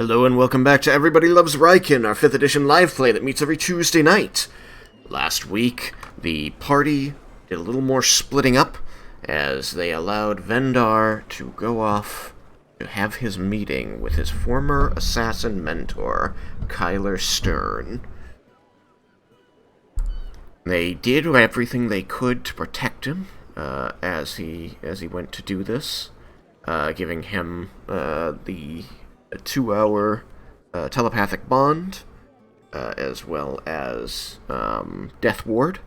Hello and welcome back to Everybody Loves Raiken, our 5th edition live play that meets every Tuesday night. Last week, the party did a little more splitting up as they allowed Vendar to go off to have his meeting with his former assassin mentor, Kyler Stern. They did everything they could to protect him as he went to do this, giving him the 2-hour telepathic bond, as well as death ward.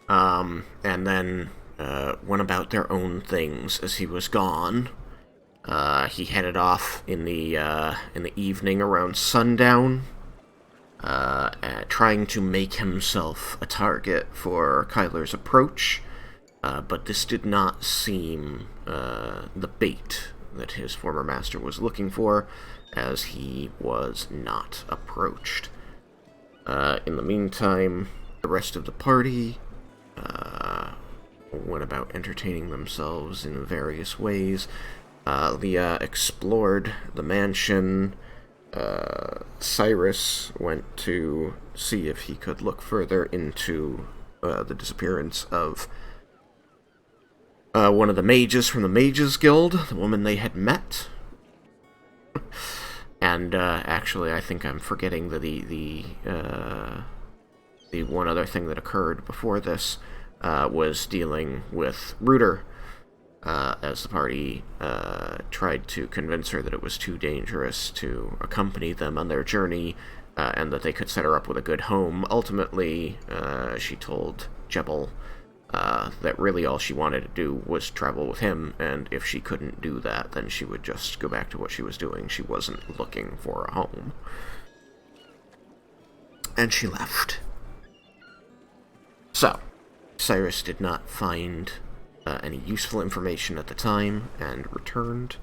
And then went about their own things as he was gone. He headed off in the evening around sundown, trying to make himself a target for Kyler's approach, but this did not seem the bait that his former master was looking for, as he was not approached. In the meantime, the rest of the party went about entertaining themselves in various ways. Leah explored the mansion. Cyrus went to see if he could look further into the disappearance of one of the mages from the Mages Guild, the woman they had met. And actually, I think I'm forgetting the one other thing that occurred before this was dealing with Rooter, as the party tried to convince her that it was too dangerous to accompany them on their journey, and that they could set her up with a good home. Ultimately, she told Jebel that really all she wanted to do was travel with him, and if she couldn't do that, then she would just go back to what she was doing. She wasn't looking for a home. And she left. So, Cyrus did not find any useful information at the time, and returned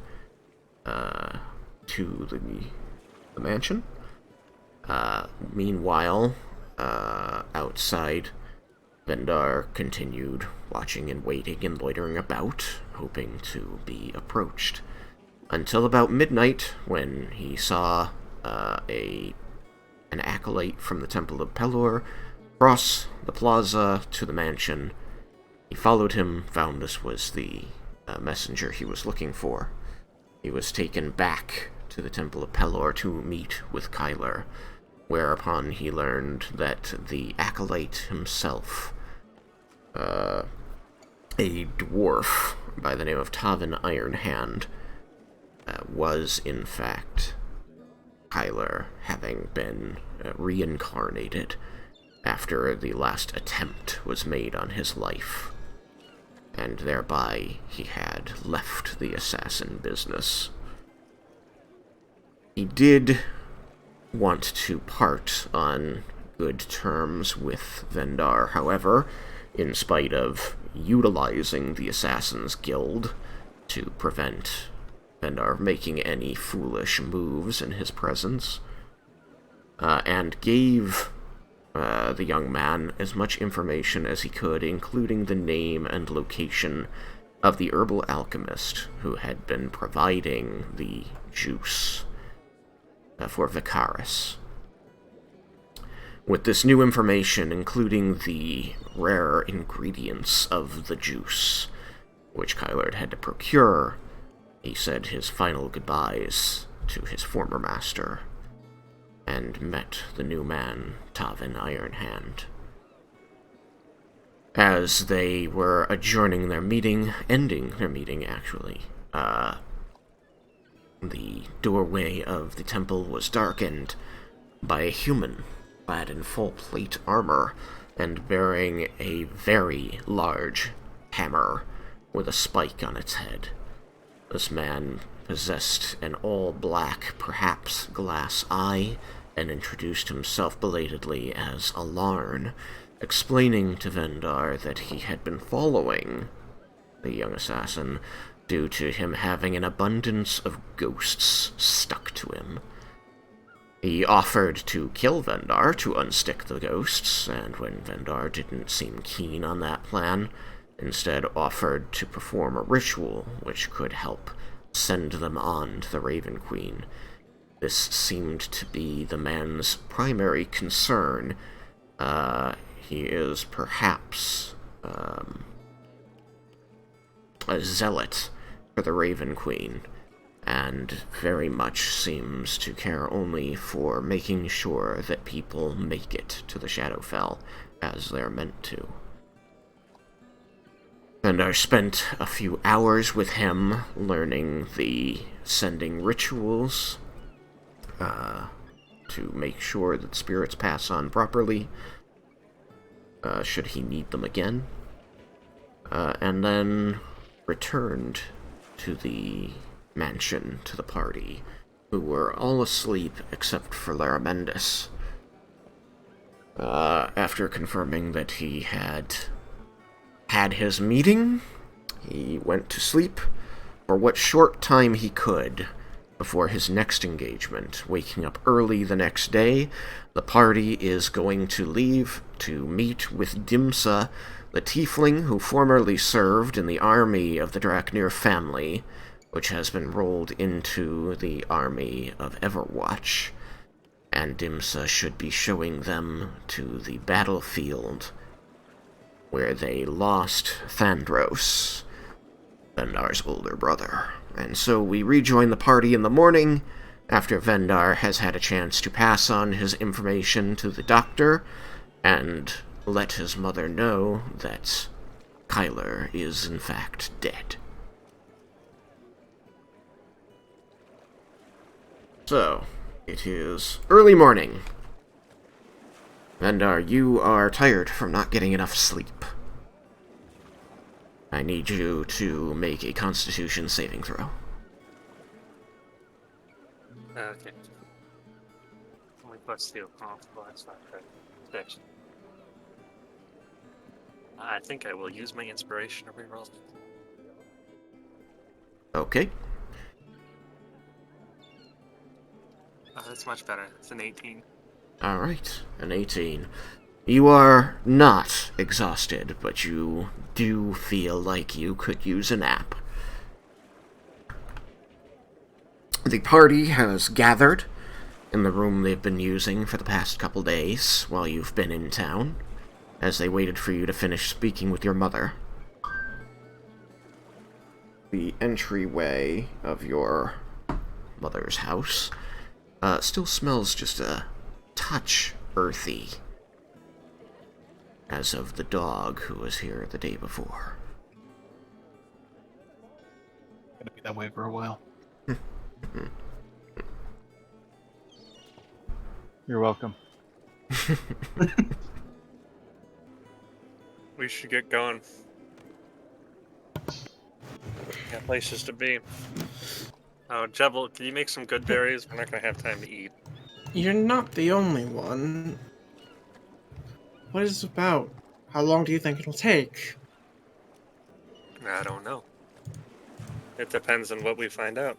to the mansion. Meanwhile, outside, Vendar continued watching and waiting and loitering about, hoping to be approached, until about midnight, when he saw an acolyte from the Temple of Pelor cross the plaza to the mansion. He followed him, found this was the messenger he was looking for. He was taken back to the Temple of Pelor to meet with Kyler, whereupon he learned that the acolyte himself, a dwarf by the name of Tavin Ironhand, was in fact Kyler, having been reincarnated after the last attempt was made on his life, and thereby he had left the assassin business. He did want to part on good terms with Vendar, however, in spite of utilizing the Assassin's Guild to prevent Vendar making any foolish moves in his presence, and gave the young man as much information as he could, including the name and location of the herbal alchemist who had been providing the juice for Vicaris. With this new information, including the rare ingredients of the juice, which Kyler had to procure, he said his final goodbyes to his former master, and met the new man, Tavin Ironhand. As they were ending their meeting, actually, the doorway of the temple was darkened by a human clad in full plate armor and bearing a very large hammer with a spike on its head. This man possessed an all-black, perhaps glass eye, and introduced himself belatedly as Alarn, explaining to Vendar that he had been following the young assassin due to him having an abundance of ghosts stuck to him. He offered to kill Vendar to unstick the ghosts, and when Vendar didn't seem keen on that plan, instead offered to perform a ritual which could help send them on to the Raven Queen. This seemed to be the man's primary concern. He is perhaps a zealot for the Raven Queen, and very much seems to care only for making sure that people make it to the Shadowfell as they're meant to. And I spent a few hours with him learning the sending rituals to make sure that spirits pass on properly, should he need them again, and then returned to the mansion, to the party, who were all asleep except for Laromendis. After confirming that he had his meeting, he went to sleep for what short time he could before his next engagement. Waking up early the next day, the party is going to leave to meet with Dymsa, the tiefling who formerly served in the army of the Draknir family, which has been rolled into the army of Everwatch. And Dymsa should be showing them to the battlefield where they lost Thandros, Vendar's older brother. And so we rejoin the party in the morning, after Vendar has had a chance to pass on his information to the doctor, and let his mother know that Kyler is in fact dead. So, it is early morning. Vendar, you are tired from not getting enough sleep. I need you to make a Constitution saving throw. Okay. Only +2. Oh, well, that's not good. 6. I think I will use my inspiration to reroll. Okay. That's much better. It's an 18. Alright, an 18. You are not exhausted, but you do feel like you could use a nap. The party has gathered in the room they've been using for the past couple days while you've been in town, as they waited for you to finish speaking with your mother. The entryway of your mother's house still smells just a touch earthy, as of the dog who was here the day before. Gonna be that way for a while. You're welcome. We should get going. Got places to be. Oh, Jebel, can you make some good berries? We're not gonna have time to eat. You're not the only one. What is it about? How long do you think it'll take? I don't know. It depends on what we find out.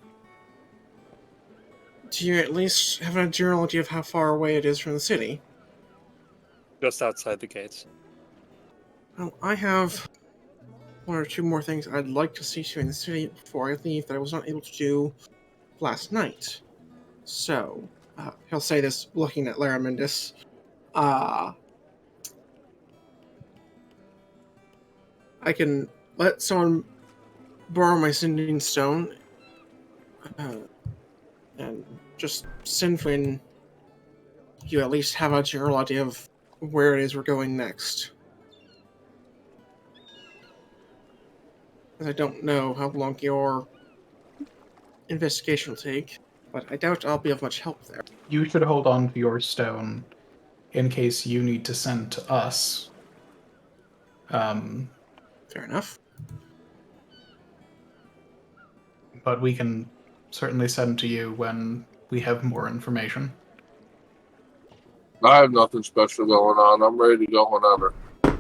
Do you at least have a general idea of how far away it is from the city? Just outside the gates. Well, I have one or two more things I'd like to see to in the city before I leave that I was not able to do last night. So, he'll say this looking at Laromendis. I can let someone borrow my sending stone and just send when you at least have a general idea of where it is we're going next. As I don't know how long your investigation will take, but I doubt I'll be of much help there. You should hold on to your stone in case you need to send to us. Fair enough. But we can certainly send to you when we have more information. I have nothing special going on. I'm ready to go whenever. Do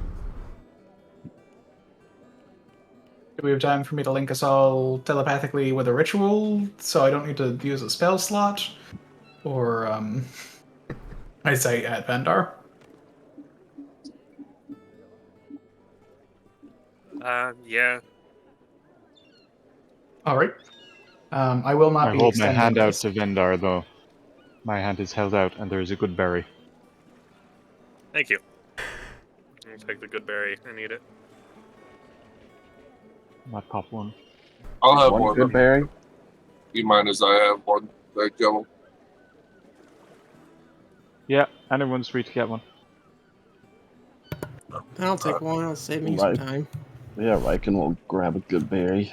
we have time for me to link us all telepathically with a ritual so I don't need to use a spell slot? Or, I say at Vendar? Yeah. Alright. I will not I be hold my extending hand out this. to Vendar, though. My hand is held out, and there is a good berry. Thank you. I'll take the good berry and eat it. Might pop one. I'll have One one. good berry. You mind as I have one. Thank you. Yeah, anyone's free to get one. I'll take one. I'll save me some Right. time. Yeah, Raiken will grab a good berry.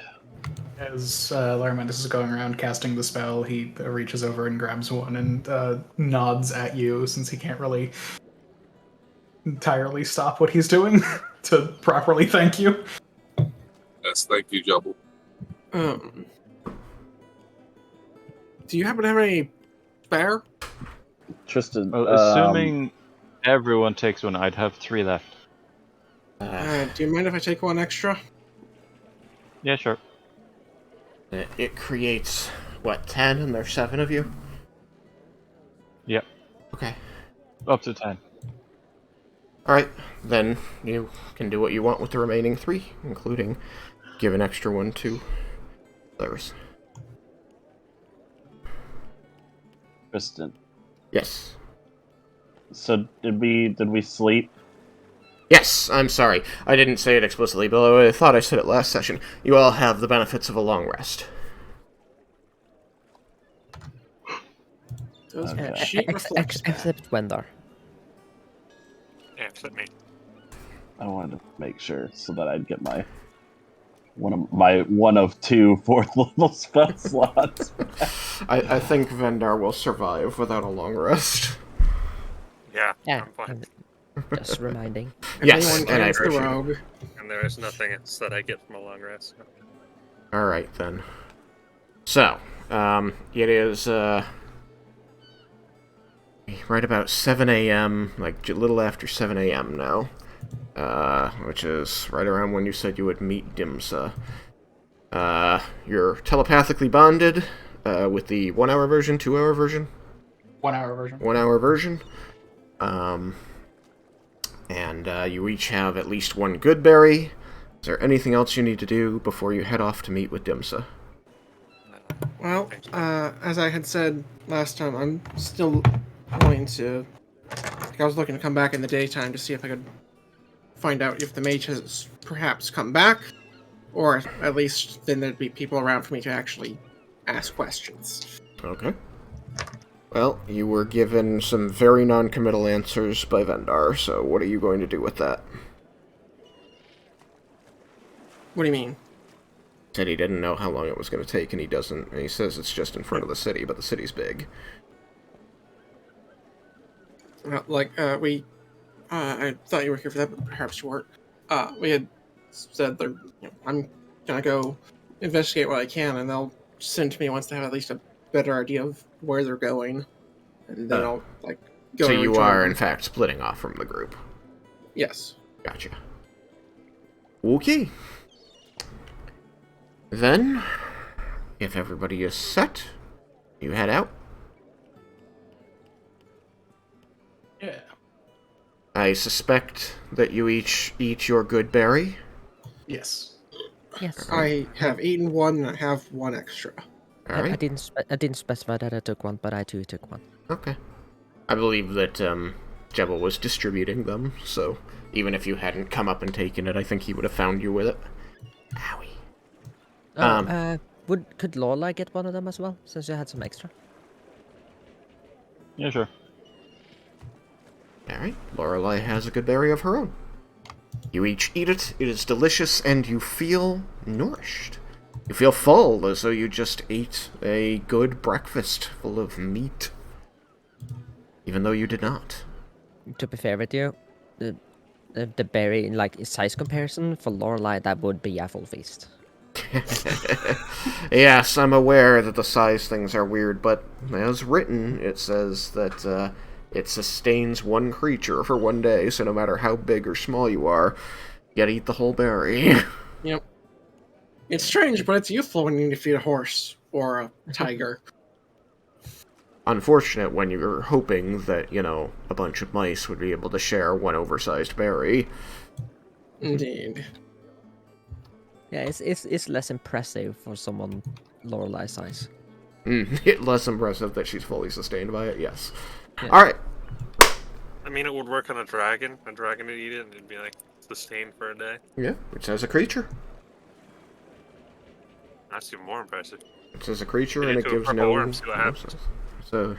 As Laromendis is going around casting the spell, he reaches over and grabs one and nods at you, since he can't really entirely stop what he's doing to properly thank you. Yes, thank you, Jubble. Do you happen to have any bear? Tristan, Well, assuming everyone takes one, I'd have 3 left. Do you mind if I take one extra? Yeah, sure. It creates, what, 10, and there's 7 of you? Yep. Okay. Up to 10. Alright, then you can do what you want with the remaining 3, including give an extra one to Cyrus. Tristan. Yes. So did we sleep? Yes, I'm sorry. I didn't say it explicitly, but I thought I said it last session. You all have the benefits of a long rest. Does Okay. sheet reflect that? Except Wendar. Yeah, except me. I wanted to make sure so that I'd get my one of 2 4th level spell slots. I think Vendar will survive without a long rest. Yeah, Yeah, I'm fine. just reminding. If Yes, anyone and I cares the appreciate it. rogue. And there is nothing else that I get from a long rest. Alright, then. So, it is, right about 7 a.m., like a little after 7 a.m. now. Which is right around when you said you would meet Dymsa. You're telepathically bonded, with the 1 hour version, 2 hour version? 1 hour version. 1 hour version. And you each have at least 1 good berry. Is there anything else you need to do before you head off to meet with Dymsa? Well, as I had said last time, I'm still going to... I was looking to come back in the daytime to see if I could find out if the mage has perhaps come back, or at least then there'd be people around for me to actually ask questions. Okay. Well, you were given some very non-committal answers by Vendar, so what are you going to do with that? What do you mean? Said he didn't know how long it was going to take, and he doesn't. And he says it's just in front of the city, but the city's big. I thought you were here for that, but perhaps you weren't. We had said that I'm gonna go investigate what I can, and they'll send to me once they have at least a better idea of where they're going, and then I'll go. So and you rejoin are, them. in fact, splitting off from the group. Yes. Gotcha. Okay. Then, if everybody is set, you head out. Yeah. I suspect that you each eat your good berry. Yes. Yes. I have eaten one, and I have one extra. All I right. didn't specify that I took one, but I too took one. Okay. I believe that Jebel was distributing them, so even if you hadn't come up and taken it, I think he would have found you with it. Owie. Could Lorelai get one of them as well, since you had some extra? Yeah, sure. Alright, Lorelai has a good berry of her own. You each eat it, it is delicious, and you feel nourished. You feel full, as though you just ate a good breakfast full of meat. Even though you did not. To be fair with you, the berry, in like size comparison, for Lorelai, that would be a full feast. Yes, I'm aware that the size things are weird, but as written, it says that it sustains one creature for 1 day, so no matter how big or small you are, you gotta eat the whole berry. Yep. It's strange, but it's useful when you need to feed a horse or a tiger. Unfortunate when you're hoping that, a bunch of mice would be able to share one oversized berry. Indeed. Yeah, it's less impressive for someone Lorelei size. Less impressive that she's fully sustained by it, yes. Yeah. Alright. I mean, it would work on a dragon. A dragon would eat it, and it'd be like sustained for a day. Yeah, it says a creature. That's even more impressive. It says a creature, Get and it into a gives purple no... worm, see what no happens. size. So,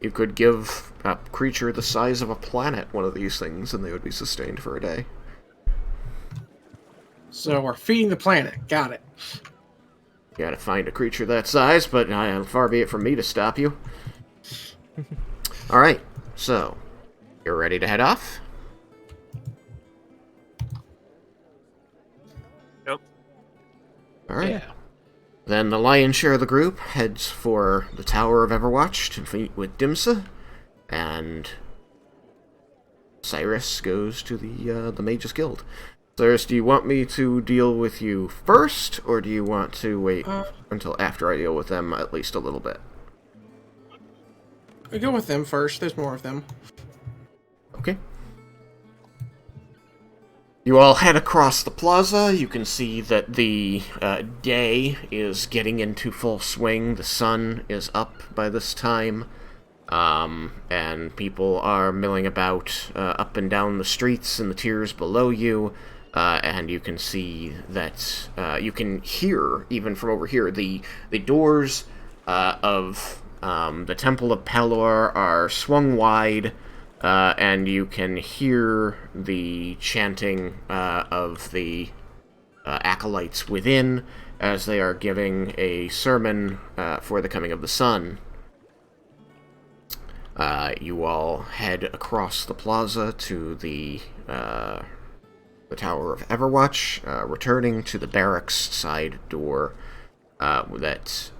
you could give a creature the size of a planet one of these things, and they would be sustained for a day. So we're feeding the planet. Got it. You gotta find a creature that size, but far be it from me to stop you. Alright, so, you're ready to head off? Yep. Alright. Yeah. Then the lion's share of the group heads for the Tower of Everwatch to meet with Dymsa, and Cyrus goes to the Mages Guild. Cyrus, do you want me to deal with you first, or do you want to wait until after I deal with them at least a little bit? We go with them first. There's more of them. Okay. You all head across the plaza. You can see that the day is getting into full swing. The sun is up by this time. And people are milling about up and down the streets in the tiers below you. And you can see that you can hear, even from over here, the doors of the Temple of Pelor are swung wide. And you can hear the chanting of the acolytes within as they are giving a sermon for the coming of the sun. You all head across the plaza to the Tower of Everwatch, returning to the barracks side door that...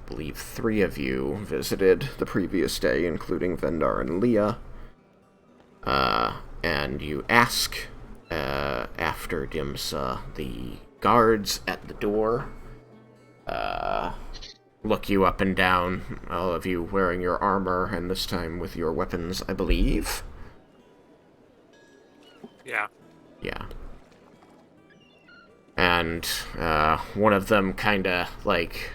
I believe 3 of you visited the previous day, including Vendar and Leah. And you ask, after Dymsa, the guards at the door look you up and down, all of you wearing your armor, and this time with your weapons, I believe. Yeah. Yeah. And one of them kinda, like...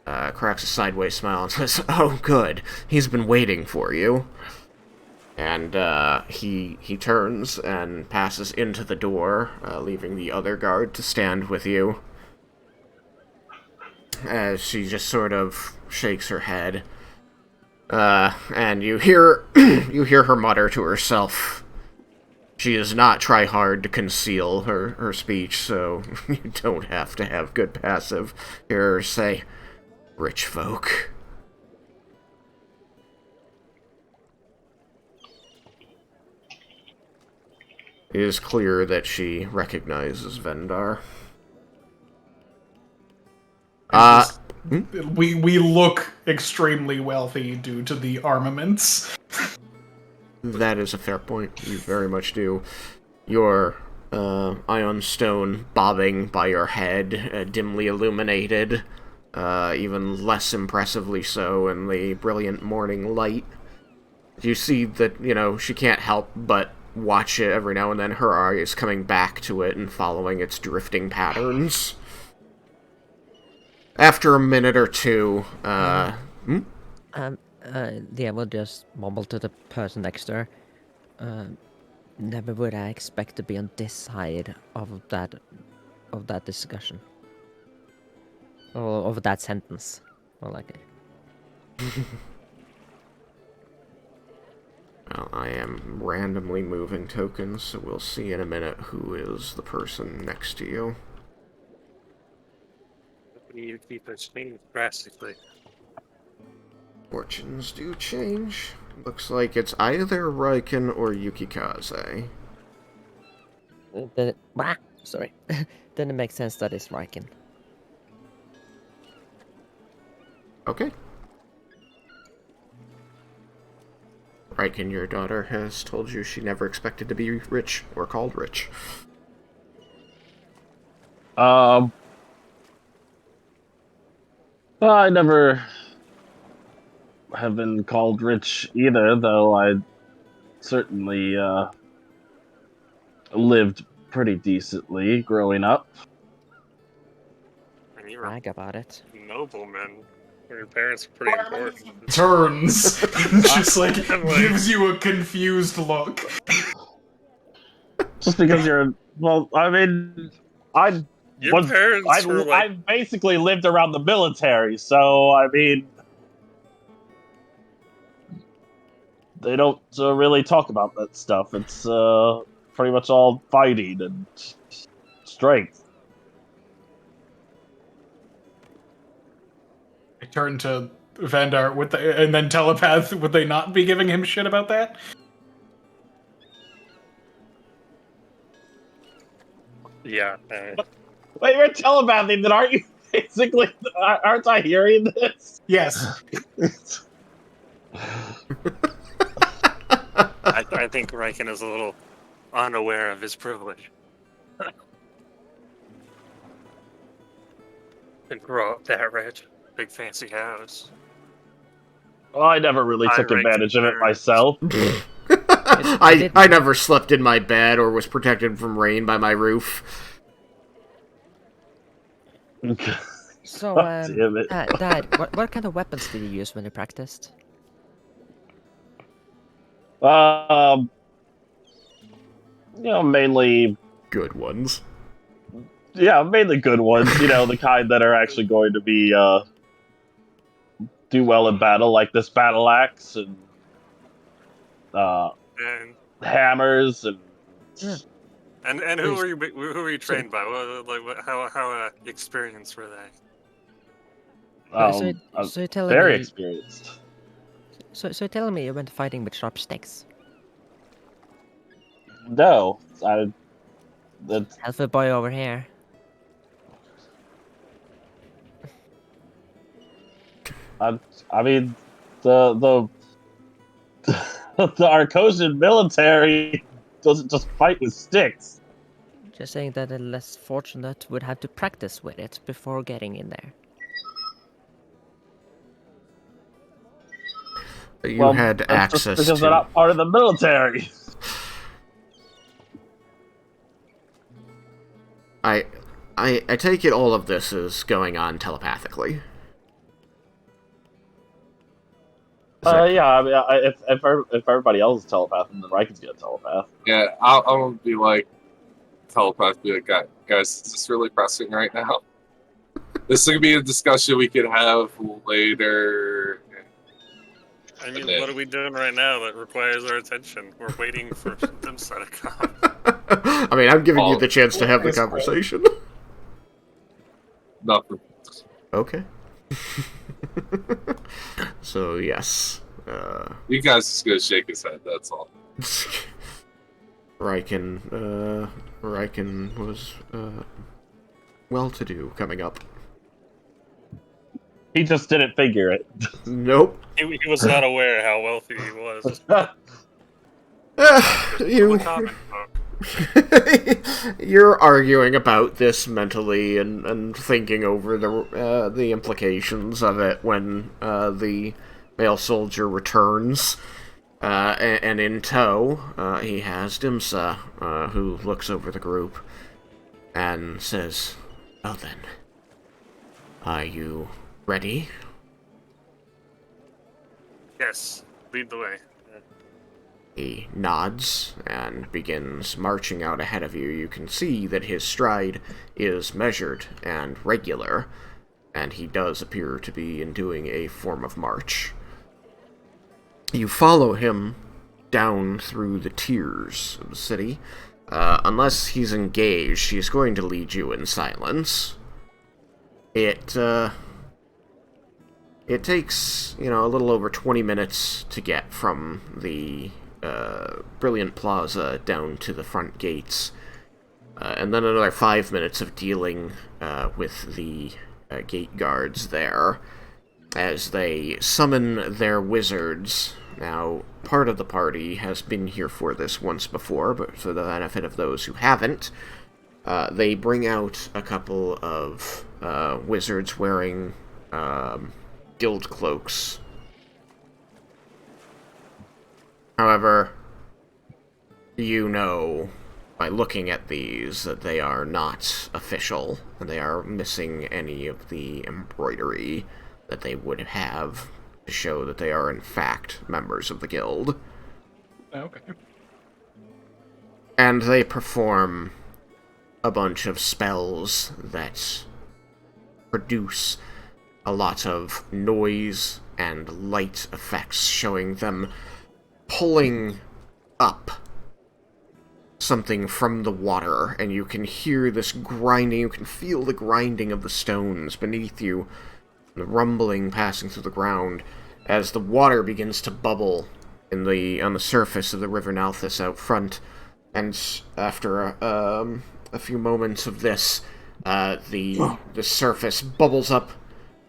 cracks a sideways smile and says, "Oh, good. He's been waiting for you." And he turns and passes into the door, leaving the other guard to stand with you. As she just sort of shakes her head, and you hear her mutter to herself. She does not try hard to conceal her speech, so you don't have to have good passive. Hear her say, "Rich folk." It is clear that she recognizes Vendar. We look extremely wealthy due to the armaments. That is a fair point. You very much do. Your ion stone bobbing by your head, dimly illuminated, even less impressively so in the brilliant morning light. You see that, she can't help but watch it every now and then, her eyes coming back to it and following its drifting patterns. After a minute or two, Leah will just mumble to the person next to her. Never would I expect to be on this side of that discussion. Or of that sentence. Or like it. Well, I am randomly moving tokens, so we'll see in a minute who is the person next to you. We need to keep this changed drastically. Fortunes do change. Looks like it's either Raiken or Yukikaze. Sorry. Then it makes sense that it's Raiken. Okay. Raiken, your daughter has told you she never expected to be rich or called rich. I never have been called rich either, though I certainly lived pretty decently growing up. And you were brag about it. noblemen. Your parents are pretty important. Turns. Just like I'm like- gives you a confused look. Just because you're well, I mean, I Your parents were like, I basically lived around the military, so I mean, they don't really talk about that stuff. It's pretty much all fighting and strength. I turn to Vandar and then telepath. Would they not be giving him shit about that? yeah. Wait, you're telepathing, then aren't you? Basically, aren't I hearing this? Yes. I think Raiken is a little unaware of his privilege. Didn't grow up that rich. Big fancy house. Well, I never really took High-ranking advantage of it parents. myself. I never slept in my bed or was protected from rain by my roof. So, God damn it. Dad, what kind of weapons did you use when you practiced? Mainly, Good ones. mainly good ones. The kind that are actually going to be do well in battle, like this battle axe and And hammers and. and who were you trained by? How experienced were they? So you're telling Very me? experienced. So you're telling me you went fighting with sharp sticks? No, that's Alpha boy over here. I mean, the the Arcosian military doesn't just fight with sticks. Just saying that the less fortunate would have to practice with it before getting in there. You had that's access just because to... they're not part of the military. I take it all of this is going on telepathically. Yeah. I mean, if everybody else is telepathing, then Raiken's gonna telepath. Yeah, I'm gonna be like telepath. Be like, guys, is this really pressing right now? This is gonna be a discussion we could have later. I mean, what are we doing right now that requires our attention? We're waiting for Dymsa to come. I mean, I'm giving you the chance to have the conversation. Nothing. Okay. So, yes. You guys just gonna shake his head, that's all. Raiken was, well-to-do coming up. He just didn't figure it. Nope. He was not aware how wealthy he was. You... Comic book. You're arguing about this mentally and thinking over the implications of it when the male soldier returns. And in tow, he has Dymsa, who looks over the group and says, "Well then, are you ready?" Yes, lead the way. He nods and begins marching out ahead of you. You can see that his stride is measured and regular, and he does appear to be doing a form of march. You follow him down through the tiers of the city. Unless he's engaged, he's going to lead you in silence. It takes, a little over 20 minutes to get from the Brilliant Plaza down to the front gates, and then another 5 minutes of dealing with the gate guards there as they summon their wizards. Now, part of the party has been here for this once before, but for the benefit of those who haven't, they bring out a couple of wizards wearing guild cloaks. However, you know by looking at these that they are not official, and they are missing any of the embroidery that they would have to show that they are in fact members of the guild. Okay. And they perform a bunch of spells that produce a lot of noise and light effects, showing them pulling up something from the water, and you can hear this grinding, you can feel the grinding of the stones beneath you, the rumbling passing through the ground, as the water begins to bubble on the surface of the River Nalthus out front. And after a few moments of this, the surface bubbles up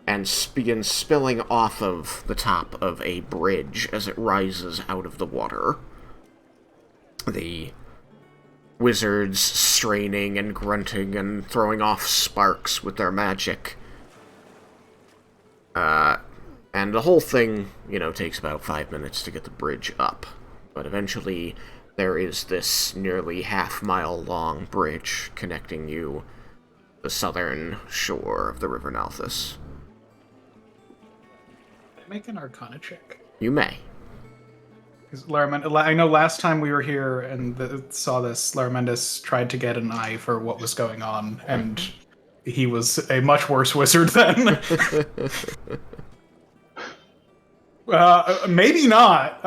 and begins spilling off of the top of a bridge as it rises out of the water. The wizards straining and grunting and throwing off sparks with their magic. And the whole thing, takes about 5 minutes to get the bridge up. But eventually, there is this nearly half-mile-long bridge connecting you to the southern shore of the River Nalthus. Can I make an Arcana check? You may. Because I know last time we were here and saw this, Laromendis tried to get an eye for what was going on, and he was a much worse wizard then. Maybe not.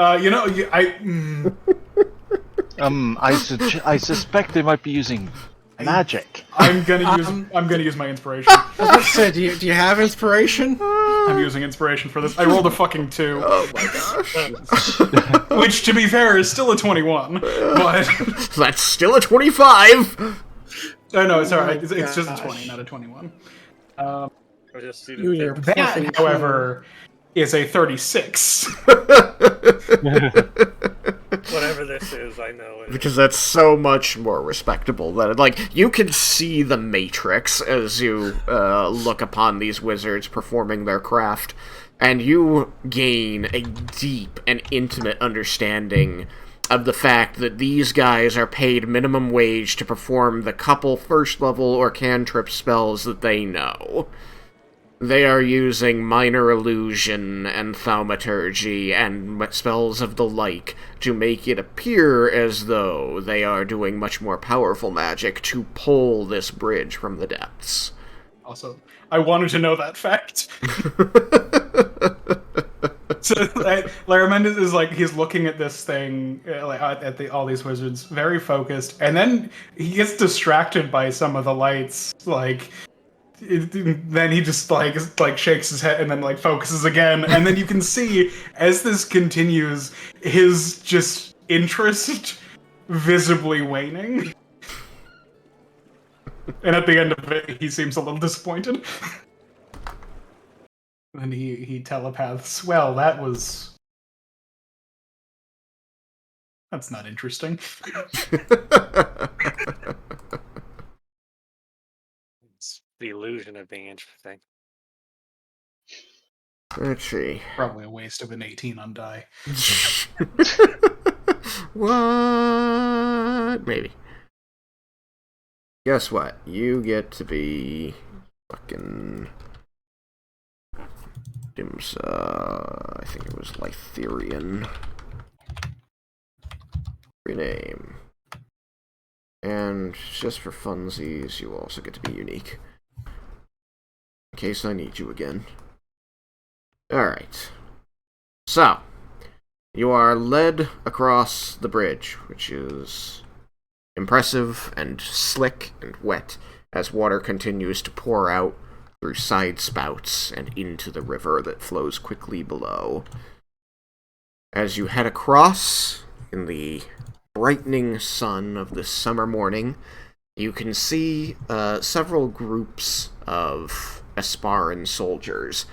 I suspect they might be using magic. I'm gonna use my inspiration. I was about to say, do you have inspiration? I'm using inspiration for this. I rolled a fucking 2. Oh my gosh. Which, to be fair, is still a 21. But That's still a 25! oh no, it's alright. It's just a 20, not a 21. I just see You and your That, fluffing however, is a 36. whatever this is, I know it. Because that's so much more respectable than you can see the Matrix as you look upon these wizards performing their craft, and you gain a deep and intimate understanding of the fact that these guys are paid minimum wage to perform the couple first level or cantrip spells that they know. They are using minor illusion and thaumaturgy and spells of the like to make it appear as though they are doing much more powerful magic to pull this bridge from the depths. Also, I wanted to know that fact. So Laromendis is he's looking at this thing, at all these wizards, very focused, and then he gets distracted by some of the lights, then he just shakes his head and then focuses again, and then you can see as this continues his just interest visibly waning, and at the end of it he seems a little disappointed. And he telepaths, well, that's not interesting. It's the illusion of being interesting. Let's see. Probably a waste of an 18 on die. What? Maybe. Guess what? You get to be fucking Dymsa. I think it was Lytherian. Rename. And just for funsies, you also get to be unique. In case I need you again. Alright. So, you are led across the bridge, which is impressive and slick and wet as water continues to pour out through side spouts and into the river that flows quickly below. As you head across in the brightening sun of this summer morning, you can see several groups of Esparan soldiers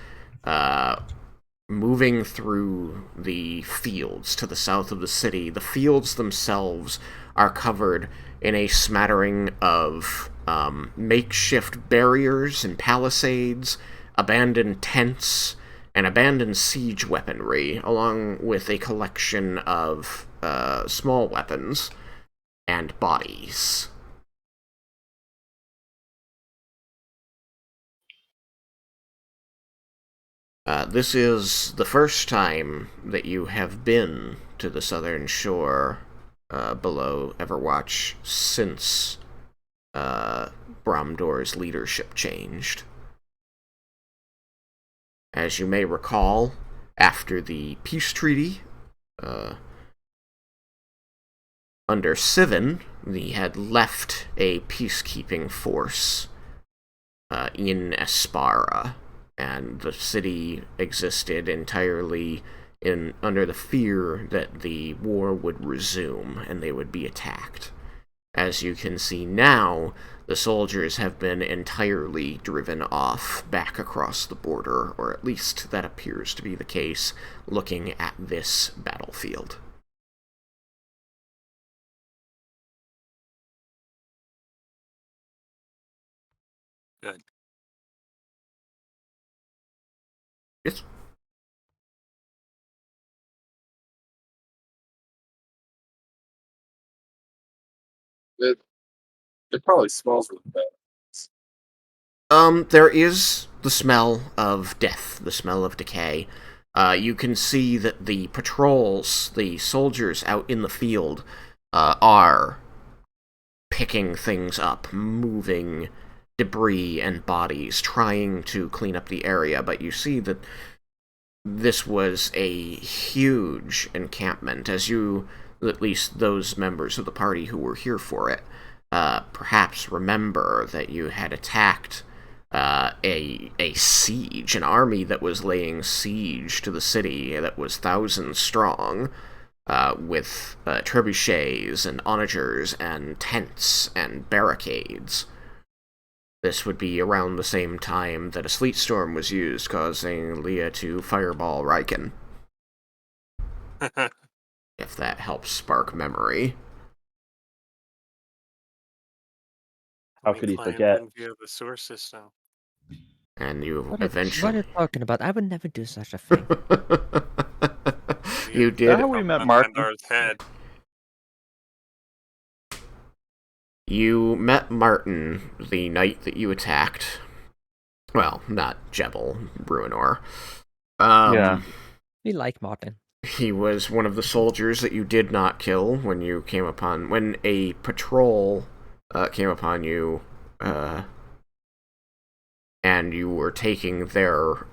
moving through the fields to the south of the city. The fields themselves are covered in a smattering of makeshift barriers and palisades, abandoned tents, and abandoned siege weaponry, along with a collection of small weapons. and bodies. This is the first time that you have been to the southern shore below Everwatch since Bromdor's leadership changed. As you may recall, after the peace treaty, under Sivan, he had left a peacekeeping force in Espara, and the city existed entirely under the fear that the war would resume and they would be attacked. As you can see now, the soldiers have been entirely driven off back across the border, or at least that appears to be the case, looking at this battlefield. Good. Yes. It probably smells really bad. There is the smell of death, the smell of decay. You can see that the patrols, the soldiers out in the field, are picking things up, moving debris and bodies, trying to clean up the area, but you see that this was a huge encampment, as you, at least those members of the party who were here for it, perhaps remember that you had attacked a siege, an army that was laying siege to the city that was thousands strong, with trebuchets and onagers and tents and barricades. This would be around the same time that a sleet storm was used, causing Leah to fireball Raiken. If that helps spark memory. How could he forget? Via the sewer system. And you What eventually... are you talking about? I would never do such a thing. You Is that did... how we met On Martin? Thandros' head. You met Martin the night that you attacked. Well, not Jebel, Bruinor. Yeah. We like Martin. He was one of the soldiers that you did not kill when you came upon... When a patrol came upon you, and you were taking their...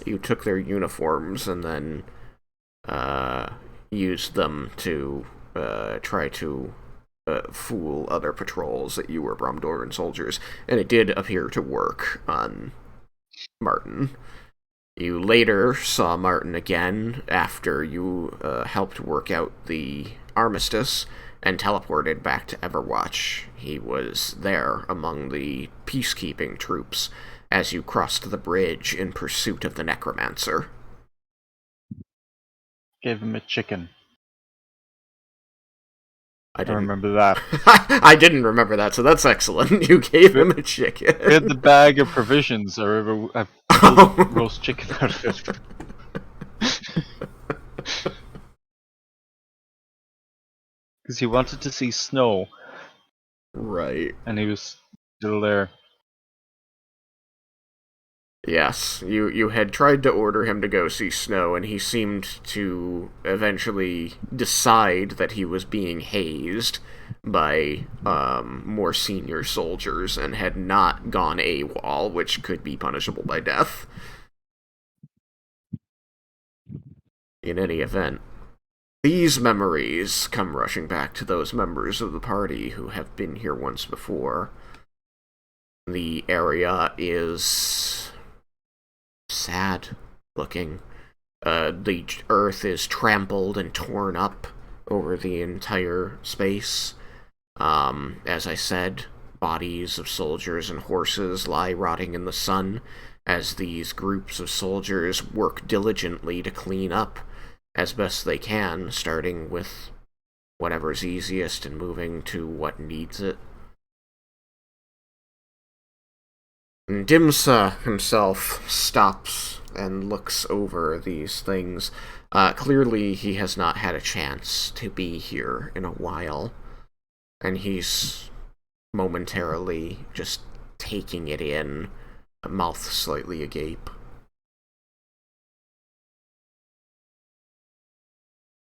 You took their uniforms and then used them to try to fool other patrols that you were Bromdoran soldiers, and it did appear to work on Martin. You later saw Martin again after you helped work out the armistice and teleported back to Everwatch. He was there among the peacekeeping troops as you crossed the bridge in pursuit of the necromancer. Gave him a chicken. I I remember that. I didn't remember that, so that's excellent. You gave him a chicken. We had the bag of provisions. I pulled roast chicken out of it. Because he wanted to see snow, Right. and he was still there. Yes, you had tried to order him to go see snow, and he seemed to eventually decide that he was being hazed by more senior soldiers and had not gone AWOL, which could be punishable by death. In any event, these memories come rushing back to those members of the party who have been here once before. The area is sad looking. The earth is trampled and torn up over the entire space. As I said, bodies of soldiers and horses lie rotting in the sun as these groups of soldiers work diligently to clean up as best they can, starting with whatever's easiest and moving to what needs it. Dymsa himself stops and looks over these things. Clearly, he has not had a chance to be here in a while, and he's momentarily just taking it in, mouth slightly agape.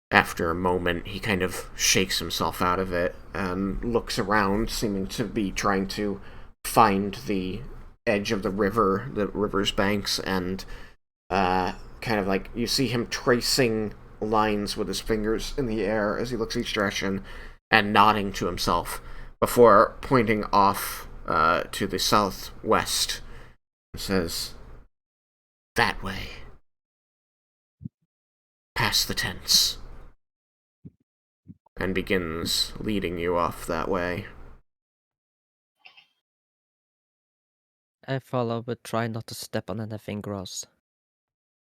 After a moment, he kind of shakes himself out of it and looks around, seeming to be trying to find the edge of the river's banks, and kind of like you see him tracing lines with his fingers in the air as he looks each direction and nodding to himself before pointing off to the southwest and says, "That way. Past the tents." And begins leading you off that way. I follow, but try not to step on anything gross.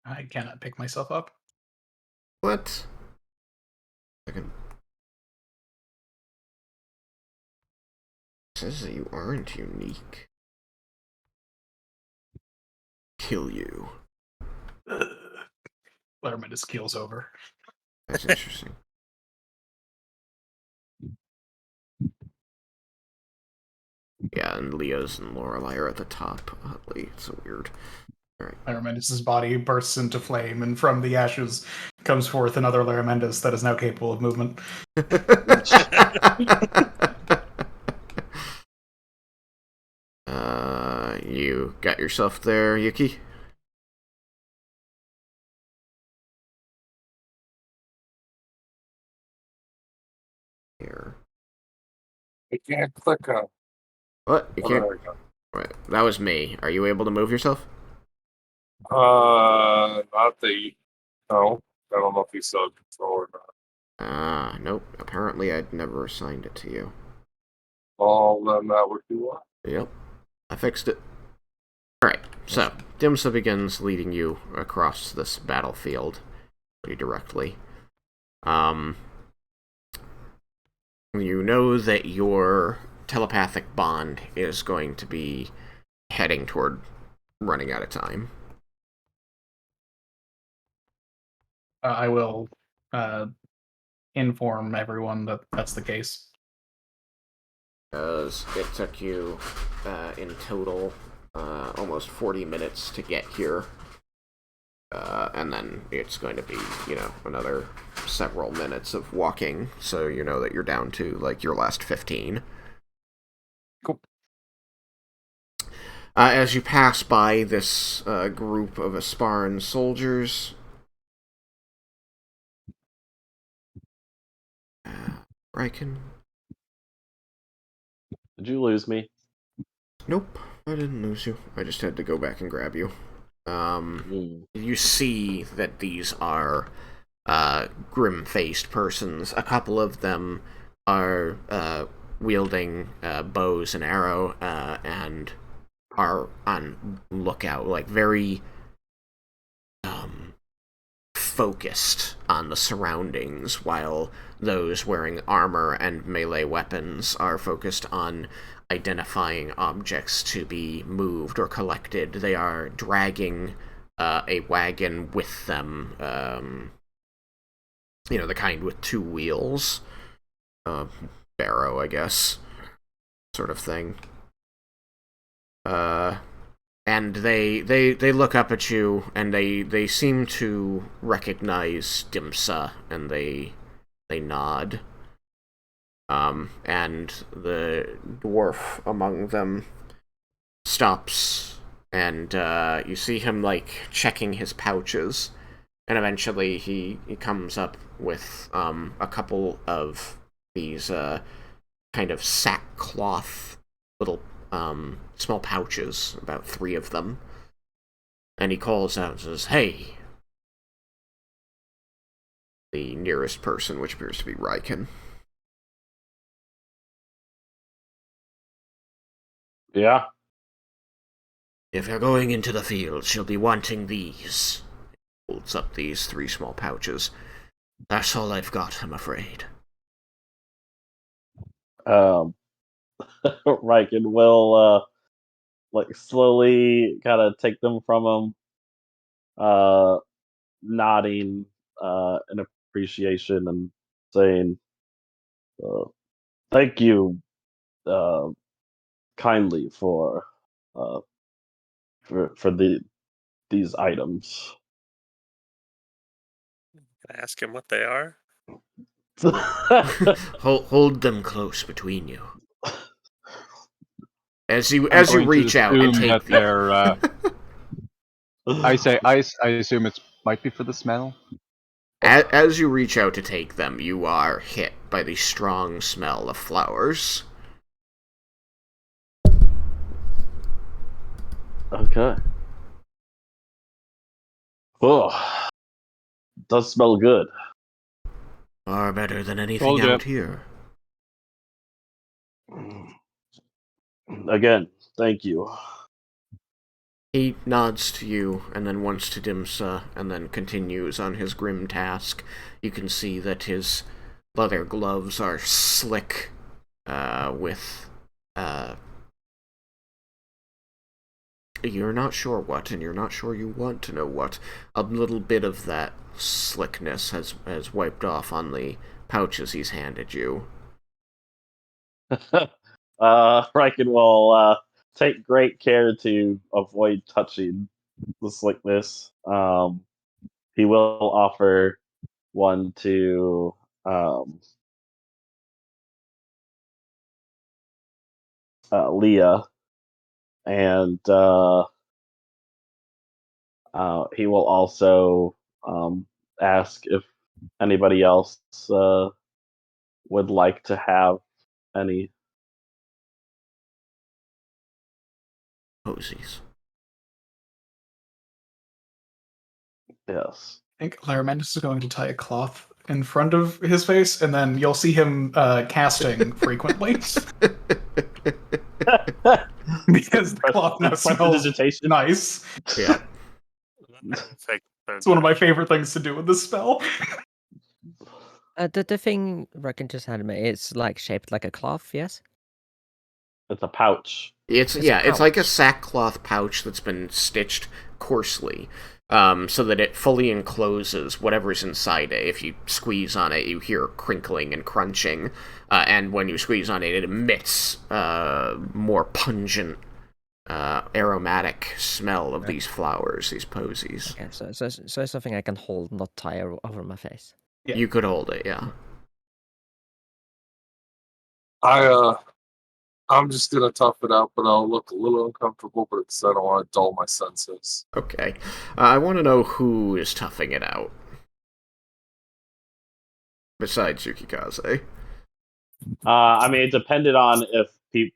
I cannot pick myself up. What? Second. It says that you aren't unique. Kill you. Laromendis keels over. That's interesting. Yeah, and Leo's and Lorelei are at the top. Oddly, it's so weird. Laromendis' body bursts into flame, and from the ashes comes forth another Laromendis that is now capable of movement. You got yourself there, Yuki? Here. I can't click on. What? You Oh, can't? there we go. Wait, that was me. Are you able to move yourself? Not the. No, I don't know if you saw control or not. Nope. Apparently I'd never assigned it to you. Well, then that would be what. Yep. I fixed it. Alright, so Dymsa begins leading you across this battlefield pretty directly. You know that your telepathic bond is going to be heading toward running out of time. I will inform everyone that that's the case. Because it took you, in total, almost 40 minutes to get here. And then it's going to be, another several minutes of walking, so you know that you're down to, like, your last 15. Cool. As you pass by this group of Asparan soldiers, Raiken? Did you lose me? Nope, I didn't lose you. I just had to go back and grab you. You see that these are grim-faced persons. A couple of them are wielding bows and arrow and are on lookout, like very focused on the surroundings, while those wearing armor and melee weapons are focused on identifying objects to be moved or collected. They are dragging a wagon with them, the kind with two wheels, barrow, I guess, sort of thing. And they look up at you, and they seem to recognize Dymsa, and they nod. And the dwarf among them stops, and you see him, like, checking his pouches, and eventually he comes up with a couple of these kind of sackcloth little small pouches, about 3 of them, and he calls out and says, "Hey!" The nearest person, which appears to be Raiken. Yeah. "If you're going into the field, you'll be wanting these." He holds up these 3 small pouches. "That's all I've got, I'm afraid." Riken will like slowly kind of take them from him, nodding in appreciation and saying, "Thank you kindly uh, for these items." Can I ask him what they are? Hold them close between you. As you I'm as you going to reach out and assume take that the they're. I assume it might be for the smell. as you reach out to take them, you are hit by the strong smell of flowers. Okay. Oh, does smell good. Far better than anything Told ya. out here. Again, thank you. He nods to you, and then once to Dymsa, and then continues on his grim task. You can see that his leather gloves are slick, with, you're not sure what, and you're not sure you want to know what. A little bit of that slickness has wiped off on the pouches he's handed you. Raiken will take great care to avoid touching the slickness. He will offer one to Leah, and he will also ask if anybody else would like to have any. Posies. Yes. I think Laromendis is going to tie a cloth in front of his face, and then you'll see him casting frequently. Because the cloth now smells Prestidigitation. nice. Yeah. It's one of my favorite things to do with this spell. The thing Raiken just handed me, it's like shaped like a cloth, yes? It's a pouch. It's It's a it's like a pouch. sackcloth pouch that's been stitched coarsely, so that it fully encloses whatever's inside it. If you squeeze on it, you hear crinkling and crunching, and when you squeeze on it, it emits more pungent, aromatic smell of these flowers, these posies. Okay, so it's something I can hold, not tie over my face. Yeah. You could hold it, yeah. I'm just gonna tough it out, but I'll look a little uncomfortable, but because I don't want to dull my senses. Okay. I want to know who is toughing it out. Besides Yukikaze. I mean, it depended on if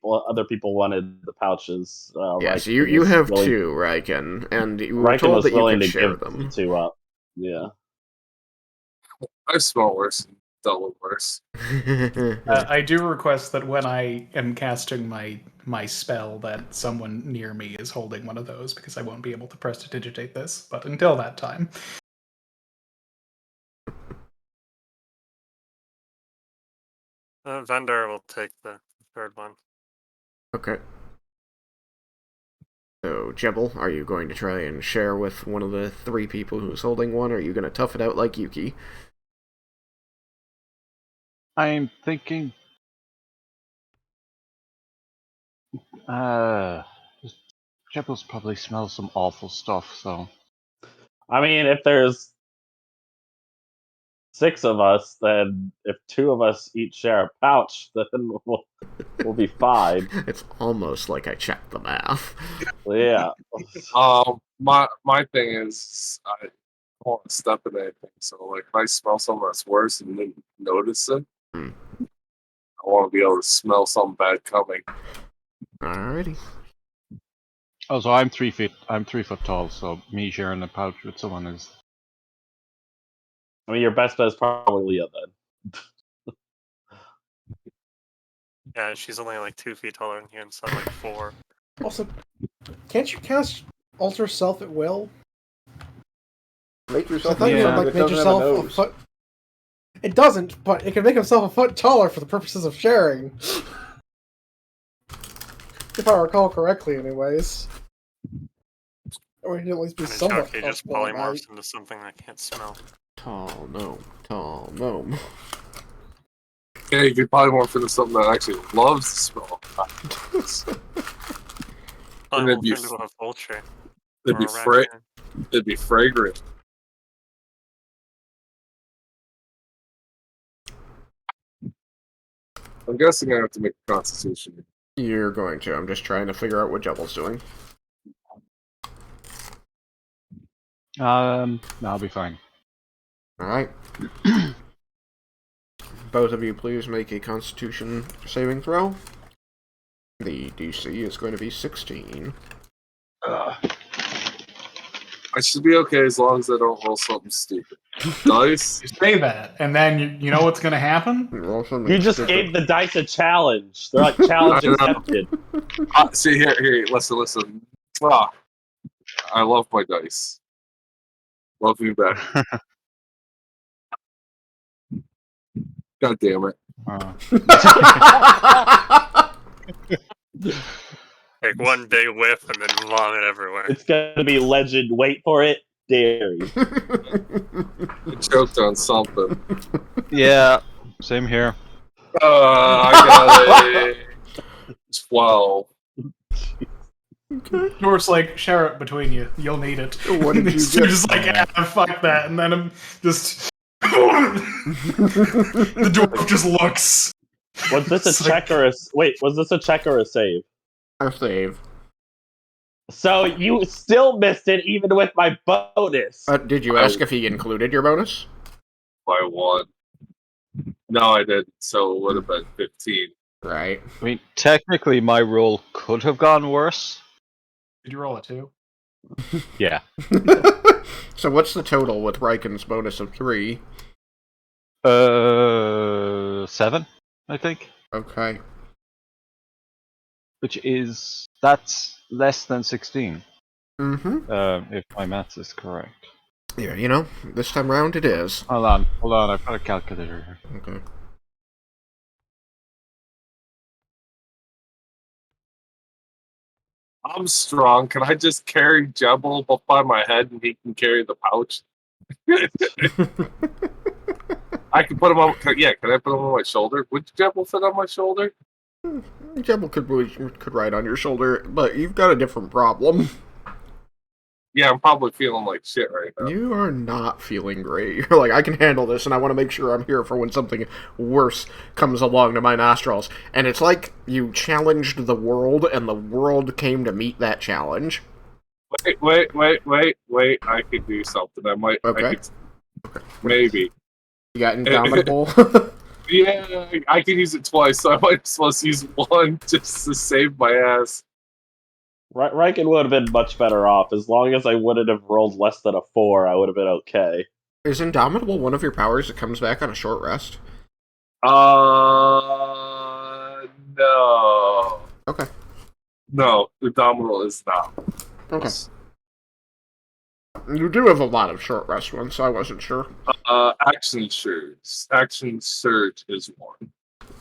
other people wanted the pouches. Yeah, so Raiken you was have willing- two, Raiken, and you were Raiken told was that you willing could to share give them. two up. Yeah. I smell worse and double worse. I do request that when I am casting my spell, that someone near me is holding one of those, because I won't be able to prestidigitate this. But until that time, Vendor will take the third one. Okay. So, Jebel, are you going to try and share with one of the three people who's holding one, or are you going to tough it out like Yuki? I'm thinking. Jebels probably smells some awful stuff, so. I mean, if there's 6 of us, then if 2 of us each share a pouch, then we'll be fine. It's almost like I checked the math. Yeah. My thing is I don't want to step in anything. So like if I smell something that's worse and didn't notice it, Hmm. I want to be able to smell something bad coming. Alrighty. Oh, so I'm 3 feet. I'm 3 foot tall, so me sharing a pouch with someone is. I mean, your best bet is probably Leah then. Yeah, she's only like 2 feet taller than you, and so like 4. Also, can't you cast Alter Self at will? Make I yourself thought you Yeah. would like it make doesn't have a yourself a nose. foot. It doesn't, but it can make himself a foot taller for the purposes of sharing. If I recall correctly, anyways. Or he'd at least be And somewhat Jockey just comfortable at polymorphs night. into something I can't smell. Tall gnome, tall gnome. Yeah, you could probably morph into something that actually loves the smell. And it'd Polymorph be, into a vulture. it'd Or be a raccoon. it'd be fragrant. I'm guessing I have to make a constitution. You're going to. I'm just trying to figure out what Jebel's doing. I'll be fine. Alright. Both of you please make a constitution saving throw. The DC is going to be 16. I should be okay as long as I don't roll something stupid. Dice? You say that, and then you know what's going to happen? Roll something You just stupid. gave the dice a challenge. They're like challenge I know. accepted. See, here, listen. Ah, I love my dice. Love you back. God damn it. Like one day whiff and then vomit everywhere. It's gonna be legend. Wait for it. Dairy. I choked on something. Yeah, same here. I got a 12. Dwarf's like, share it between you. You'll need it. What did you These two get? just like, fuck that. And then I'm just... the dwarf just looks. Was this It's a like- check or a wait? Was this a check or a save? A save. So you still missed it, even with my bonus. Did you ask if he included your bonus? By 1. No, I didn't. So it would have been 15. Right. I mean, technically, my roll could have gone worse. Did you roll a 2? Yeah. So what's the total with Raiken's bonus of 3? 7, I think. Okay. That's less than 16. Mm-hmm. If my maths is correct. Yeah, you know, this time around it is. Hold on, I've got a calculator here. Okay. I'm strong. Can I just carry Jebel up by my head and he can carry the pouch? I can put him on. Yeah, can I put him on my shoulder? Would Jebel fit on my shoulder? Jebel could ride on your shoulder, but you've got a different problem. Yeah, I'm probably feeling like shit right now. You are not feeling great. You're like, I can handle this, and I want to make sure I'm here for when something worse comes along to my nostrils. And it's like you challenged the world, and the world came to meet that challenge. Wait. I could do something. I might. Okay. Maybe. You got Indomitable? Yeah, I can use it twice, so I might as well use one just to save my ass. Raiken would have been much better off. As long as I wouldn't have rolled less than a 4, I would have been okay. Is Indomitable one of your powers that comes back on a short rest? No. Okay. No, the Indomitable is not. Okay. You do have a lot of short rest ones, so I wasn't sure. Action Surge. Action Surge is one.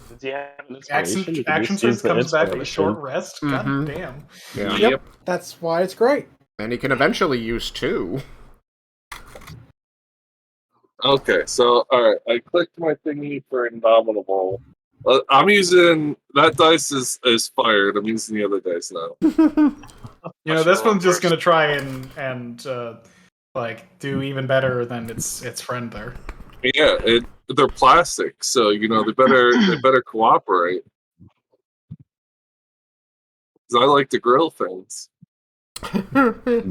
Does he have an inspiration? You can Action just use Surge the comes back with a inspiration. short rest? Mhm. God damn. Yeah. Yep, that's why it's great. And he can eventually use 2. Okay, so alright, I clicked my thingy for Indomitable. I'm using that dice is fired. I'm using the other dice now. You know, this one's just gonna try and like do even better than its friend there. Yeah, they're plastic, so you know they better cooperate. 'Cause I like to grill things.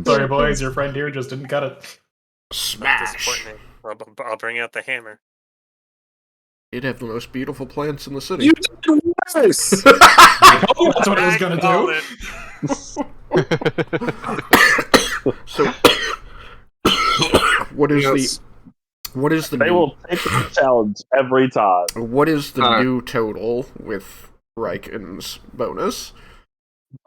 Sorry, boys, your friend here just didn't cut it. Smash! Disappointing. I'll bring out the hammer. You'd have the most beautiful plants in the city. You did worse! That's what I was gonna called do. it. So, what is Yes. what is the They new, will take the challenge every time. what is the Alright. new total with Raiken's bonus?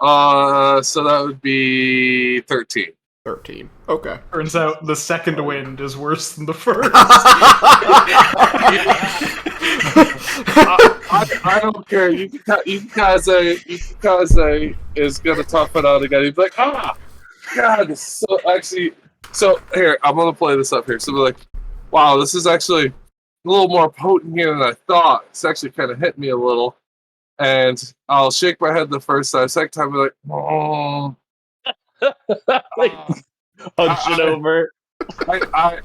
So that would be 13. 13. Okay. Turns out the second wind is worse than the first. I don't care. Yukaze is gonna tough it out again. He's like, God, so actually, so here, I'm gonna play this up here. So like, wow, this is actually a little more potent here than I thought. It's actually kind of hit me a little, and I'll shake my head the first time. Second time, I'm like, oh. Hunch it over. I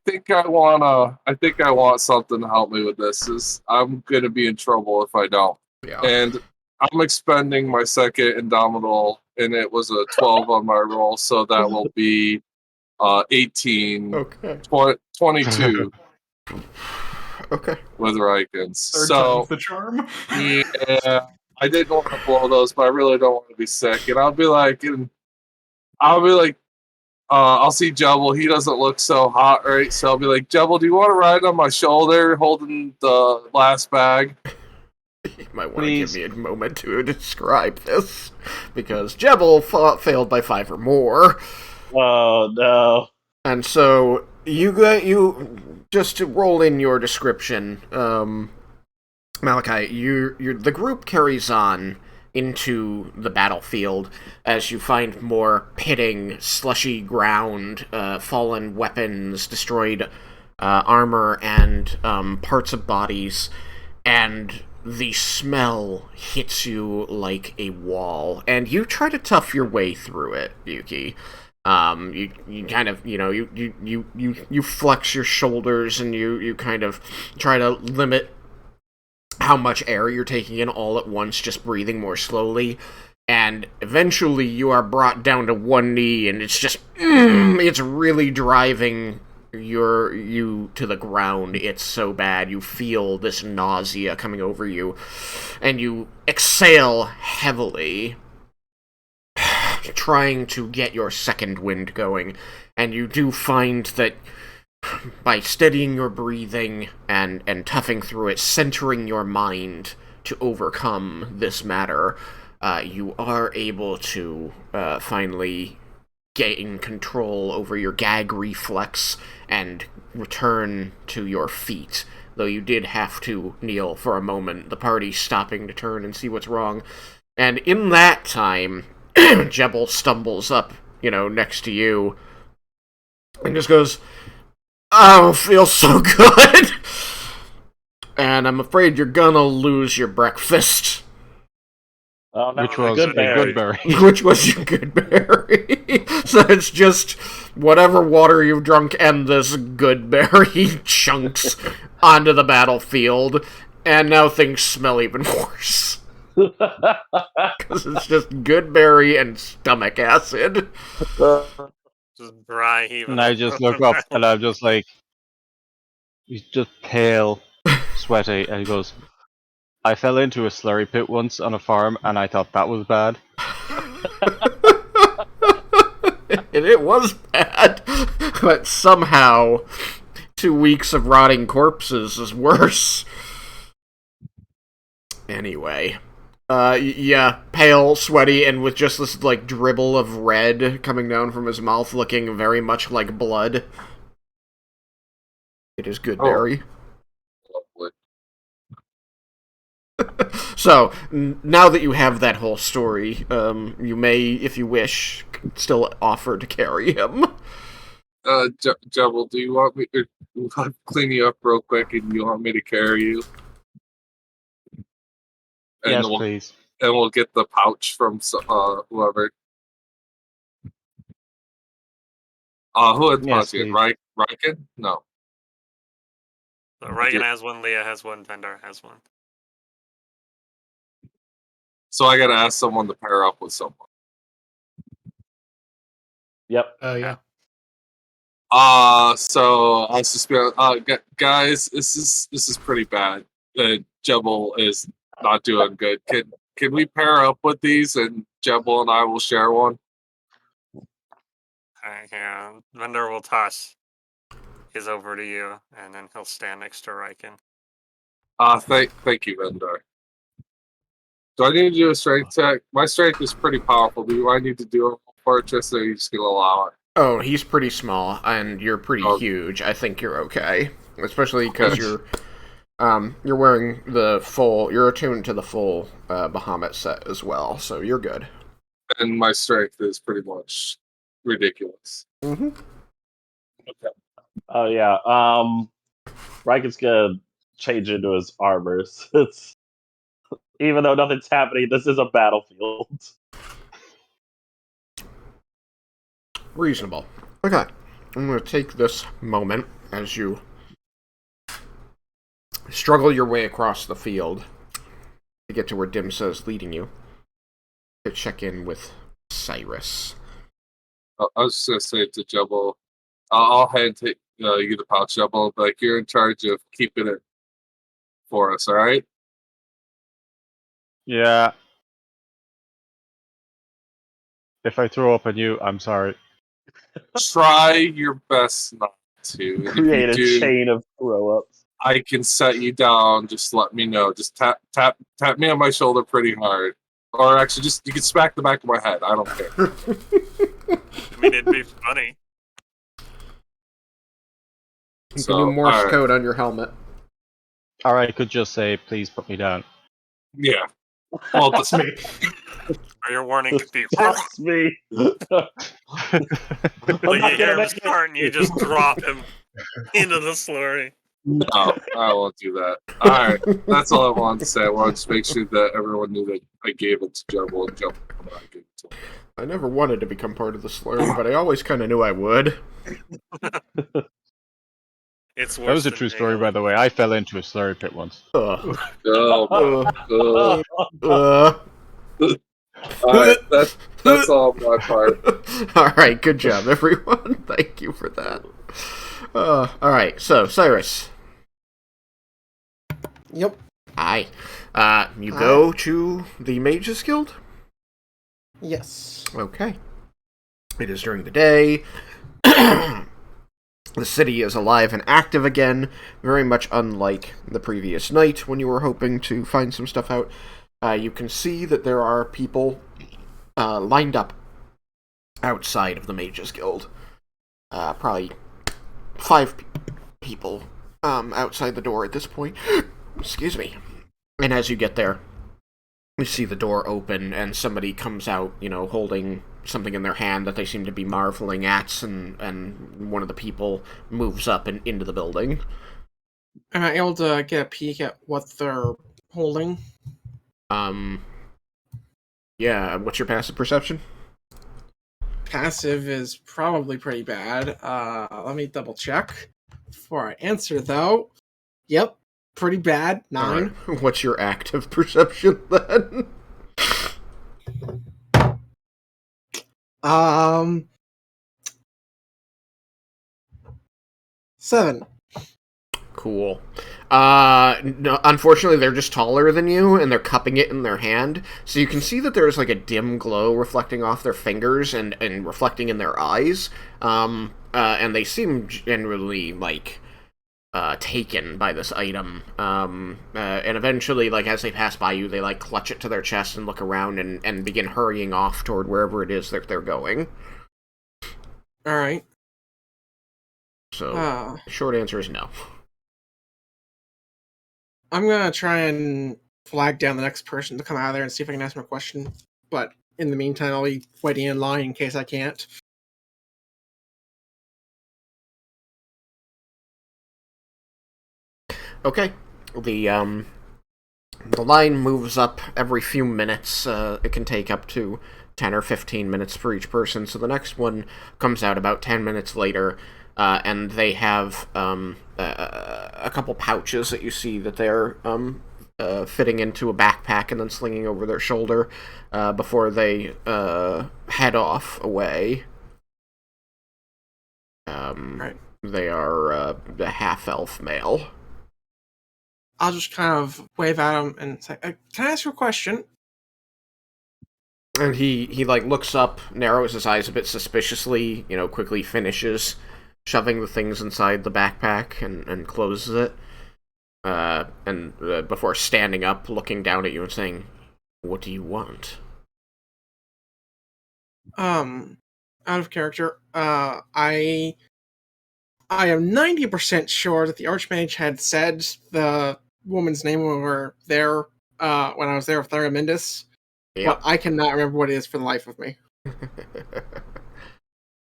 think I want something to help me with this. I'm gonna be in trouble if I don't. Yeah. And I'm expending my second Indomitable, and it was a 12 on my roll, so that will be 18, Okay. 22 Okay. with Raiken's. Third So time's the charm. yeah, I didn't want to blow those, but I really don't want to be sick. And I'll be like, I'll see Jubble. He doesn't look so hot, right? So I'll be like, Jubble, do you want to ride on my shoulder holding the last bag? You might want to give me a moment to describe this, because Jebel failed by 5 or more. Oh no! And so you just to roll in your description, Malachi. The group carries on into the battlefield as you find more pitting, slushy ground, fallen weapons, destroyed armor, and parts of bodies, and the smell hits you like a wall, and you try to tough your way through it, Yuki. You kind of, you flex your shoulders, and you kind of try to limit how much air you're taking in all at once, just breathing more slowly, and eventually you are brought down to one knee, and it's just, it's really driving you to the ground. It's so bad. You feel this nausea coming over you, and you exhale heavily, trying to get your second wind going, and you do find that by steadying your breathing and toughing through it, centering your mind to overcome this matter, you are able to finally gain control over your gag reflex and return to your feet, though you did have to kneel for a moment, the party stopping to turn and see what's wrong. And in that time, Jebel stumbles up, next to you, and just goes, I don't feel so good, and I'm afraid you're gonna lose your breakfast. Oh, no, Which was a good berry. Which was your good berry. So it's just whatever water you've drunk and this good berry chunks onto the battlefield, and now things smell even worse. Because it's just good berry and stomach acid. Just dry heaving. And I just look up, and I'm just like, he's just pale, sweaty, and he goes, I fell into a slurry pit once on a farm, and I thought that was bad. And it was bad, but somehow 2 weeks of rotting corpses is worse. Anyway, yeah, pale, sweaty, and with just this, dribble of red coming down from his mouth, looking very much like blood. It is Goodberry. Lovely. So, now that you have that whole story, you may, if you wish, still offer to carry him. Jebel, do you want me to clean you up real quick, and you want me to carry you? And Yes, please. And we'll get the pouch from whoever. Who had pouch again? Raiken? No. Raiken has one, Leah has one, Vendar has one. So I gotta ask someone to pair up with someone. Yep. Yeah. So I'll just be guys, this is pretty bad. Jebel is not doing good. Can we pair up with these, and Jebel and I will share one? Yeah, Vendar will toss his over to you, and then he'll stand next to Raiken. Thank you, Vendar. Do I need to do a strength check? My strength is pretty powerful. Do I need to do a purchase, or are you just gonna allow it? Oh, he's pretty small, and you're pretty huge. I think you're okay, especially because you're wearing the full. You're attuned to the full Bahamut set as well, so you're good. And my strength is pretty much ridiculous. Mm-hmm. Okay. Oh yeah. Raiken's gonna change into his armor. It's even though nothing's happening, this is a battlefield. Reasonable. Okay. I'm going to take this moment as you struggle your way across the field to get to where Dymsa is leading you to check in with Cyrus. I was just gonna say to Jubble, I'll hand take you the pouch, Jubble. Like you're in charge of keeping it for us. All right. Yeah. If I throw up on you, I'm sorry. Try your best not to. If Create you a do, chain of throw ups. I can set you down. Just let me know. Just tap me on my shoulder pretty hard, or actually, just you can smack the back of my head. I don't care. I mean, it'd be funny. You So, can do Morse alright. code on your helmet. Or I could just say, please put me down. Yeah. Well, That's me. Or your warning could be, That's me. like I'm you not hear gonna him make it. start and you just drop him into the slurry. no, I won't do that. All right, that's all I wanted to say. I wanted to make sure that everyone knew that I gave it to Jumbo and Jumbo. I never wanted to become part of the slurry, but I always kind of knew I would. It's worse That was a than true story, Halo. by the way. I fell into a slurry pit once. Ugh. All right, that's all on my part. Alright, good job, everyone. Thank you for that. Alright, so, Cyrus. Yep. Hi. You go to the Mages Guild? Yes. Okay. It is during the day. The city is alive and active again, very much unlike the previous night when you were hoping to find some stuff out. You can see that there are people lined up outside of the Mages Guild. Probably 5 people outside the door at this point. Excuse me. And as you get there, you see the door open and somebody comes out, holding something in their hand that they seem to be marveling at, and one of the people moves up and into the building. Am I able to get a peek at what they're holding? Yeah, what's your passive perception? Passive is probably pretty bad. Let me double check before I answer, though. Yep, pretty bad. 9. Right. What's your active perception, then? 7. Cool. No, unfortunately, they're just taller than you, and they're cupping it in their hand, so you can see that there's, like, a dim glow reflecting off their fingers and reflecting in their eyes, and they seem generally, like, taken by this item, and eventually, like, as they pass by you, they, like, clutch it to their chest and look around and begin hurrying off toward wherever it is that they're going. Alright. So, short answer is no. I'm gonna try and flag down the next person to come out of there and see if I can ask him a question. But in the meantime, I'll be waiting in line in case I can't. Okay. The line moves up every few minutes. It can take up to 10 or 15 minutes for each person. So the next one comes out about 10 minutes later, and they have a couple pouches that you see that they're fitting into a backpack and then slinging over their shoulder before they head off away. Right. They are a half-elf male. I'll just kind of wave at him and say, "Can I ask you a question?" And he like looks up, narrows his eyes a bit suspiciously, quickly finishes shoving the things inside the backpack and closes it. And before standing up, looking down at you and saying, "What do you want?" Out of character, I am 90% sure that the Archmage had said the woman's name when we were there, when I was there with Laromendis. but I cannot remember what it is for the life of me.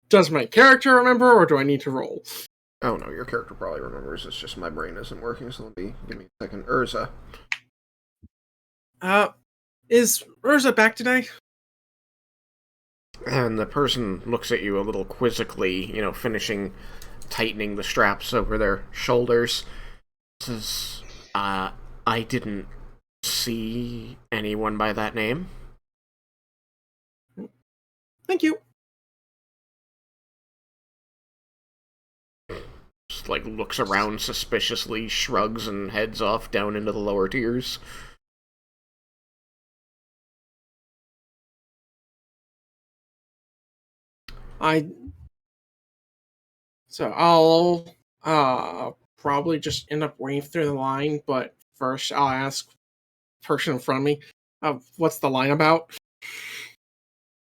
Does my character remember, or do I need to roll? Oh no, your character probably remembers. It's just my brain isn't working, so give me a second. Erza. Is Erza back today? And the person looks at you a little quizzically, finishing tightening the straps over their shoulders. Says, I didn't see anyone by that name. Thank you. Just looks around suspiciously, shrugs, and heads off down into the lower tiers. So I'll probably just end up waiting through the line, but first I'll ask the person in front of me, what's the line about?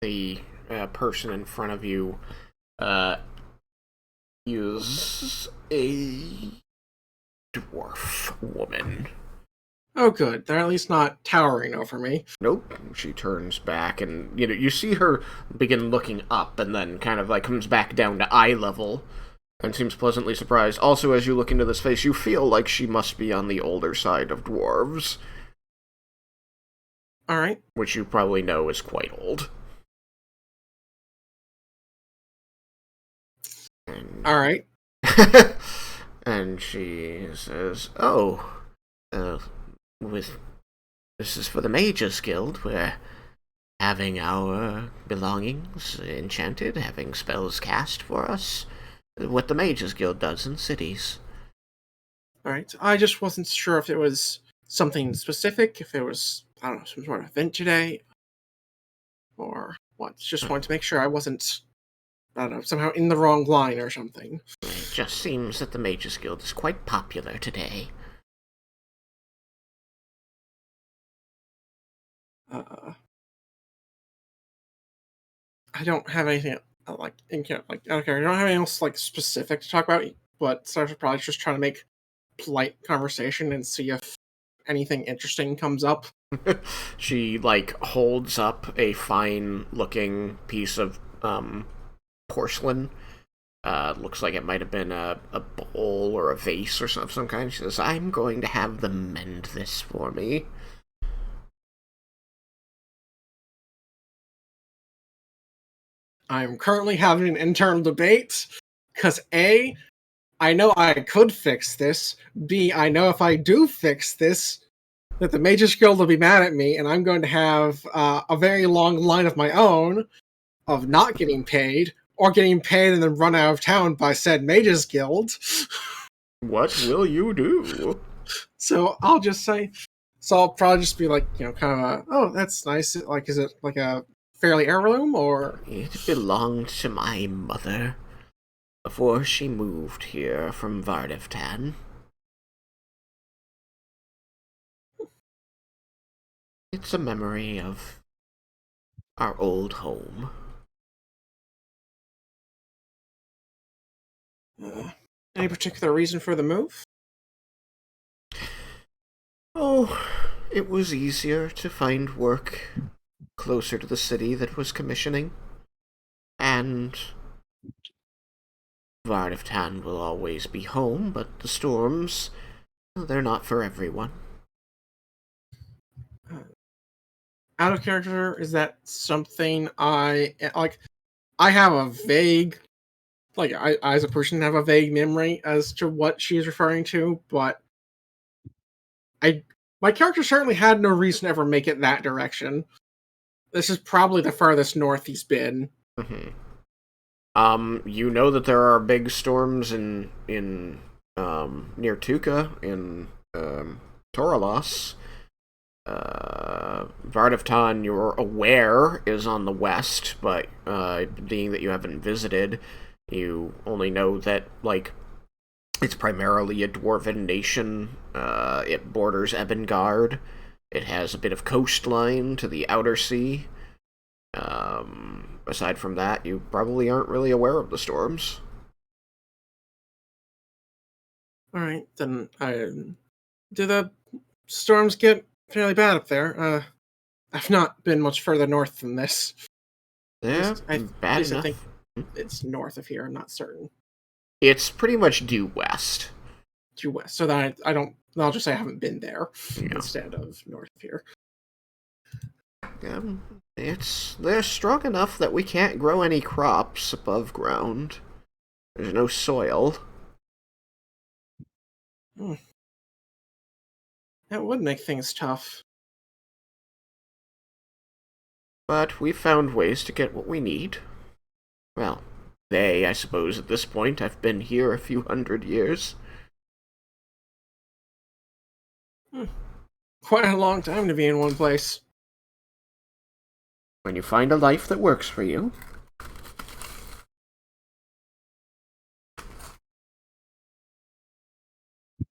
The person in front of you is a dwarf woman. Oh good, they're at least not towering over me. Nope. She turns back and, you see her begin looking up and then kind of comes back down to eye level and seems pleasantly surprised. Also, as you look into this face, you feel like she must be on the older side of dwarves. Alright. Which you probably know is quite old. Alright. And she says, this is for the Mages Guild. We're having our belongings enchanted, having spells cast for us. What the Mages Guild does in cities. Alright, I just wasn't sure if it was something specific, if it was, I don't know, some sort of event today, or what. Just wanted to make sure I wasn't, I don't know, somehow in the wrong line or something. It just seems that the Mages Guild is quite popular today. I don't have anything I don't care. I don't have anything else specific to talk about. But Cyrus is probably just trying to make polite conversation and see if anything interesting comes up. She holds up a fine-looking piece of porcelain. Looks like it might have been a bowl or a vase or of some kind. She says, "I'm going to have them mend this for me." I'm currently having an internal debate, because A, I know I could fix this, B, I know if I do fix this, that the Mages Guild will be mad at me, and I'm going to have a very long line of my own of not getting paid, or getting paid and then run out of town by said Mages Guild. What will you do? So I'll just say, I'll probably just be kind of that's nice. Is it a fairly heirloom, or? It belonged to my mother before she moved here from Vardevtan. It's a memory of our old home. Any particular reason for the move? Oh, it was easier to find work closer to the city that was commissioning. And Vardevtan will always be home, but the storms, they're not for everyone. Out of character, is that something I have a vague, I as a person have a vague memory as to what she's referring to, but my character certainly had no reason to ever make it that direction. This is probably the farthest north he's been. Mm-hmm. You know that there are big storms in near Tuca, in Toralos. Vardevtan, you're aware, is on the west, but being that you haven't visited, you only know that, it's primarily a dwarven nation. It borders Ebengard. It has a bit of coastline to the outer sea. Aside from that, you probably aren't really aware of the storms. Alright, then do the storms get fairly bad up there? I've not been much further north than this. Yeah, At bad least I enough. think it's north of here. I'm not certain. It's pretty much due west. Due west, so that I don't. I'll just say I haven't been there Yeah. instead of north of here. They're strong enough that we can't grow any crops above ground. There's no soil. That would make things tough. But we've found ways to get what we need. Well, I suppose at this point. I've been here a few hundred years. Quite a long time to be in one place. When you find a life that works for you.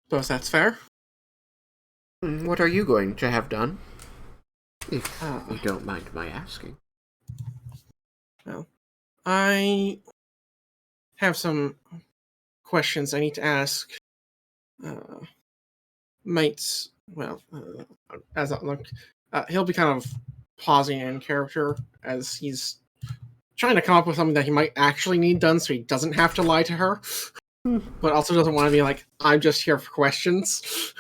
Suppose that's fair. What are you going to have done? If you don't mind my asking. Well, I have some questions I need to ask. Mates, well, as I look, he'll be kind of pausing in character as he's trying to come up with something that he might actually need done so he doesn't have to lie to her, but also doesn't want to be like, I'm just here for questions.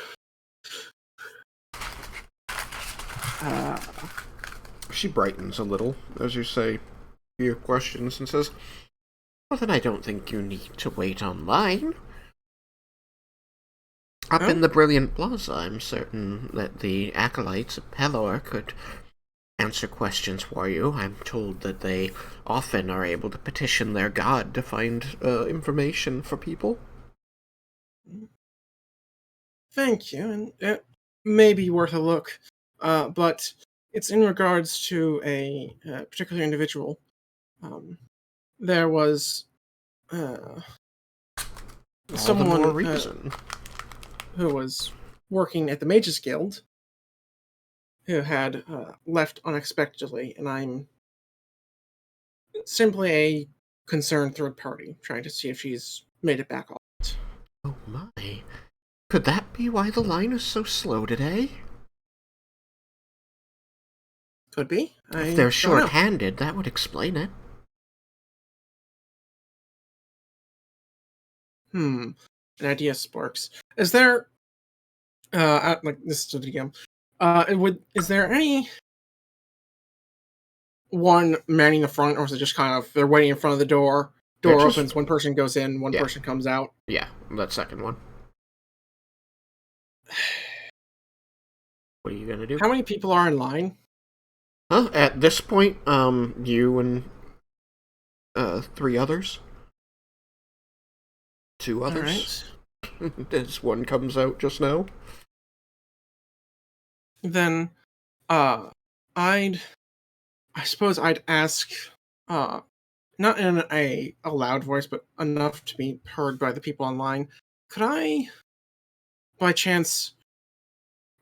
She brightens a little as you say your questions and says, well, then I don't think you need to wait online. Up in the Brilliant Plaza, I'm certain that the acolytes of Pelor could answer questions for you. I'm told that they often are able to petition their god to find information for people. Thank you, and it may be worth a look, but it's in regards to a particular individual. There was someone All the more reason. Who was working at the Mages Guild who had left unexpectedly, and I'm simply a concerned third party trying to see if she's made it back off. Oh my. Could that be why the line is so slow today? Could be. If they're short-handed, that would explain it. An idea sparks. Is there like this is to the DM. Is there any one manning the front, or is it just kind of they're waiting in front of the door? Door opens, one person goes in, one person comes out. Yeah, that second one. What are you gonna do? How many people are in line? At this point, you and 3 others. 2 others. All right. This one comes out just now. Then, I suppose I'd ask, not in a loud voice, but enough to be heard by the people online. Could I, by chance,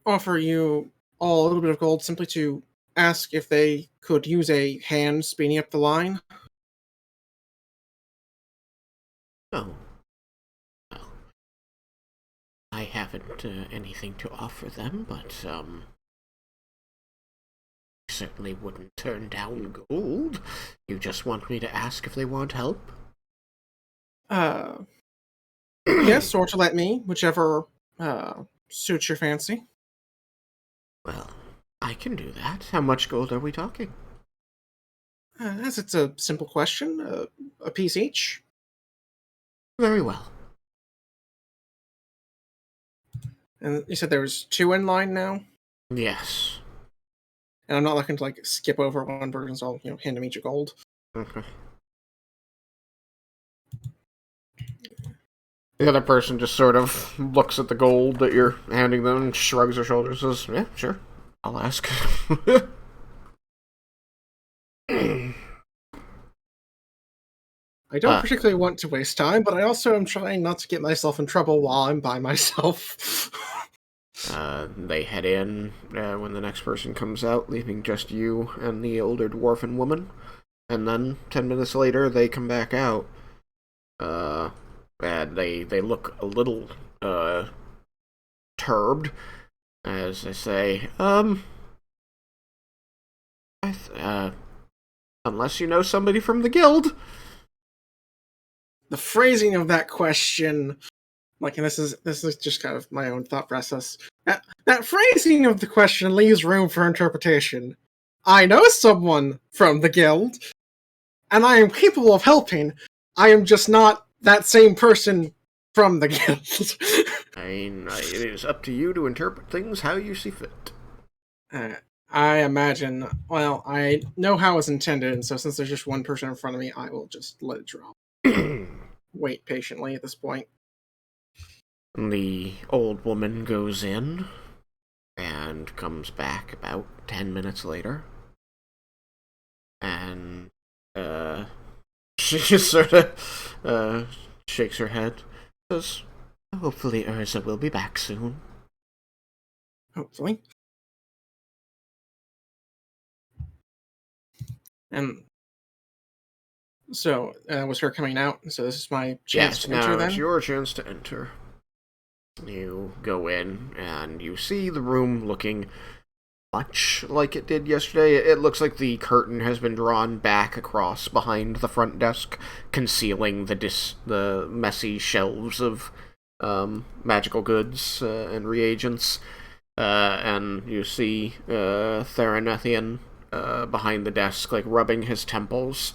offer you all a little bit of gold simply to ask if they could use a hand speeding up the line? Oh. Well, I haven't anything to offer them, but certainly wouldn't turn down gold. You just want me to ask if they want help? Yes, or to let me, whichever suits your fancy. Well, I can do that. How much gold are we talking? As it's a simple question, a piece each. Very well. And you said there was 2 in line now? Yes. And I'm not looking to like skip over one person, so I'll hand them each a gold. Okay. The other person just sort of looks at the gold that you're handing them and shrugs her shoulders and says, yeah, sure, I'll ask. I don't particularly want to waste time, but I also am trying not to get myself in trouble while I'm by myself. They head in when the next person comes out, leaving just you and the older dwarven woman. And then 10 minutes later, they come back out. And they look a little turbed as they say, Unless you know somebody from the guild. The phrasing of that question, like, and this is just kind of my own thought process. That phrasing of the question leaves room for interpretation. I know someone from the guild, and I am capable of helping. I am just not that same person from the guild. It is up to you to interpret things how you see fit. I imagine, well, I know how it's intended, and so since there's just one person in front of me, I will just let it drop. Wait patiently at this point. The old woman goes in and comes back about 10 minutes later. And, she just sort of, shakes her head. Says, hopefully Erza will be back soon. Hopefully. And so, was her coming out? So this is my chance to enter, now then? it's your chance to enter. You go in, and you see the room looking much like it did yesterday. It looks like the curtain has been drawn back across behind the front desk, concealing the messy shelves of magical goods and reagents. And you see Theranethian behind the desk, like, rubbing his temples.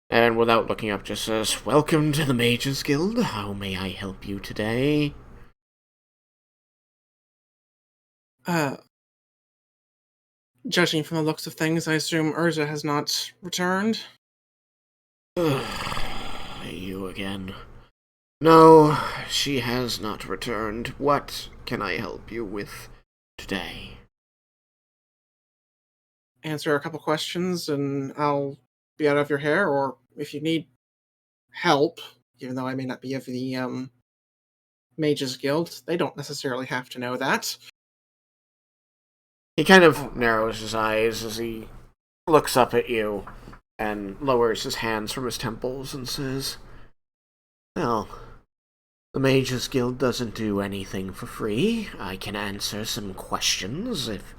And without looking up, just says, "Welcome to the Mages Guild. How may I help you today?" Judging from the looks of things, I assume Erza has not returned. You again. No, she has not returned. What can I help you with today? Answer a couple questions, and I'll be out of your hair, or if you need help, even though I may not be of the Mages Guild, they don't necessarily have to know that. He kind of narrows his eyes as he looks up at you and lowers his hands from his temples and says, "Well, the Mages Guild doesn't do anything for free. I can answer some questions if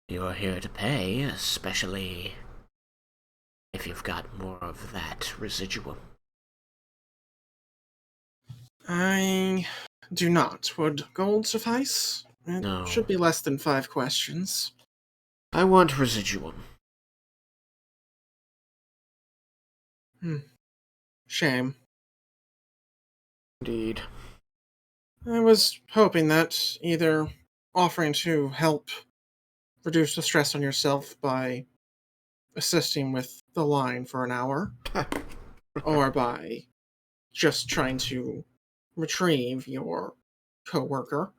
you're here to pay, especially if you've got more of that residuum." I do not. Would gold suffice? It No. should be less than 5 questions. I want residuum. Shame. Indeed. I was hoping that either offering to help reduce the stress on yourself by assisting with the line for an hour, or by just trying to retrieve your co-worker.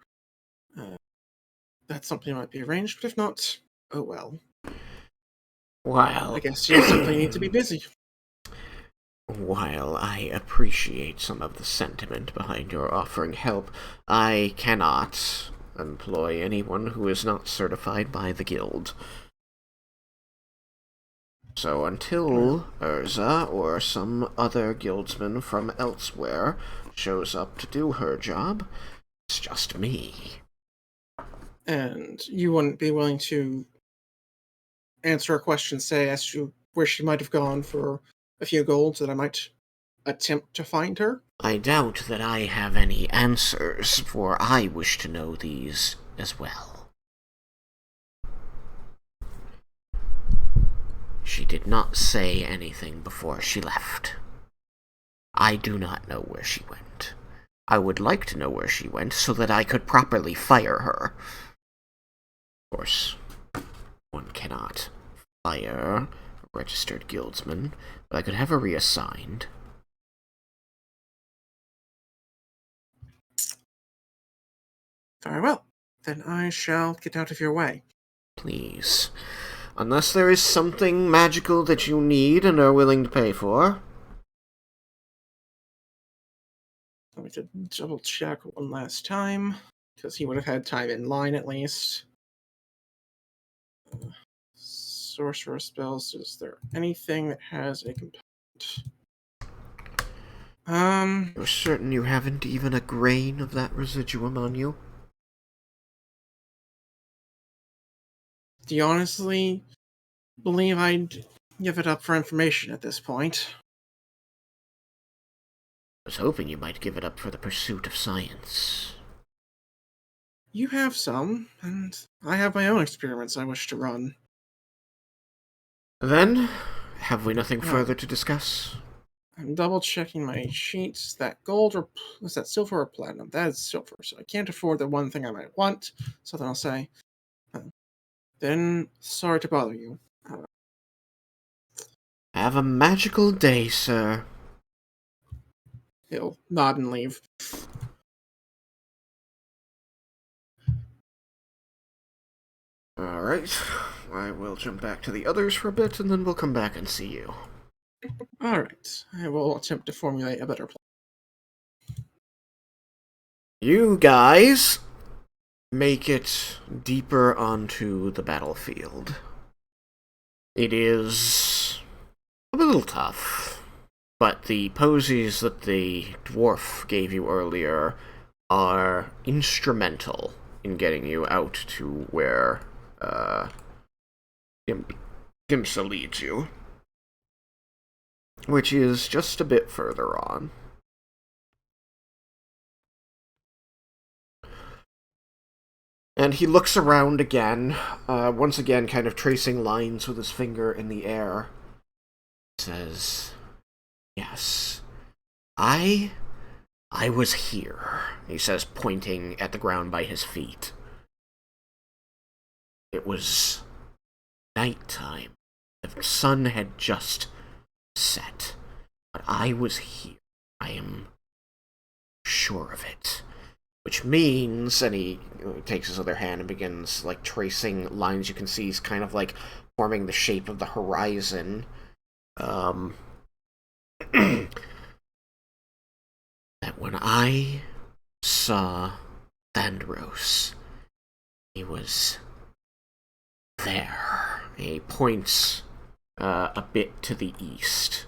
That's something that might be arranged, but if not, oh well. While I guess you simply need to be busy. While I appreciate some of the sentiment behind your offering help, I cannot employ anyone who is not certified by the guild. So until Erza or some other guildsman from elsewhere shows up to do her job, it's just me. And you wouldn't be willing to answer a question, say, as to where she might have gone for a few golds, that I might attempt to find her? I doubt that I have any answers, for I wish to know these as well. She did not say anything before she left. I do not know where she went. I would like to know where she went so that I could properly fire her. Of course, one cannot fire a registered guildsman, but I could have her reassigned. Very well. Then I shall get out of your way. Please. Unless there is something magical that you need and are willing to pay for. Let me just double check one last time, because he would have had time in line at least. Sorcerer spells, is there anything that has a component? You're certain you haven't even a grain of that residuum on you? Do you honestly believe I'd give it up for information at this point. I was hoping you might give it up for the pursuit of science. You have some, and I have my own experiments I wish to run. Then, have we nothing further to discuss? I'm double checking my sheets. That gold or was that silver or platinum? That is silver, so I can't afford the one thing I might want. So then I'll say, then sorry to bother you. Have a magical day, sir. He'll nod and leave. Alright, I will jump back to the others for a bit, and then we'll come back and see you. Alright, I will attempt to formulate a better plan. You guys make it deeper onto the battlefield. It is a little tough, but the posies that the dwarf gave you earlier are instrumental in getting you out to where Dymsa leads you, which is just a bit further on. And he looks around again, once again kind of tracing lines with his finger in the air. Says, yes, I was here, he says, pointing at the ground by his feet. It was nighttime. The sun had just set, but I was here. I am sure of it. Which means, and he takes his other hand and begins, like, tracing lines you can see. He's kind of, like, forming the shape of the horizon. That when I saw Thandros, he was there. He points a bit to the east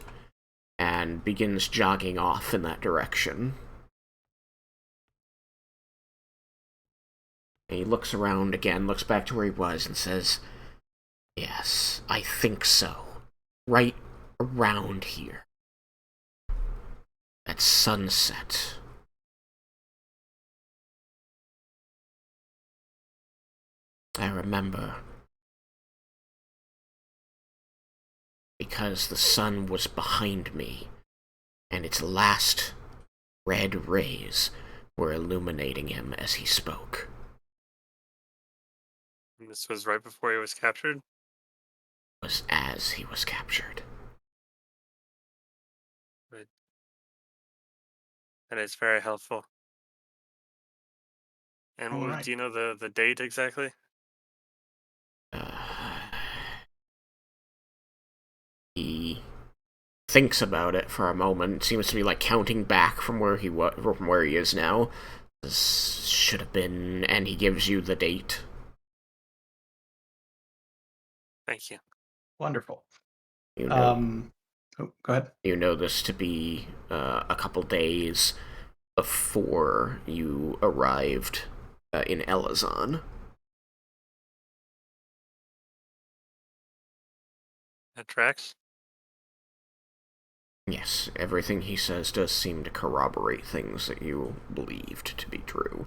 and begins jogging off in that direction. He looks around again, looks back to where he was, and says, yes, I think so. Right around here. At sunset. I remember. Because the sun was behind me, and its last red rays were illuminating him as he spoke. This was right before he was captured? It was as he was captured. Right. That is very helpful. And All right. do you know the date exactly? He thinks about it for a moment. Seems to be like counting back from where he is now. This should have been, and he gives you the date. Thank you. Wonderful. You know, Oh, go ahead. you know this to be a couple days before you arrived in Elazon. That tracks. Yes, everything he says does seem to corroborate things that you believed to be true.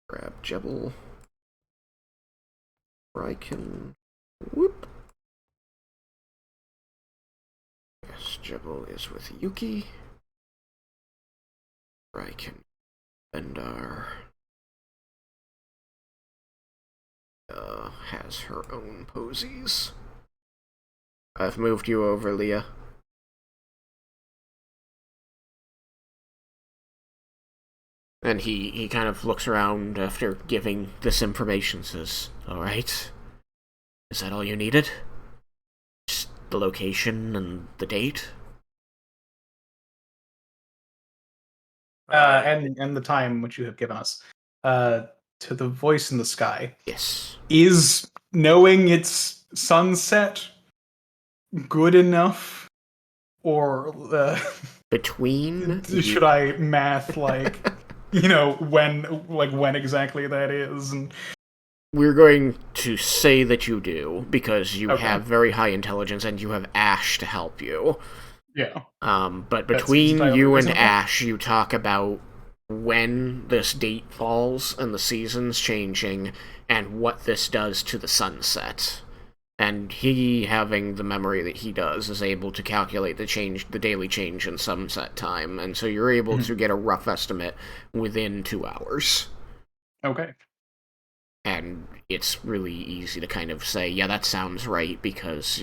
Grab Jebel. Raiken. Whoop. Yes, Jebel is with Yuki. Raiken. Bendar. Has her own posies. I've moved you over, Leah. And he kind of looks around after giving this information, says, alright. Is that all you needed? Just the location and the date? And the time which you have given us. To the voice in the sky. Yes. Is knowing it's sunset good enough? Or Between... should I math, like, when exactly that is? And we're going to say that you do, because you Okay. have very high intelligence and you have Ash to help you. Yeah. But That seems between entirely you and reasonable. Ash, you talk about when this date falls and the seasons changing and what this does to the sunset. And he, having the memory that he does, is able to calculate the daily change in sunset time, and so you're able to get a rough estimate within 2 hours. Okay. And it's really easy to kind of say, yeah, that sounds right, because,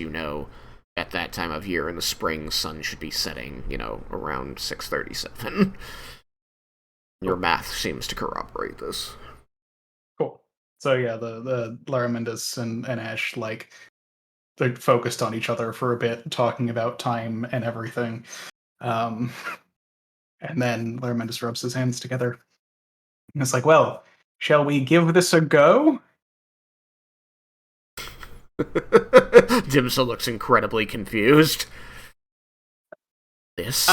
at that time of year in the spring, sun should be setting, around 6:37. Your math seems to corroborate this. Cool. So yeah, the Laromendis and Ash, like, they're focused on each other for a bit, talking about time and everything. And then Laromendis rubs his hands together. And it's like, well, shall we give this a go? Dymsa looks incredibly confused. This?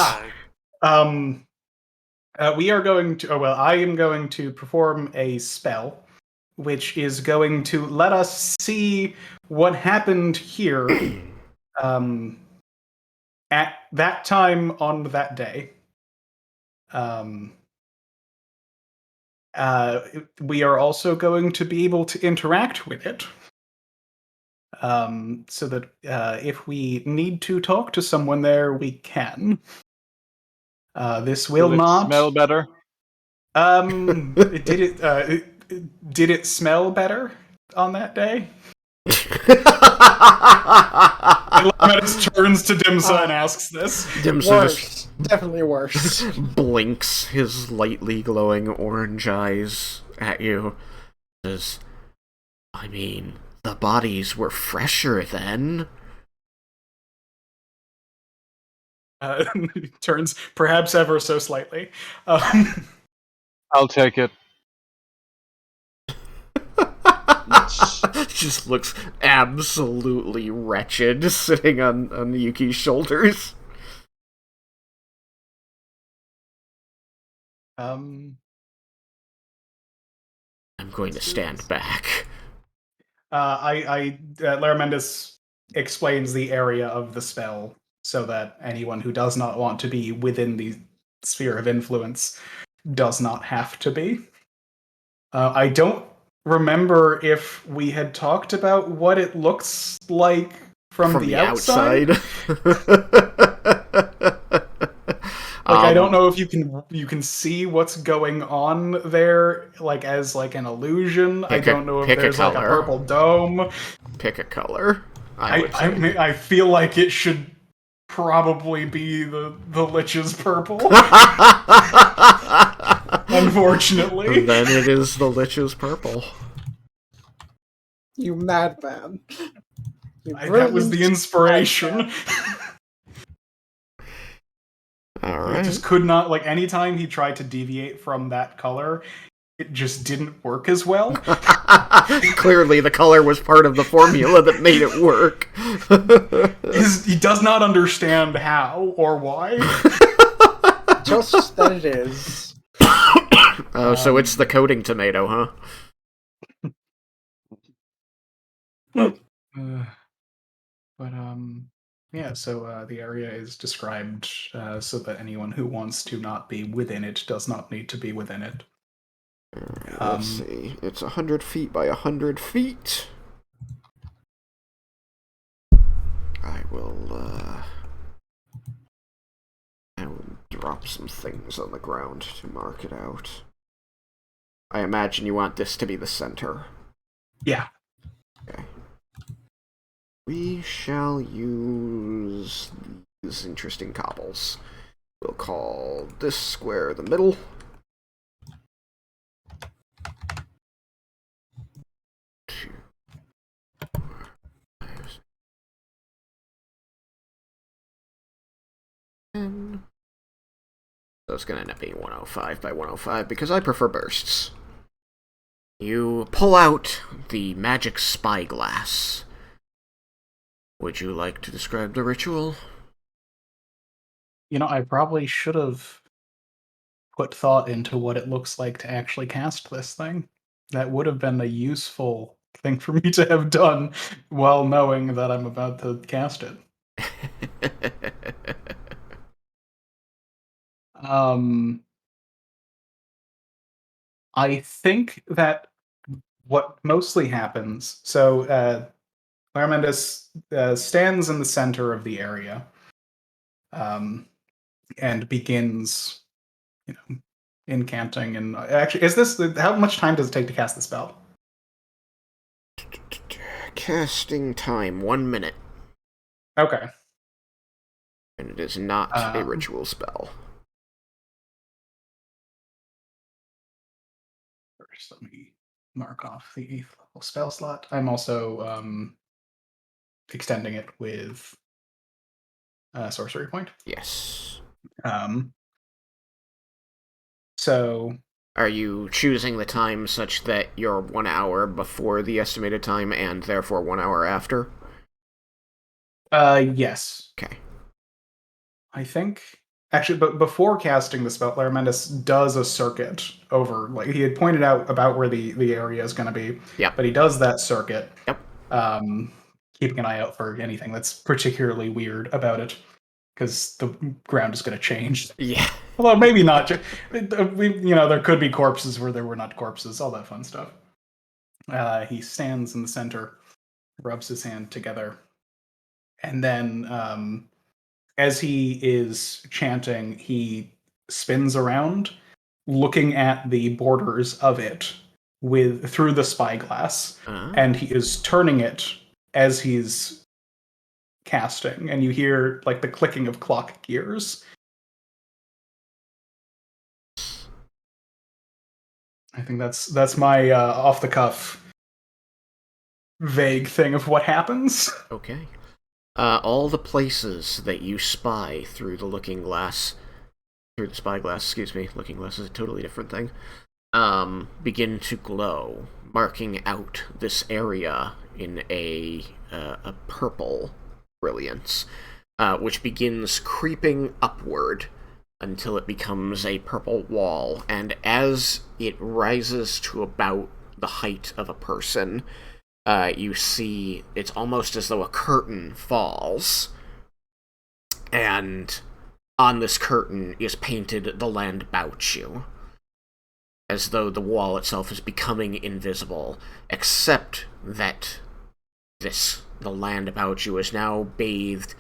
We are going to, I am going to perform a spell, which is going to let us see what happened here at that time on that day. We are also going to be able to interact with it. So that if we need to talk to someone there, we can. This will Will it not smell better? Did it smell better on that day? Laromendis turns to Dymsa and asks this. Dymsa Worse. Definitely worse. just blinks his lightly glowing orange eyes at you. Says, I mean, the bodies were fresher then. He turns perhaps ever so slightly. I'll take it. Just looks absolutely wretched sitting on Yuki's shoulders. I'm going to stand back. Laromendis explains the area of the spell so that anyone who does not want to be within the sphere of influence does not have to be. I don't remember if we had talked about what it looks like from the outside. I don't know if you can see what's going on there, like as like an illusion. I don't know if there's like a purple dome. Pick a color. I feel like it should probably be the Lich's purple. Unfortunately. Then it is the Lich's purple. You madman. That was the inspiration. Alright. It just could not, like, anytime he tried to deviate from that color, it just didn't work as well. Clearly, the color was part of the formula that made it work. He does not understand how or why. Just that it is. Oh, so it's the coating tomato, huh? Yeah, so the area is described so that anyone who wants to not be within it does not need to be within it. Let's see. It's 100 feet by 100 feet. I will drop some things on the ground to mark it out. I imagine you want this to be the center. Yeah. Okay. We shall use these interesting cobbles. We'll call this square the middle. So it's going to end up being 105 by 105 because I prefer bursts. You pull out the magic spyglass. Would you like to describe the ritual? You know, I probably should have put thought into what it looks like to actually cast this thing. That would have been a useful thing for me to have done while knowing that I'm about to cast it. I think that what mostly happens. So Laromendis stands in the center of the area, and begins, incanting. And actually, is this how much time does it take to cast the spell? Casting time 1 minute, Okay. and it is not a ritual spell. First, let me mark off the 8th level spell slot. I'm also extending it with sorcery point. Yes. So Are you choosing the time such that you're 1 hour before the estimated time and therefore 1 hour after? yes. Okay. I think actually, but before casting the spell, Laromendis does a circuit over. Like he had pointed out about where the area is going to be. Yep. But he does that circuit. Yep. Keeping an eye out for anything that's particularly weird about it, because the ground is going to change. Yeah. Although maybe not. There could be corpses where there were not corpses. All that fun stuff. He stands in the center, rubs his hand together, and then as he is chanting, he spins around, looking at the borders of it through the spyglass, and he is turning it as he's casting, and you hear like the clicking of clock gears. I think that's my off the cuff vague thing of what happens. Okay. All the places that you spy through the spyglass, looking glass is a totally different thing, begin to glow, marking out this area in a purple brilliance, which begins creeping upward until it becomes a purple wall, and as it rises to about the height of a person, you see it's almost as though a curtain falls, and on this curtain is painted "The Land About You," as though the wall itself is becoming invisible, except that the land about you is now bathed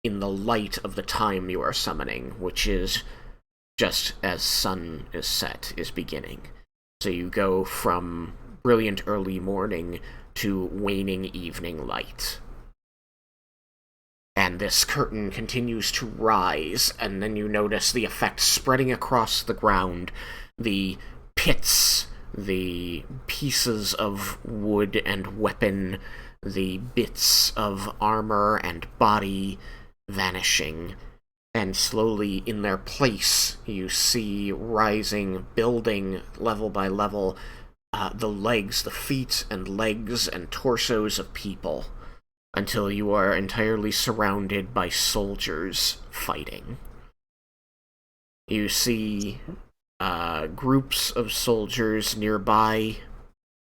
in the light of the time you are summoning, which is just as sun is set, is beginning. So you go from brilliant early morning to waning evening light. And this curtain continues to rise, and then you notice the effect spreading across the ground. The pits, the pieces of wood and weapon, the bits of armor and body vanishing, and slowly in their place you see rising, building level by level, the feet and legs and torsos of people, until you are entirely surrounded by soldiers fighting. You see groups of soldiers nearby,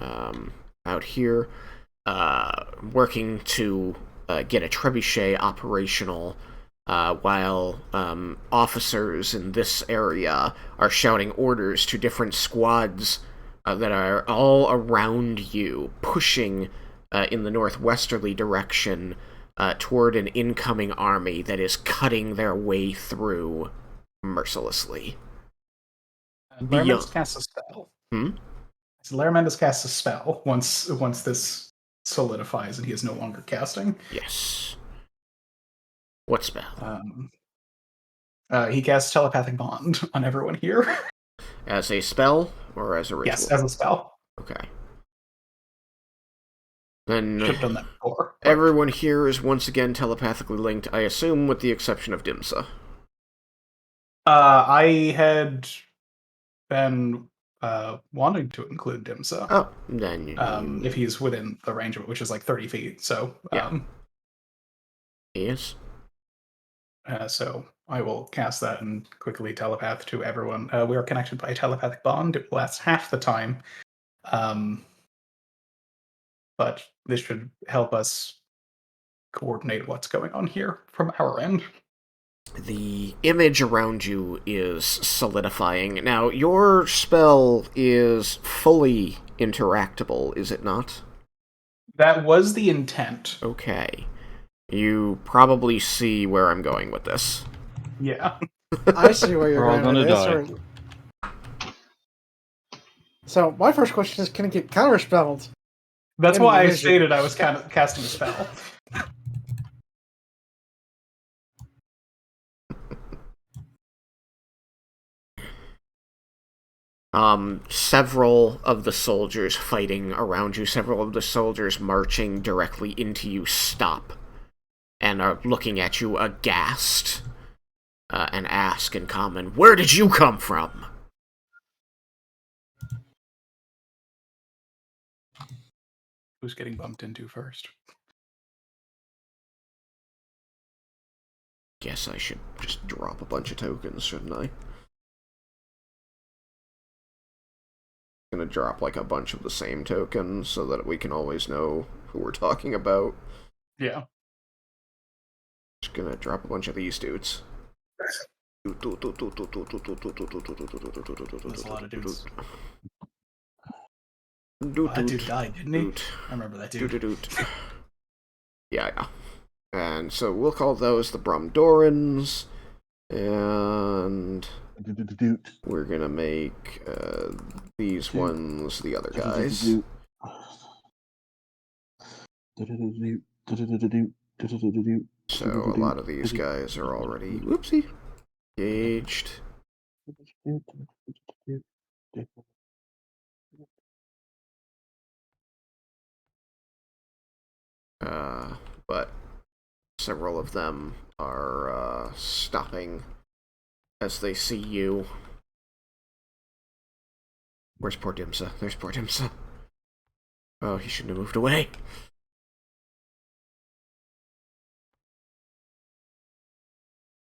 out here, working to get a trebuchet operational, while officers in this area are shouting orders to different squads that are all around you, pushing in the northwesterly direction toward an incoming army that is cutting their way through mercilessly. Laromendis casts a spell. So Laromendis casts a spell once this solidifies and he is no longer casting. Yes. What spell? He casts Telepathic Bond on everyone here. As a spell or as a ritual? Yes, as a spell. Okay. Then Should have done that before. Everyone here is once again telepathically linked, I assume, with the exception of Dymsa. I had been wanting to include Dymsa. Oh, then if he's within the range of it, which is like 30 feet. So yeah. He is. So I will cast that and quickly telepath to everyone. We are connected by a telepathic bond. It lasts half the time. But this should help us coordinate what's going on here from our end. The image around you is solidifying. Now, your spell is fully interactable, is it not? That was the intent. Okay. You probably see where I'm going with this. Yeah. I see where you're We're all going with gonna this. die. So my first question is, can it get counterspelled? That's In why I vision. stated I was casting a spell. Several of the soldiers fighting around you, several of the soldiers marching directly into you stop and are looking at you aghast and ask in common, "Where did you come from?" Who's getting bumped into first? Guess I should just drop a bunch of tokens, shouldn't I? Gonna drop like a bunch of the same tokens so that we can always know who we're talking about. Yeah. Just gonna drop a bunch of these dudes. That's a lot of dudes. That dude died, didn't he? I remember that dude. Yeah. And so we'll call those the Brumdorans. And we're gonna make these ones the other guys. So a lot of these guys are already, whoopsie, engaged. But several of them are stopping as they see you. Where's poor Dymsa? There's poor Dymsa. Oh, he shouldn't have moved away.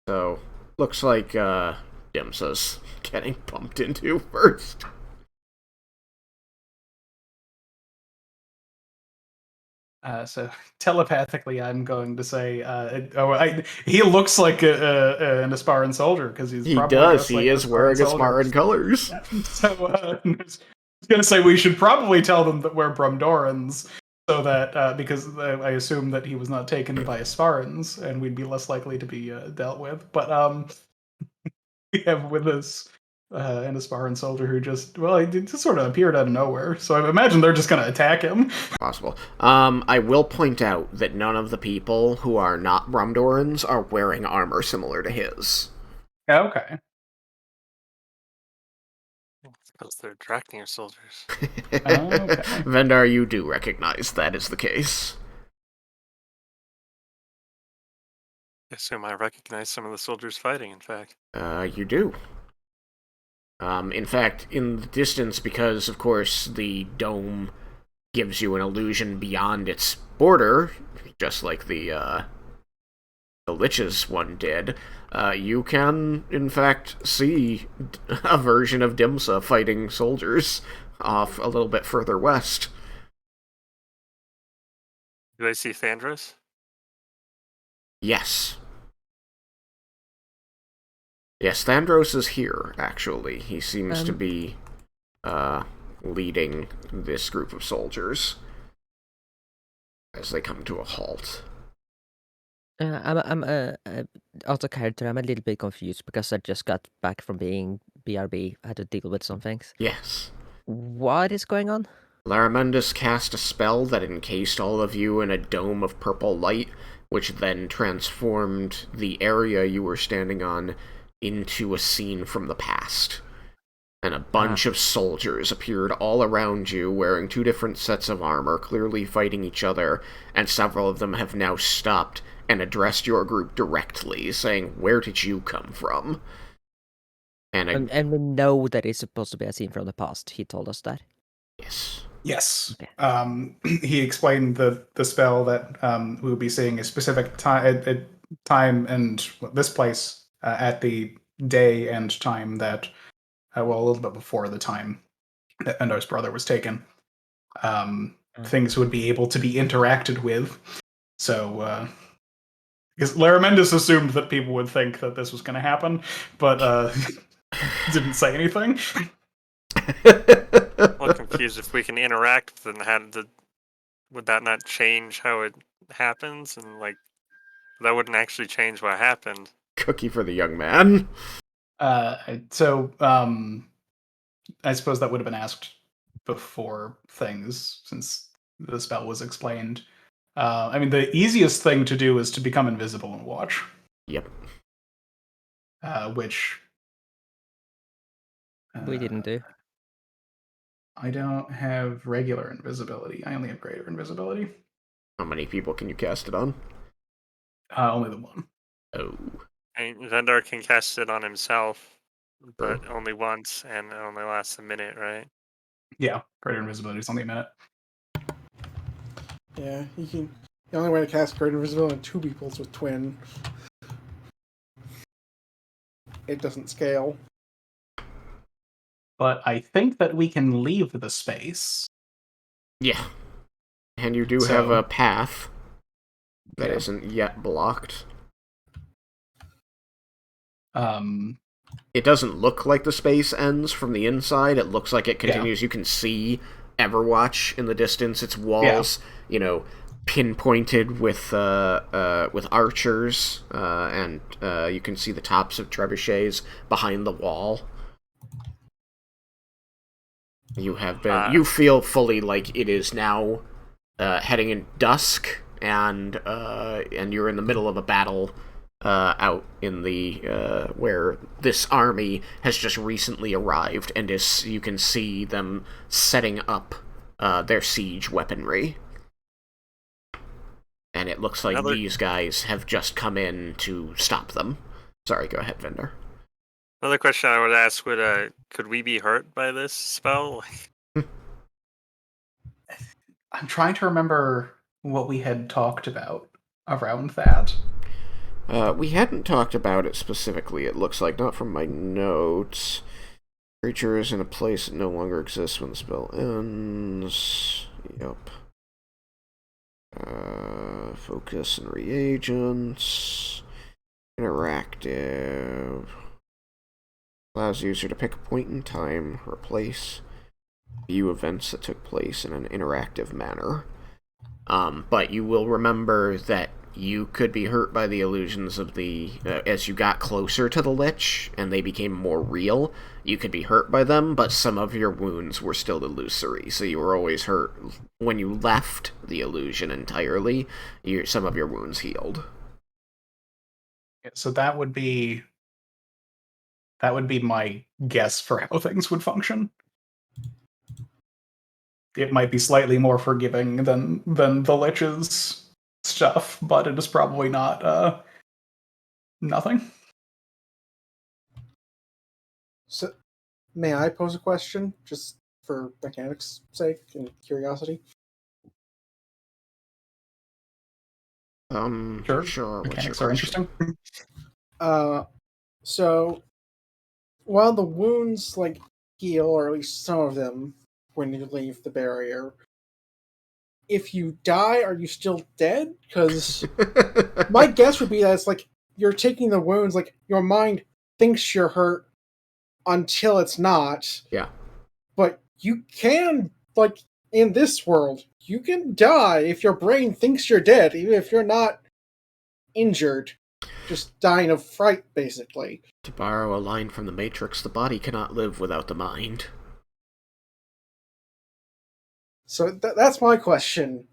So, looks like Dymsa's getting bumped into first. So telepathically, I'm going to say, he looks like an Asparan soldier because he's He probably does. just He like is wearing Asparan colors. So I was going to say we should probably tell them that we're Brumdorans, so that because I assume that he was not taken by Asparans, and we'd be less likely to be dealt with. But we have with us an Asparan soldier who he just sort of appeared out of nowhere. So I imagine they're just going to attack him. Possible. I will point out that none of the people who are not Brumdorans are wearing armor similar to his. Okay. It's because they're Draknir soldiers. Okay. Vendar, you do recognize that is the case. I assume I recognize some of the soldiers fighting, in fact. You do. In fact, in the distance, because, of course, the dome gives you an illusion beyond its border, just like the Lich's one did, you can, in fact, see a version of Dymsa fighting soldiers off a little bit further west. Do I see Thandros? Yes. Yes, Thandros is here, actually. He seems to be leading this group of soldiers as they come to a halt. I'm out of character. I'm a little bit confused because I just got back from being BRB. I had to deal with some things. Yes. What is going on? Laromendis cast a spell that encased all of you in a dome of purple light, which then transformed the area you were standing on into a scene from the past. And a bunch of soldiers appeared all around you, wearing two different sets of armor, clearly fighting each other, and several of them have now stopped and addressed your group directly, saying, "Where did you come from?" And we know that it's supposed to be a scene from the past. He told us that. Yes. Yes. Okay. He explained the spell that we will be seeing a specific time and this place at the day and time that, a little bit before the time that Vendar's brother was taken, things would be able to be interacted with. So, because Laromendis assumed that people would think that this was going to happen, but didn't say anything. I'm confused. If we can interact, then would that not change how it happens? And like, that wouldn't actually change what happened. Cookie for the young man. So, I suppose that would have been asked before things, since the spell was explained. I mean, the easiest thing to do is to become invisible and watch. Yep. Which We didn't do. I don't have regular invisibility. I only have greater invisibility. How many people can you cast it on? Only the one. Oh. And Vendar can cast it on himself, but only once, and it only lasts a minute, right? Yeah, greater invisibility is only a minute. Yeah, you can. The only way to cast greater invisibility on 2 people is with twin. It doesn't scale. But I think that we can leave the space. Yeah. And you do have a path that isn't yet blocked. It doesn't look like the space ends from the inside. It looks like it continues. You can see Everwatch in the distance. Its walls, pinpointed with archers, and you can see the tops of trebuchets behind the wall. You have been. You feel fully like it is now heading in dusk, and you're in the middle of a battle out in the where this army has just recently arrived, and you can see them setting up their siege weaponry. And it looks like these guys have just come in to stop them. Sorry, go ahead, Vendor. Another question I would ask would, could we be hurt by this spell? I'm trying to remember what we had talked about around that. We hadn't talked about it specifically, it looks like, not from my notes. Creature is in a place that no longer exists when the spell ends. Yep. Focus and reagents. Interactive. Allows the user to pick a point in time, replace, view events that took place in an interactive manner. But you will remember that you could be hurt by the illusions of the... as you got closer to the Lich, and they became more real, you could be hurt by them, but some of your wounds were still illusory, so you were always hurt. When you left the illusion entirely, some of your wounds healed. So that would be my guess for how things would function. It might be slightly more forgiving than the Lich's stuff, but it is probably not nothing. So, may I pose a question, just for mechanics' sake and curiosity? Sure. Mechanics are interesting. So, while the wounds heal, or at least some of them, when you leave the barrier, if you die, are you still dead? Because my guess would be that it's you're taking the wounds, your mind thinks you're hurt until it's not. Yeah. But you can, in this world, you can die if your brain thinks you're dead, even if you're not injured. Just dying of fright, basically. To borrow a line from the Matrix, the body cannot live without the mind. So that's my question.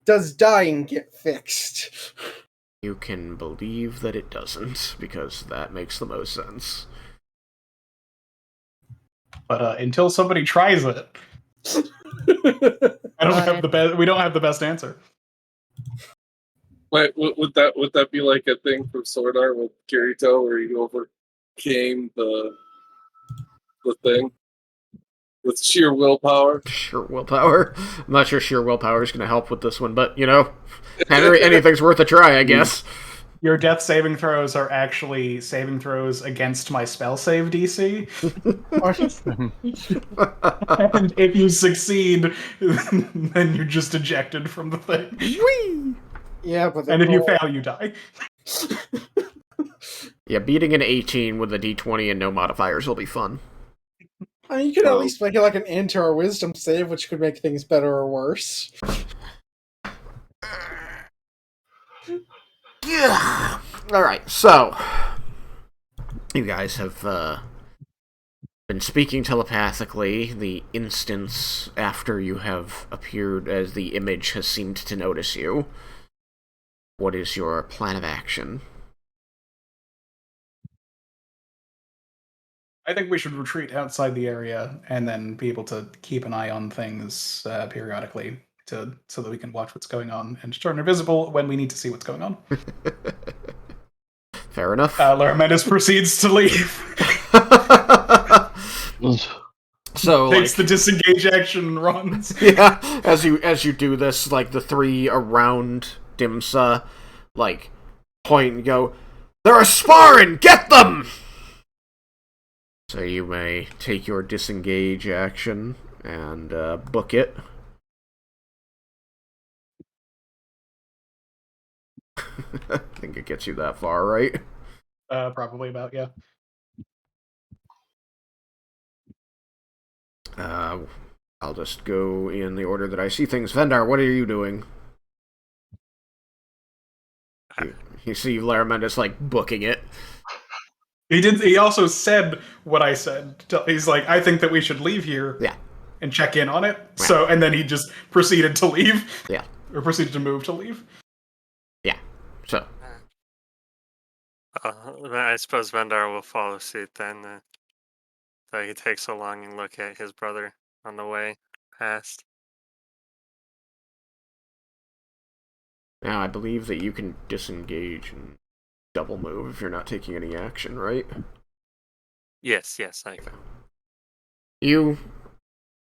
Does dying get fixed? You can believe that it doesn't, because that makes the most sense. But until somebody tries it, we don't have the best answer. Wait, would that be like a thing from Sword Art with Kirito, where he overcame the thing with sheer willpower? Sheer willpower. I'm not sure sheer willpower is going to help with this one, but anything's worth a try, I guess. Your death saving throws are actually saving throws against my spell save DC. And if you succeed, then you're just ejected from the thing. Whee! Yeah, but And if you fail, you die. Yeah, beating an 18 with a d20 and no modifiers will be fun. I mean, you could Oh. at least make it like an enter or wisdom save, which could make things better or worse. Yeah. All right, so you guys have been speaking telepathically. The instance after you have appeared as the image has seemed to notice you. What is your plan of action? I think we should retreat outside the area and then be able to keep an eye on things periodically so that we can watch what's going on and turn invisible when we need to see what's going on. Fair enough. Laromendis proceeds to leave. So Takes the disengage action and runs. yeah, as you do this, like the three around Dymsa, like point and go, "They're sparring! Get them!" So you may take your disengage action and book it. I think it gets you that far, right? Probably about, yeah. I'll just go in the order that I see things. Vendar, what are you doing? You see Laromendis, like, booking it. He also said what I said. He's like, I think that we should leave here. Yeah. And check in on it. So, and then he just proceeded to leave. Yeah. Or proceeded to move to leave. Yeah. So. I suppose Vendar will follow suit then. So he takes a longing look at his brother on the way past. Now, I believe that you can disengage and double move if you're not taking any action, right? Yes, I can. You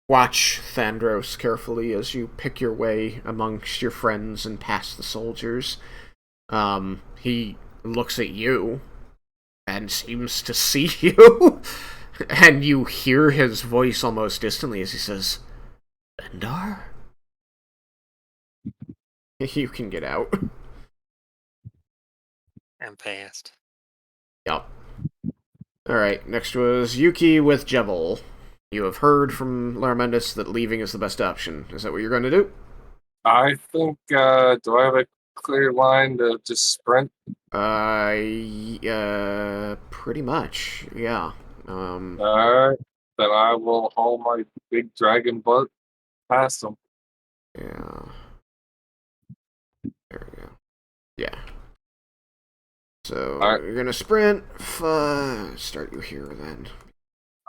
watch Thandros carefully as you pick your way amongst your friends and past the soldiers. He looks at you and seems to see you. And you hear his voice almost distantly as he says, "Vendar?" You can get out. And past. Yep. Alright, next was Yuki with Jebel. You have heard from Laromendis that leaving is the best option. Is that what you're going to do? I think, do I have a clear line to just sprint? Pretty much, yeah. Alright, then I will haul my big dragon butt past him. Yeah. There we go. Yeah. So, Alright. you're gonna sprint. Start you here, then.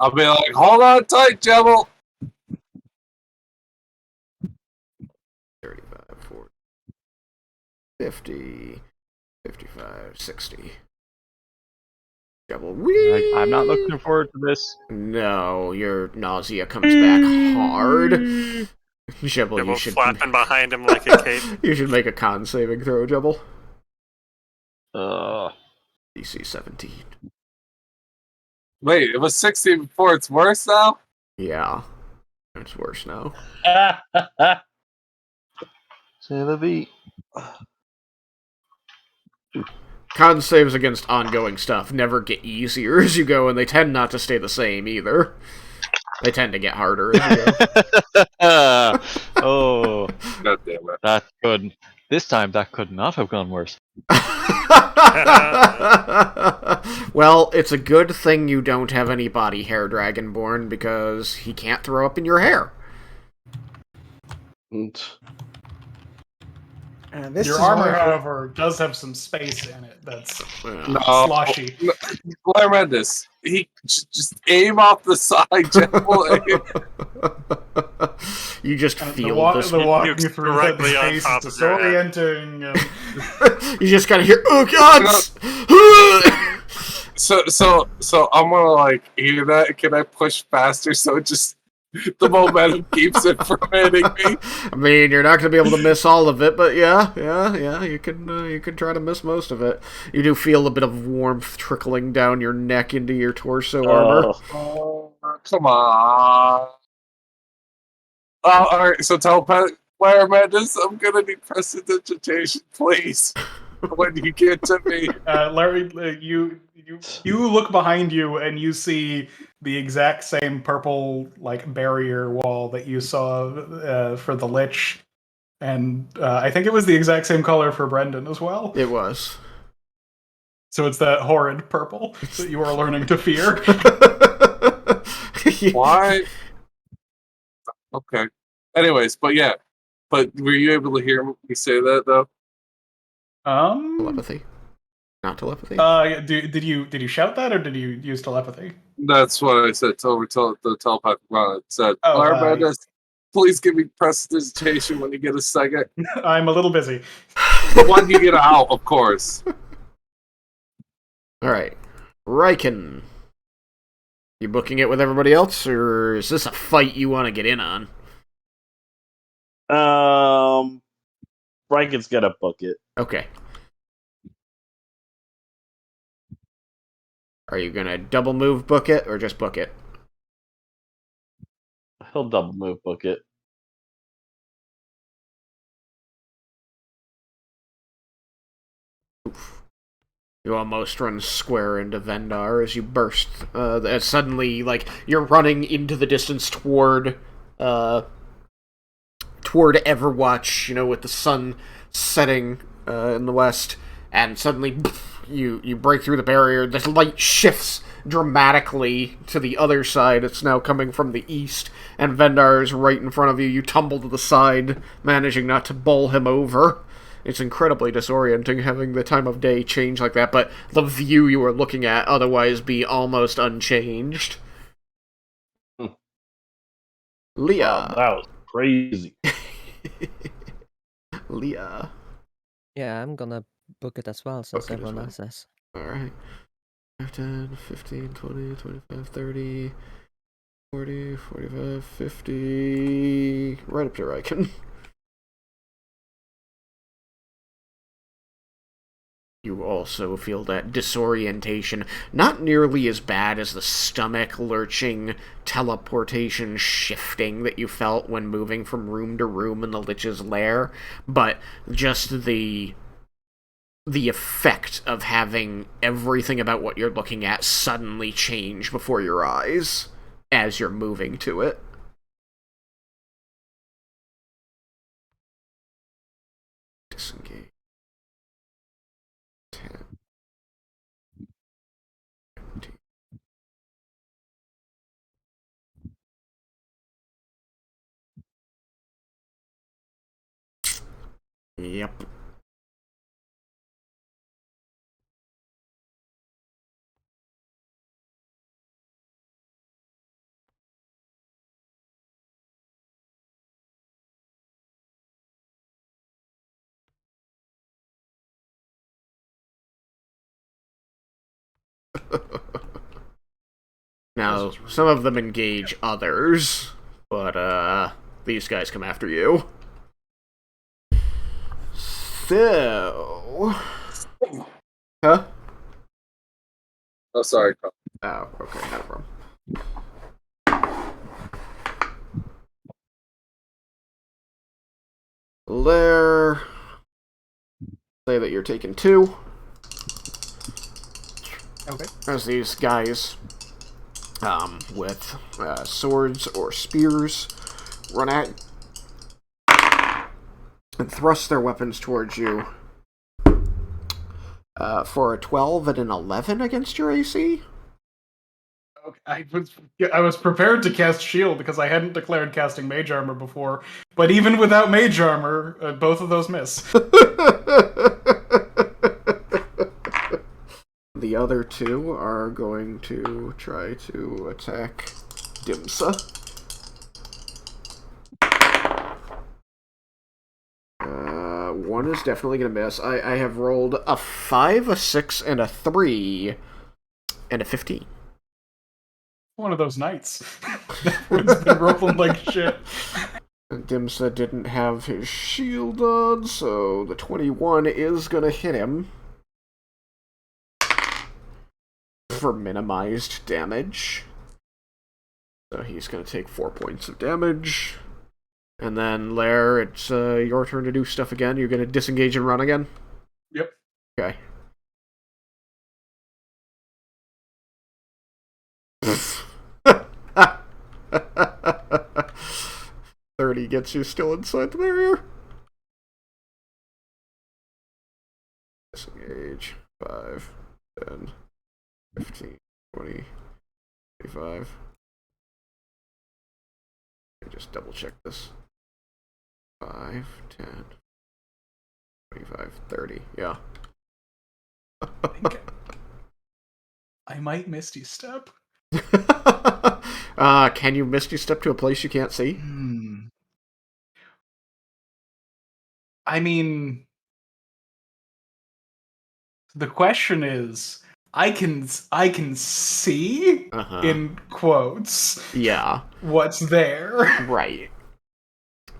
I'll be like, hold on tight, Jebel! 35, 40, 50, 55, 60. Double whee! Like, I'm not looking forward to this. No, your nausea comes back hard. Jebel, you should flapping behind him like a cape. You should make a con saving throw, Jebel. DC 17. Wait, it was 16 before, it's worse now? Yeah. It's worse now. C'est la vie. Con saves against ongoing stuff never get easier as you go, and they tend not to stay the same either. They tend to get harder as you go. Oh, God damn it. that could. This time, that could not have gone worse. Well, it's a good thing you don't have any body hair dragonborn, because he can't throw up in your hair. And this Your is armor, why- however, does have some space in it that's No. sloshy. Laromendis, he just aim off the side, Jebel. You just And feel this. the walking Nukes through directly the on space top is of your head. disorienting. You just gotta hear, "Oh God!" So I'm gonna like hear that. Can I push faster so it just The momentum keeps it from hitting me. I mean, you're not going to be able to miss all of it, but yeah, you can try to miss most of it. You do feel a bit of warmth trickling down your neck into your torso armor. Oh, come on. All right, so telepathic Laromendis, I'm gonna need prestidigitation, please. When you get to me. Larry, you look behind you and you see the exact same purple like barrier wall that you saw for the Lich, and I think it was the exact same color for Brendan as well. It was. So it's that horrid purple that you are learning to fear. Why? Okay. Anyways, but yeah. But were you able to hear me say that though? Telepathy. Not telepathy? Did you shout that or did you use telepathy? That's what I said over the telepathic line. It said, Oh, Laromendis, please give me prestidigitation when you get a second. I'm a little busy. When you get out, of course. Alright. Raiken. You booking it with everybody else, or is this a fight you want to get in on? Raiken's gonna book it. Okay. Are you gonna double move book it, or just book it? He'll double move book it. Oof. You almost run square into Vendar as you burst. As suddenly, like, you're running into the distance toward Everwatch, with the sun setting in the west, and suddenly you break through the barrier. The light shifts dramatically to the other side. It's now coming from the east, and Vendar is right in front of you. You tumble to the side, managing not to bowl him over. It's incredibly disorienting having the time of day change like that, but the view you are looking at otherwise be almost unchanged. Leah. Wow, that was crazy. Leah. Yeah, I'm gonna book it as well, since Book it as everyone well. else has. Alright. 10, 15, 20, 25, 30, 40, 45, 50... Right up to Raiken. You also feel that disorientation, not nearly as bad as the stomach lurching, teleportation shifting that you felt when moving from room to room in the Lich's lair, but just the effect of having everything about what you're looking at suddenly change before your eyes as you're moving to it. Disengage. 10. 15. Yep. Now, some of them engage others, but, these guys come after you. So... Huh? Oh, sorry. Oh, okay, no problem. There... Say that you're taking 2. Okay. As these guys, with swords or spears, run at and thrust their weapons towards you for a 12 and an 11 against your AC. Okay, I was prepared to cast shield because I hadn't declared casting mage armor before, but even without mage armor, both of those miss. The other 2 are going to try to attack Dymsa. One is definitely going to miss. I have rolled a 5, a 6, and a 3, and a 15. One of those nights. It's been rolling like shit. And Dymsa didn't have his shield on, so the 21 is gonna hit him. For minimized damage. So he's gonna take 4 points of damage. And then, Lair, it's your turn to do stuff again. You're gonna disengage and run again? Yep. Okay. $30 gets you still inside the barrier. Disengage. 5, 10, 15, 20, 25. Let me just double check this. 5, 10, 25, 30. Yeah. I might Misty Step. Can you Misty Step to a place you can't see? I mean, the question is, I can see in quotes. Yeah. What's there? Right.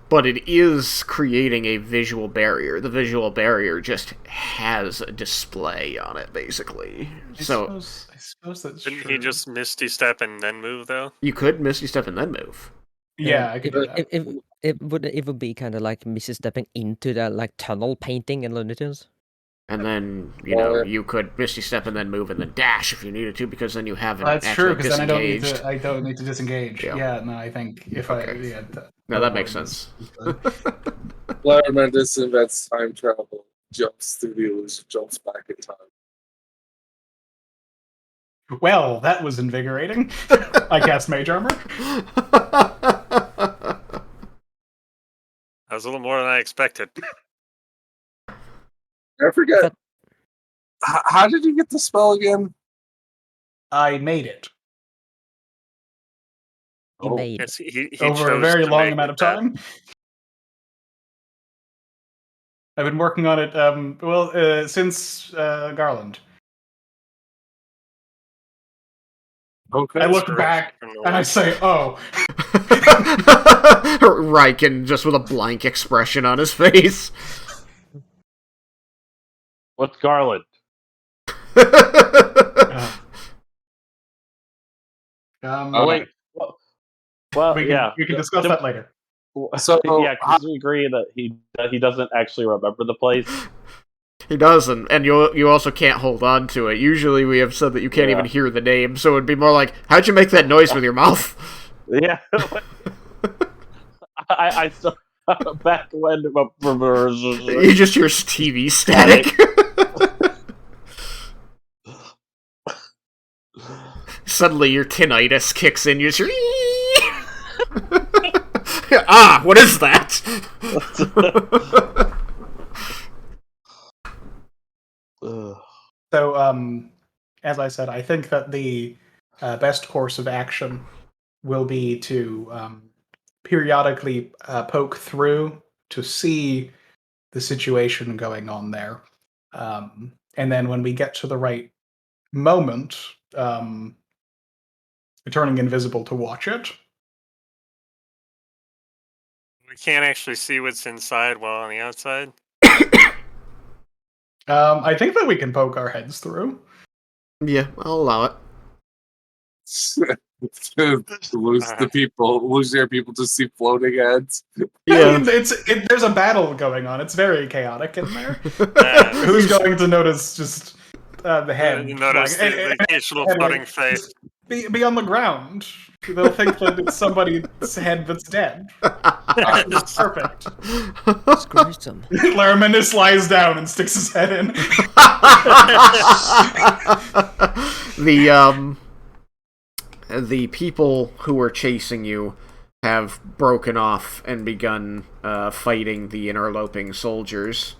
But it is creating a visual barrier. The visual barrier just has a display on it, basically. I suppose that's Didn't true. he just Misty Step and then move, though? You could Misty Step and then move. Yeah, I could do that. It would be kind of like Mrs. stepping into that like tunnel painting in Looney Tunes. And then, you could Misty Step and then move and then dash if you needed to, because then you haven't That's true, because then disengaged. I don't need to disengage. Yeah, no, I think if No, that makes sense. Laromendis invents time travel, jumps through the illusion, jumps back in time. Well, that was invigorating. I cast Mage Armor. That was a little more than I expected. I forget. How did you get the spell again? I made it. He made Yes, he over a chose very to long make amount it of that. time. I've been working on it, since Garland. Okay. I look Inspiration back from the and I Lord. say, "Oh, Raiken just with a blank expression on his face. What's Garland? Oh wait. Well, we yeah. can discuss that later." So, yeah, because we agree that he doesn't actually remember the place. He doesn't, and you also can't hold on to it. Usually we have said that you can't even hear the name, so it'd be more like, how'd you make that noise with your mouth? Yeah. I still back when You just hear TV static. Suddenly your tinnitus kicks in, you just what is that? So, as I said, I think that the best course of action will be to periodically poke through to see the situation going on there. And then when we get to the right moment, turning invisible to watch it. We can't actually see what's inside while on the outside. I think that we can poke our heads through. Yeah, I'll allow it. lose their people to see floating heads. Yeah, I mean, there's a battle going on. It's very chaotic in there. Who's going to notice just the head? You notice the occasional floating face. Be on the ground. They'll think that it's somebody's head that's dead. It's perfect. It's gruesome. Laromendis lies down and sticks his head in. The people who were chasing you have broken off and begun fighting the interloping soldiers.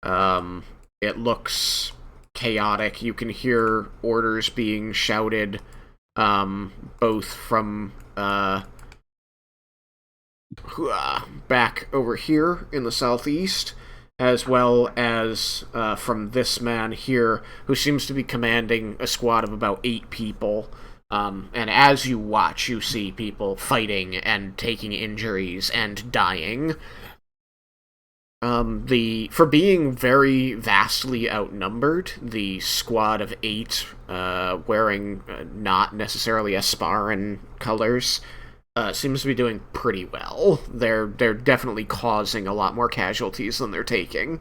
It looks chaotic. You can hear orders being shouted, both from back over here in the southeast, as well as from this man here, who seems to be commanding a squad of about 8 people, And as you watch, you see people fighting and taking injuries and dying. For being very vastly outnumbered, the squad of 8, wearing not necessarily Asparan colors, seems to be doing pretty well. They're definitely causing a lot more casualties than they're taking.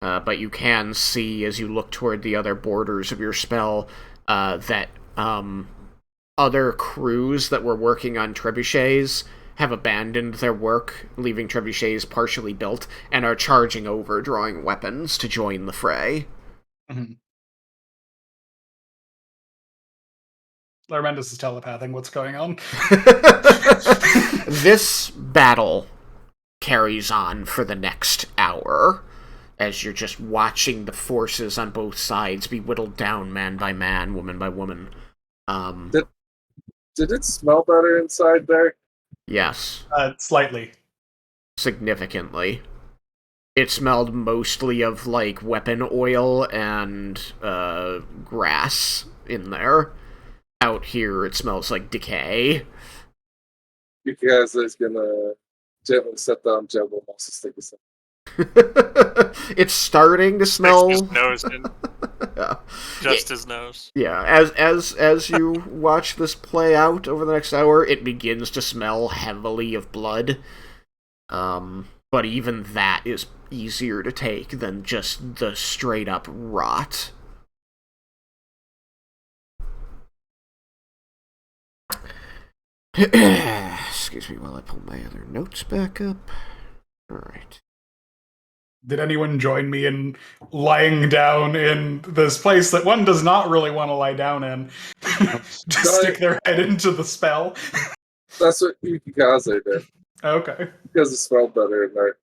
But you can see, as you look toward the other borders of your spell, that other crews that were working on trebuchets have abandoned their work, leaving trebuchets partially built, and are charging over, drawing weapons to join the fray. Mm-hmm. Laromendis is telepathing what's going on. This battle carries on for the next hour, as you're just watching the forces on both sides be whittled down man by man, woman by woman. Did it smell better inside there? Yes. Slightly. Significantly. It smelled mostly of, like, weapon oil and grass in there. Out here, it smells like decay. Because it's gonna gently set down Jebel Moses take a second. It's starting to smell. Sticks his nose in. Yeah. Just his nose. Yeah, as you watch this play out over the next hour, it begins to smell heavily of blood. But even that is easier to take than just the straight up rot. Excuse me while I pull my other notes back up. Alright. Did anyone join me in lying down in this place that one does not really want to lie down in? Just stick their head into the spell? That's what Ikikaze did. Okay. Because it smelled better in there.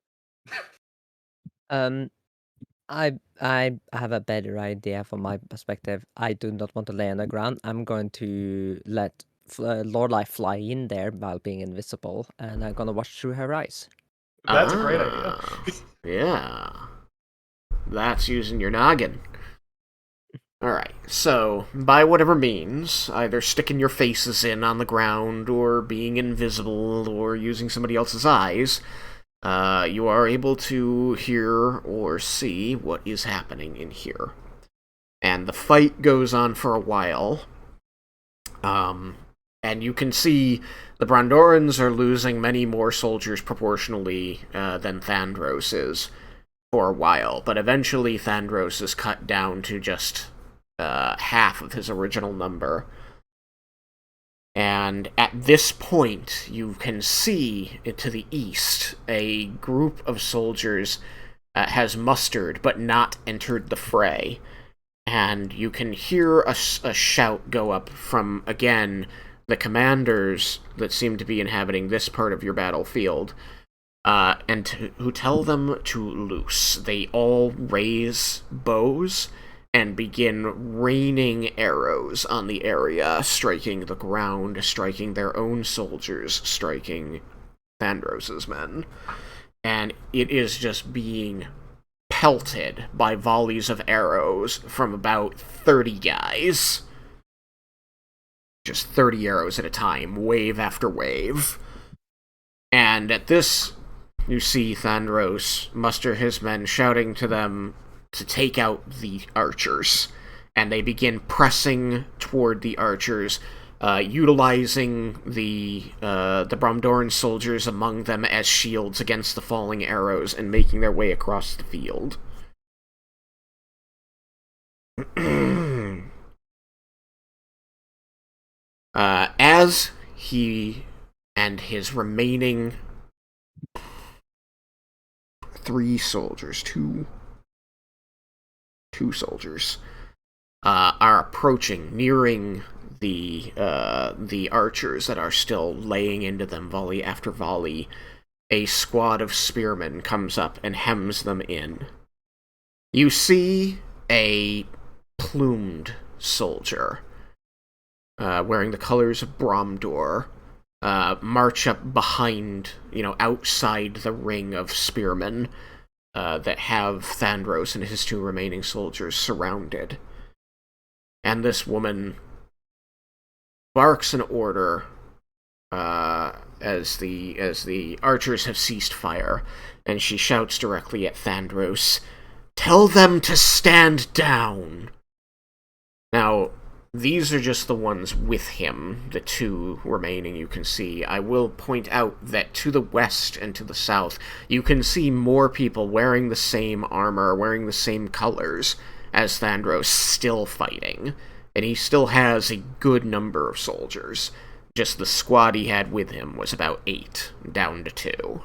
I have a better idea from my perspective. I do not want to lay on the ground. I'm going to let Lorelei fly in there while being invisible, and I'm gonna watch through her eyes. That's a great idea. Yeah. That's using your noggin. Alright, so, by whatever means, either sticking your faces in on the ground, or being invisible, or using somebody else's eyes, you are able to hear or see what is happening in here. And the fight goes on for a while. And you can see the Brondorans are losing many more soldiers proportionally than Thandros is for a while. But eventually Thandros is cut down to just half of his original number. And at this point, you can see to the east a group of soldiers has mustered but not entered the fray. And you can hear a shout go up from, again, the commanders that seem to be inhabiting this part of your battlefield, who tell them to loose. They all raise bows and begin raining arrows on the area, striking the ground, striking their own soldiers, striking Thandros' men. And it is just being pelted by volleys of arrows from about 30 guys. Just 30 arrows at a time, wave after wave. And at this, you see Thandros muster his men, shouting to them to take out the archers. And they begin pressing toward the archers, utilizing the Bromdoran soldiers among them as shields against the falling arrows, and making their way across the field. As he and his remaining 3 soldiers, two soldiers, are approaching, nearing the archers that are still laying into them volley after volley, a squad of spearmen comes up and hems them in. You see a plumed soldier, wearing the colors of Bromdor, march up behind, outside the ring of spearmen that have Thandros and his 2 remaining soldiers surrounded. and this woman barks an order as the archers have ceased fire, and she shouts directly at Thandros, "Tell them to stand down!" Now, these are just the ones with him, the two remaining you can see. I will point out that to the west and to the south, you can see more people wearing the same armor, wearing the same colors as Thandros, still fighting. And he still has a good number of soldiers. Just the squad he had with him was about 8, down to 2.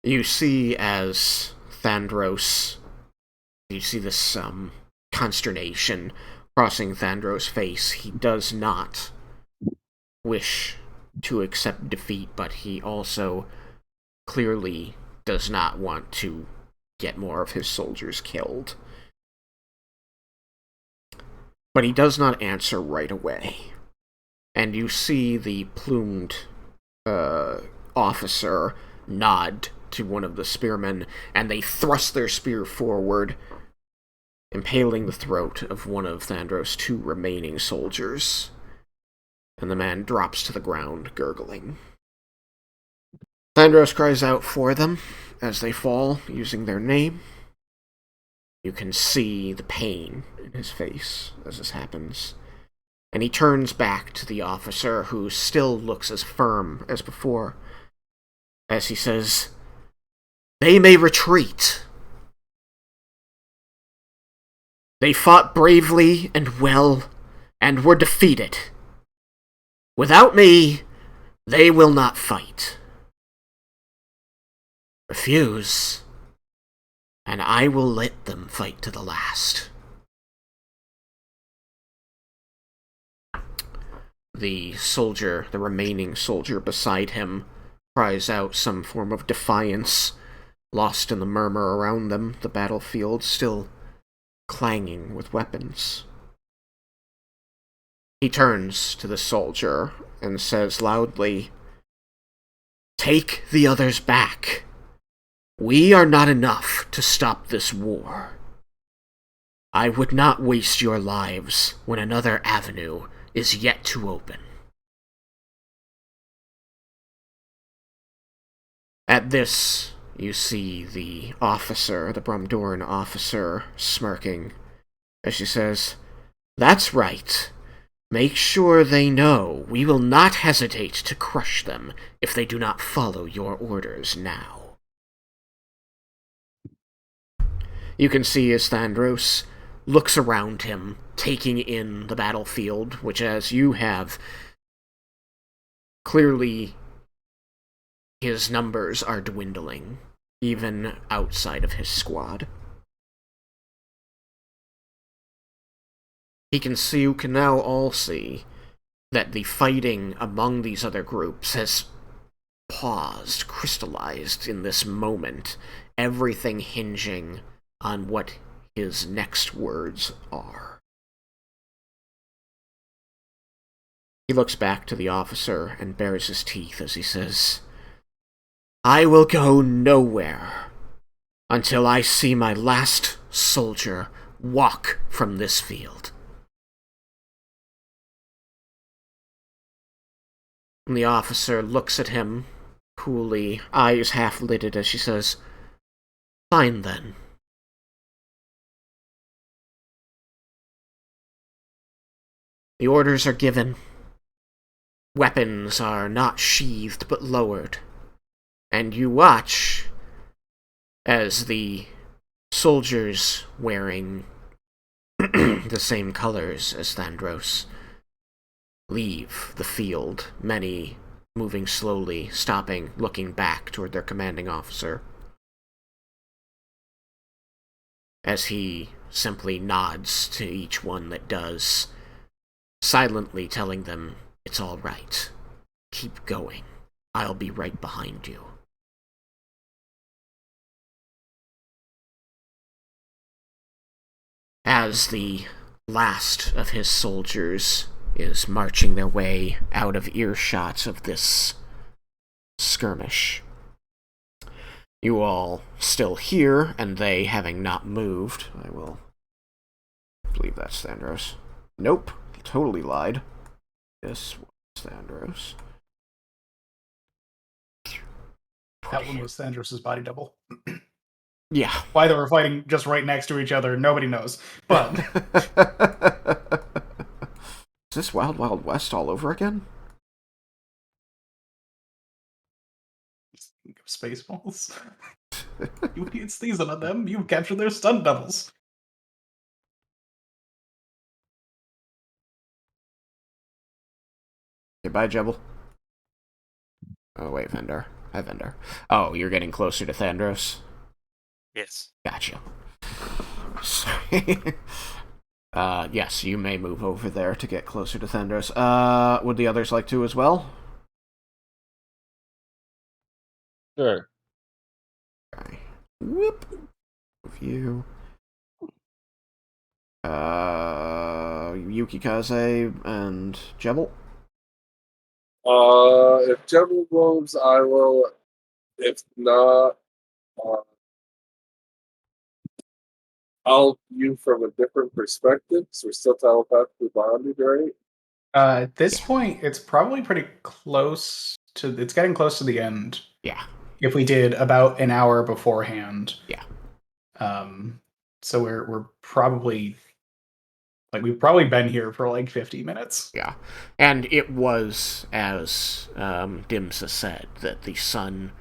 You see as Thandros, you see this consternation crossing Thandros' face. He does not wish to accept defeat, but he also clearly does not want to get more of his soldiers killed. But he does not answer right away. And you see the plumed officer nod to one of the spearmen, and they thrust their spear forward, impaling the throat of one of Thandros' 2 remaining soldiers. And the man drops to the ground, gurgling. Thandros cries out for them as they fall, using their name. You can see the pain in his face as this happens. And he turns back to the officer, who still looks as firm as before, as he says, "They may retreat. They fought bravely and well, and were defeated. Without me, they will not fight. Refuse, and I will let them fight to the last." The soldier, the remaining soldier beside him, cries out some form of defiance, lost in the murmur around them, the battlefield still clanging with weapons. He turns to the soldier and says loudly, "Take the others back. We are not enough to stop this war. I would not waste your lives when another avenue is yet to open." At this, you see the officer, the Brumdoran officer, smirking as she says, "That's right. Make sure they know we will not hesitate to crush them if they do not follow your orders now." You can see as Thandros looks around him, taking in the battlefield, which, as you have, clearly his numbers are dwindling, even outside of his squad. You can now all see that the fighting among these other groups has paused, crystallized in this moment, everything hinging on what his next words are. He looks back to the officer and bares his teeth as he says, "I will go nowhere until I see my last soldier walk from this field." And the officer looks at him coolly, eyes half-lidded, as she says, "Fine then." The orders are given. Weapons are not sheathed but lowered. And you watch as the soldiers wearing the same colors as Thandros leave the field, many moving slowly, stopping, looking back toward their commanding officer, as he simply nods to each one that does, silently telling them, "It's all right. Keep going. I'll be right behind you." As the last of his soldiers is marching their way out of earshot of this skirmish, you all still hear, and they having not moved, I will believe think that's Thandros. Nope, he totally lied. This was Thandros. That one was Thandros' body double. Yeah. Why they were fighting just right next to each other, nobody knows. But Is this Wild Wild West all over again? Spaceballs. You can't season on them. You captured their stun doubles. Goodbye, Jebel. Oh, wait, Vendor. Hi, Vendor. Oh, you're getting closer to Thandros? Yes. Gotcha. Sorry. Yes, you may move over there to get closer to Thandros. Would the others like to as well? Sure. Okay. Whoop. Move you. Yukikaze and Jebel? If Jebel moves, I will. If not, I'll view from a different perspective. So we're still telepathically bonded, right? At this point, it's probably pretty close to. It's getting close to the end. Yeah. If we did about an hour beforehand. Yeah. So we're probably we've probably been here for like 50 minutes. Yeah. And it was, as Dymsa said, that the sun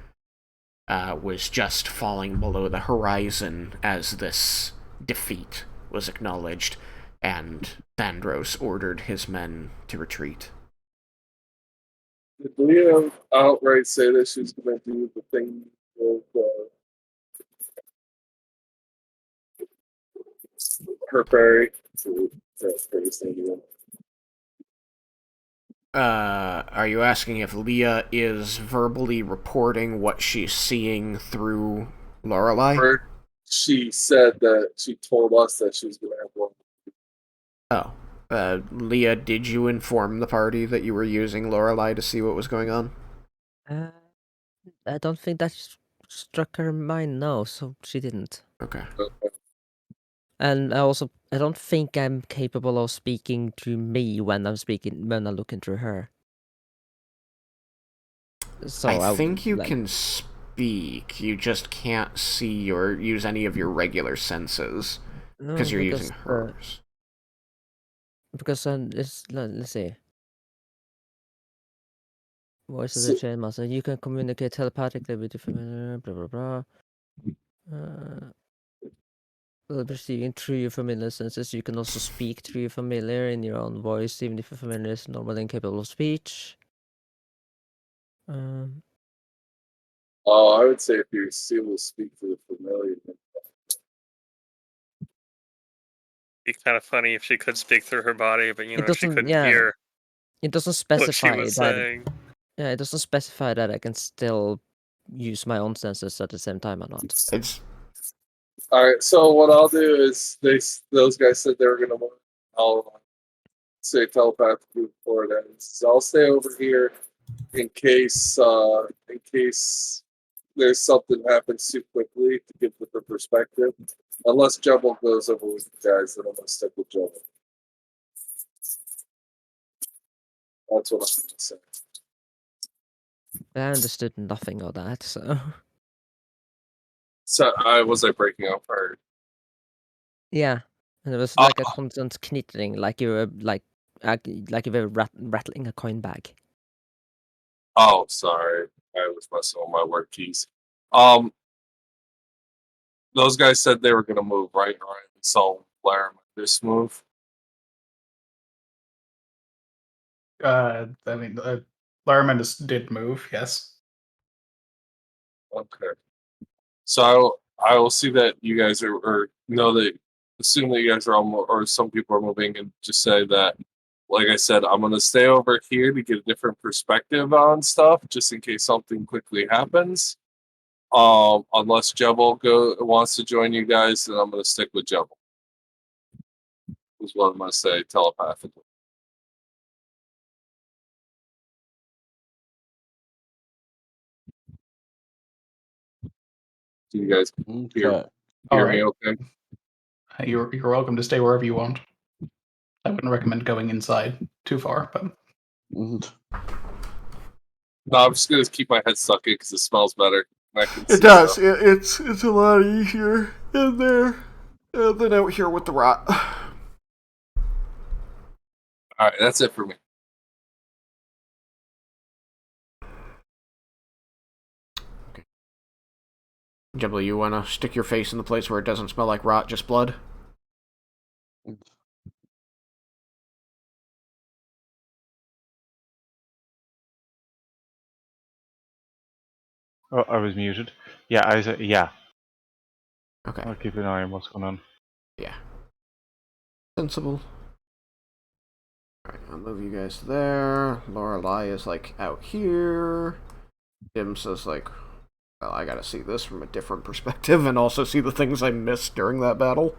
was just falling below the horizon as this defeat was acknowledged, and Thandros ordered his men to retreat. Did Leah outright say that she's going to do the thing with her fairy? Are you asking if Leah is verbally reporting what she's seeing through Lorelei? Or she said that she told us that she was going to have one. Oh. Leah, did you inform the party that you were using Lorelei to see what was going on? I don't think that struck her mind, no, so she didn't. Okay. And I don't think I'm capable of speaking to me when I look into her. So I think you can speak. You just can't see or use any of your regular senses because you're using hers. Because let's see. Voice of the chain master. You can communicate telepathically with your familiar. Blah blah blah. Perceiving through your familiar senses. You can also speak through your familiar in your own voice, even if your familiar is normally incapable of speech. I would say if you're able to speak to the familiar. Be kind of funny if she could speak through her body, but she couldn't yeah, hear it doesn't what specify she was that. saying. Yeah, it doesn't specify that I can still use my own senses at the same time or not. It's all right. So what I'll do is those guys said they were going to. I'll say telepathically before it ends. So I'll stay over here in case there's something happens too quickly to give the perspective. Unless Jumble goes over with the guys, then I'm gonna stick with Jumble. That's what I'm gonna say. I understood nothing of that, so. So was I breaking up or? Yeah, and it was like a constant knitting, like you were like you were rattling a coin bag. Oh, sorry, I was messing with my work keys. Those guys said they were gonna move, right? So Laromendis move. Laromendis did move, yes. Okay. So I will see that you guys are, or know that, assume that you guys are all, or some people are moving, and just say that, like I said, I'm going to stay over here to get a different perspective on stuff, just in case something quickly happens. Unless Jebel wants to join you guys, then I'm going to stick with Jebel. Is what I'm going to say telepathically. Do you guys hear me okay? You're welcome to stay wherever you want. I wouldn't recommend going inside too far, but No, I'm just gonna keep my head stuck in because it smells better. And I can see It does. stuff. It's a lot easier in there than out here with the rot. All right, that's it for me. Jibble, you want to stick your face in the place where it doesn't smell like rot, just blood? Oh, I was muted. Yeah, I was. Yeah, Okay. I'll keep an eye on what's going on. Yeah. Sensible. Alright, I'll move you guys to there. Lorelei is, like, out here. Dymsa's like, well, I gotta see this from a different perspective and also see the things I missed during that battle.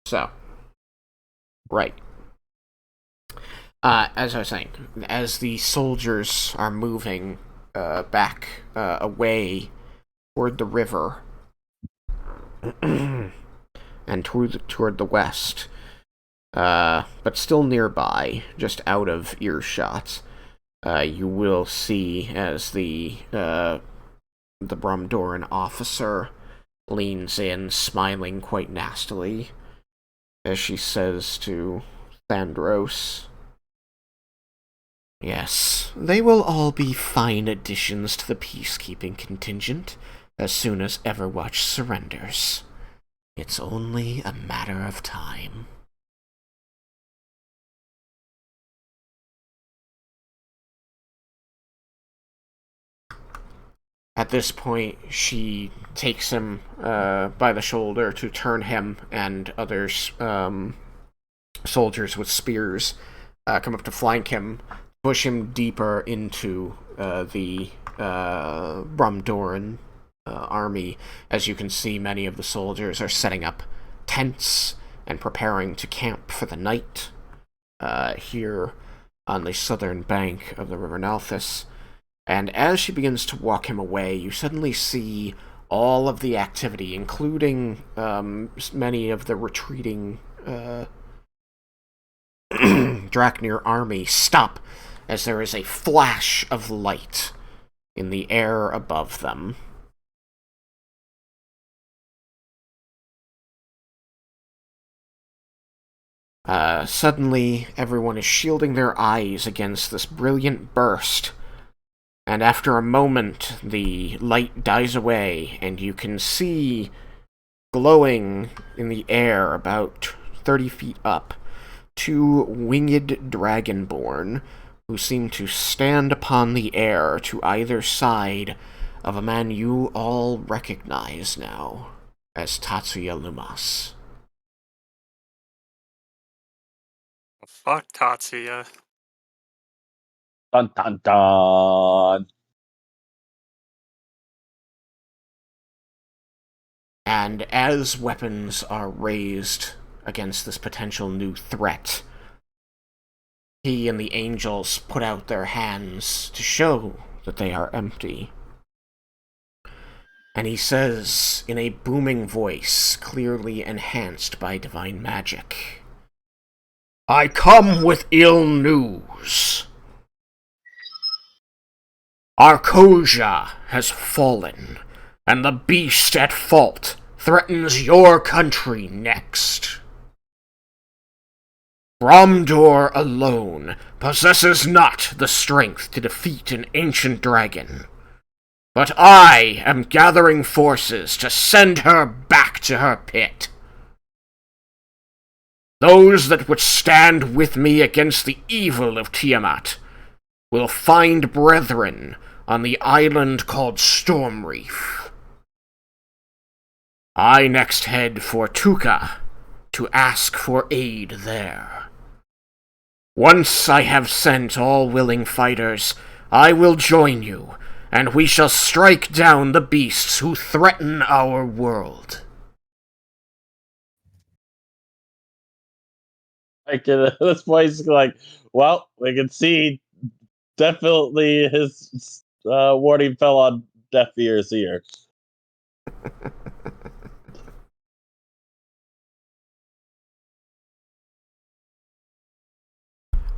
So, right. As I was saying, as the soldiers are moving back away toward the river and toward the west, but still nearby, just out of earshot, you will see as the Brumdoran officer leans in, smiling quite nastily, as she says to Thandros, "Yes, they will all be fine additions to the peacekeeping contingent as soon as Everwatch surrenders. It's only a matter of time." At this point, she takes him by the shoulder to turn him and others, soldiers with spears, come up to flank him, push him deeper into the Brumdoran army. As you can see, many of the soldiers are setting up tents and preparing to camp for the night here on the southern bank of the River Nalthus. And as she begins to walk him away, you suddenly see all of the activity, including many of the retreating Draknir army, stop as there is a flash of light in the air above them. Suddenly, everyone is shielding their eyes against this brilliant burst. And after a moment, the light dies away, and you can see, glowing in the air about 30 feet up, 2 winged dragonborn, who seem to stand upon the air to either side of a man you all recognize now as Tatsuya Lumas. Fuck Tatsuya. Dun dun dun. And as weapons are raised against this potential new threat, he and the angels put out their hands to show that they are empty. And he says, in a booming voice, clearly enhanced by divine magic, "I come with ill news. Arcosia has fallen, and the beast at fault threatens your country next. Bromdor alone possesses not the strength to defeat an ancient dragon, but I am gathering forces to send her back to her pit. Those that would stand with me against the evil of Tiamat will find brethren on the island called Stormreef. I next head for Tuka to ask for aid there. Once I have sent all willing fighters, I will join you, and we shall strike down the beasts who threaten our world." Like at this point, he's like, well, we can see definitely his warning fell on deaf ears here.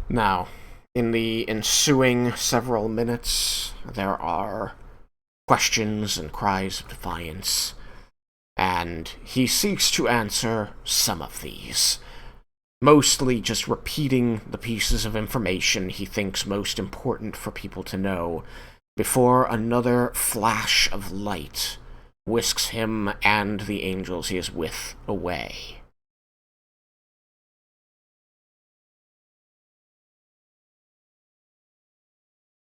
Now, in the ensuing several minutes, there are questions and cries of defiance, and he seeks to answer some of these. Mostly just repeating the pieces of information he thinks most important for people to know before another flash of light whisks him and the angels he is with away.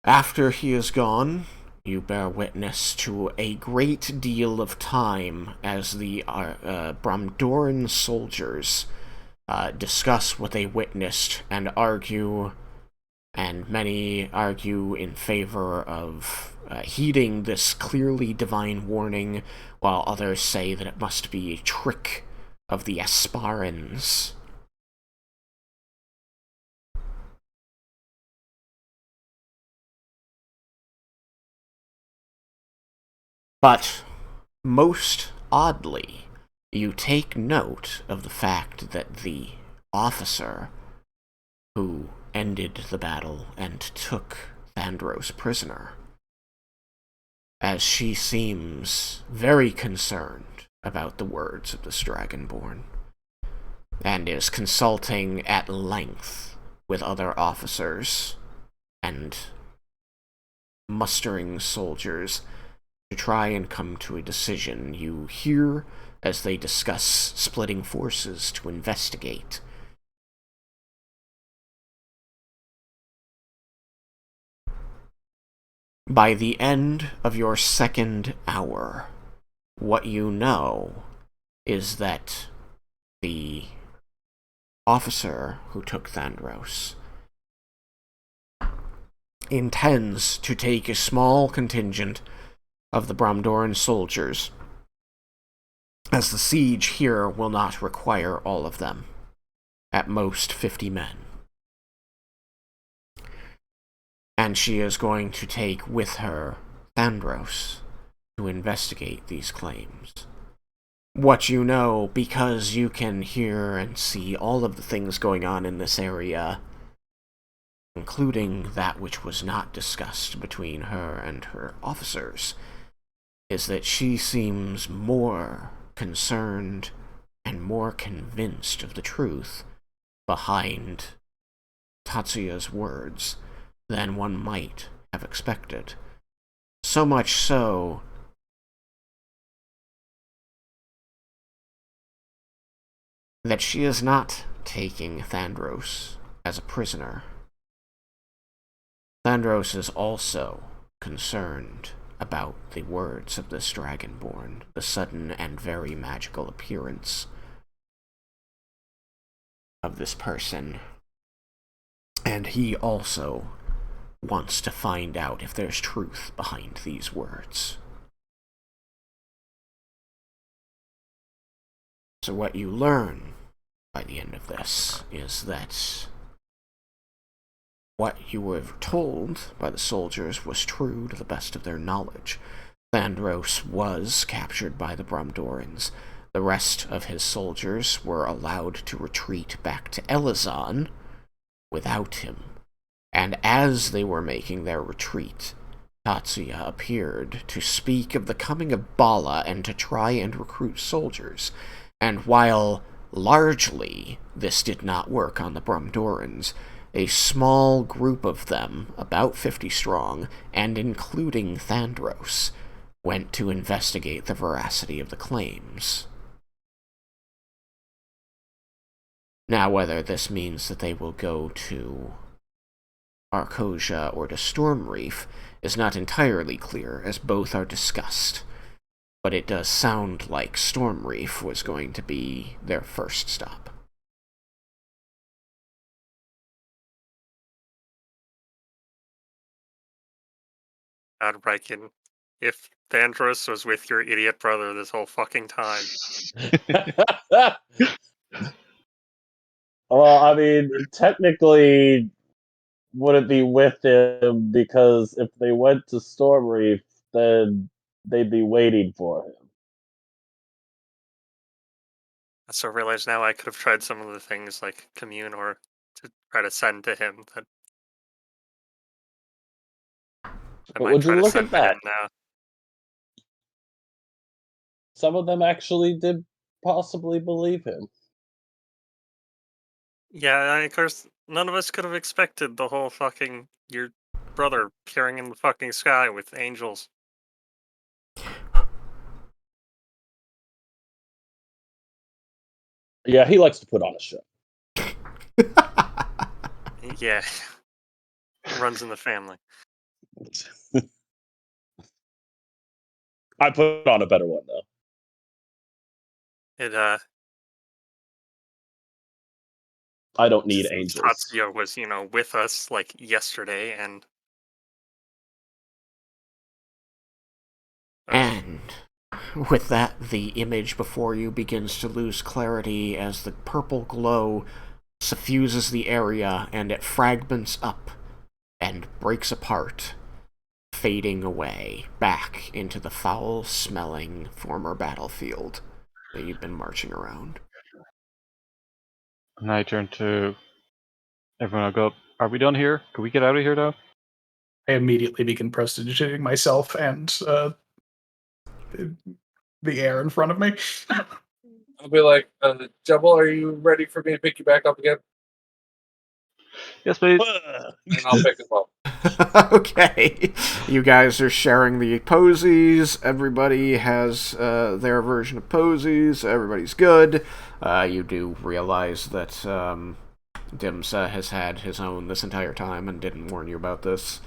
After he is gone, you bear witness to a great deal of time as the Bromdoran soldiers discuss what they witnessed and argue, and many argue in favor of heeding this clearly divine warning, while others say that it must be a trick of the Asparans. But, most oddly, you take note of the fact that the officer who ended the battle and took Thandros prisoner, as she seems very concerned about the words of this Dragonborn, and is consulting at length with other officers and mustering soldiers to try and come to a decision. You hear as they discuss splitting forces to investigate. By the end of your second hour, what you know is that the officer who took Thandros intends to take a small contingent of the Bromdoran soldiers, as the siege here will not require all of them, at most 50 men. And she is going to take with her Thandros to investigate these claims. What you know, because you can hear and see all of the things going on in this area, including that which was not discussed between her and her officers, is that she seems more concerned and more convinced of the truth behind Tatsuya's words than one might have expected. So much so that she is not taking Thandros as a prisoner. Thandros is also concerned about the words of this Dragonborn, the sudden and very magical appearance of this person. And he also wants to find out if there's truth behind these words. So what you learn by the end of this is that what you were told by the soldiers was true to the best of their knowledge. Thandros was captured by the Bromdorans. The rest of his soldiers were allowed to retreat back to Elazon without him. And as they were making their retreat, Tatsuya appeared to speak of the coming of Bala and to try and recruit soldiers. And while largely this did not work on the Bromdorans, a small group of them, about 50 strong, and including Thandros, went to investigate the veracity of the claims. Now, whether this means that they will go to Arcosia or to Stormreef is not entirely clear, as both are discussed. But it does sound like Stormreef was going to be their first stop. God, Raiken, if Thandros was with your idiot brother this whole fucking time. Well, I mean, technically, wouldn't be with him because if they went to Stormreef, then they'd be waiting for him. So I realize now I could have tried some of the things like commune or to try to send to him. That I But might would try you to look send at to him that? now. Some of them actually did possibly believe him. Yeah, of course, none of us could have expected the whole fucking your brother appearing in the fucking sky with angels. Yeah, he likes to put on a show. Yeah, runs in the family. I put on a better one though. It I don't need angels. Tatsuya was with us like yesterday, and And with that, the image before you begins to lose clarity as the purple glow suffuses the area and it fragments up and breaks apart, fading away back into the foul-smelling former battlefield that you've been marching around. And I turn to everyone. I go, "Are we done here? Can we get out of here now?" I immediately begin prestidigitating myself and the air in front of me. I'll be like, Jubble, are you ready for me to pick you back up again? Yes, please. And I'll pick him up. Okay. You guys are sharing the posies. Everybody has their version of posies. Everybody's good. You do realize that Dymsa has had his own this entire time and didn't warn you about this.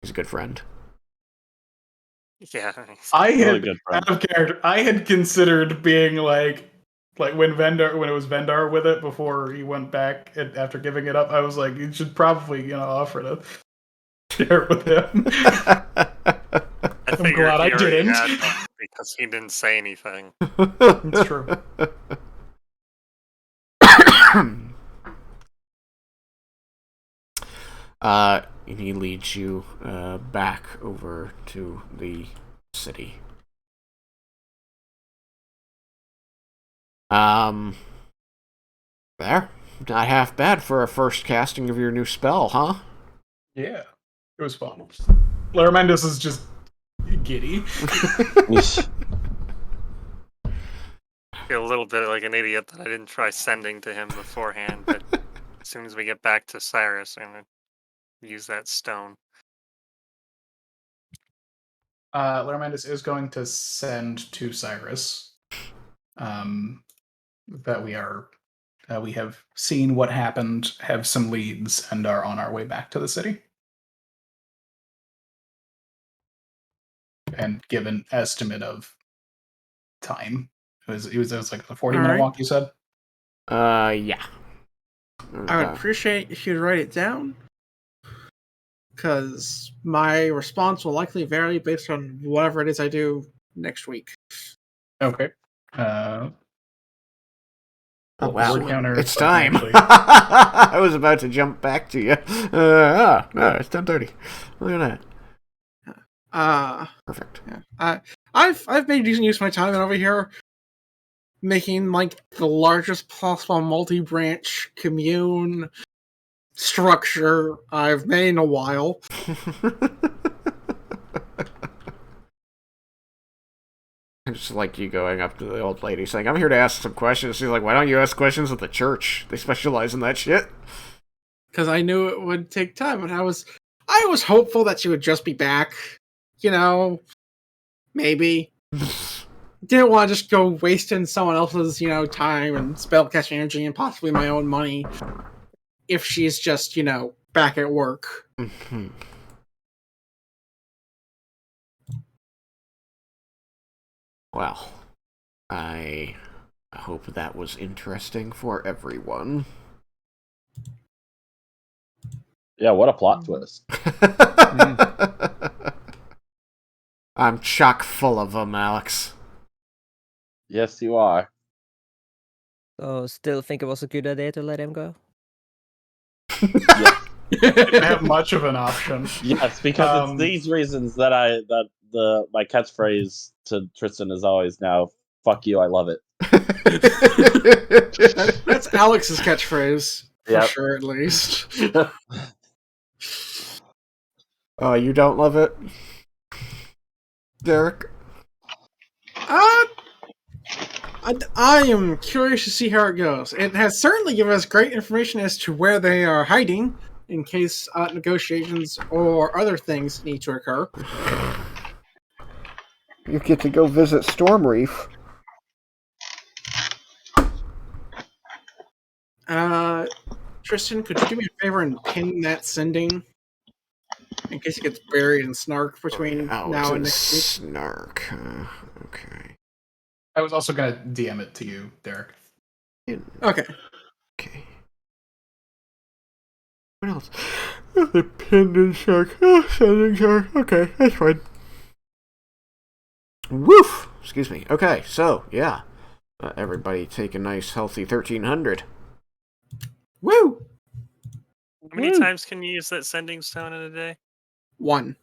He's a good friend. yeah, I Really had good friend. out of character. I had considered being like when it was Vendar with it before he went back after giving it up. I was like, you should probably offer to share it with him. I figured glad he I already didn't. had one because he didn't say anything. It's true. And he leads you back over to the city. There. Not half bad for a first casting of your new spell, huh? Yeah, it was fun. Laromendis is just giddy. I feel a little bit like an idiot that I didn't try sending to him beforehand, but as soon as we get back to Cyrus, I'm gonna use that stone. Laromendis is going to send to Cyrus that we have seen what happened, have some leads, and are on our way back to the city. And give an estimate of time. It was like a 40-minute Alright. walk, you said? Yeah. I would appreciate if you'd write it down, because my response will likely vary based on whatever it is I do next week. Okay. Oh, wow. Word counter, It's but time. actually- I was about to jump back to you. No, it's 10:30. Look at that. Perfect. Yeah. I've made decent use of my time over here making like the largest possible multi-branch commune structure I've made in a while. I just like you going up to the old lady saying, I'm here to ask some questions. She's like, why don't you ask questions at the church? They specialize in that shit. Because I knew it would take time, and I was hopeful that she would just be back. Maybe. Didn't want to just go wasting someone else's, time and spell catching energy and possibly my own money if she's just, back at work. Well, I hope that was interesting for everyone. Yeah, what a plot twist. I'm chock full of them, Alex. Yes, you are. So, still think it was a good idea to let him go? Didn't have much of an option. Yes, because it's Um, these reasons that my catchphrase to Tristan is always now "fuck you, I love it." That's Alex's catchphrase for Yep. sure, at least. Oh, you don't love it, Derek? I am curious to see how it goes. It has certainly given us great information as to where they are hiding in case negotiations or other things need to occur. You get to go visit Storm Reef. Tristan, could you do me a favor and pin that sending in case it gets buried in snark between now and next week? Snark. Okay. I was also gonna DM it to you, Derek. Okay. Okay. What else? The pinned in shark. Sending shark. Okay, that's fine. Woof! Excuse me. Okay, so, yeah. Everybody take a nice, healthy 1300. Woo! How many times can you use that sending stone in a day? 1.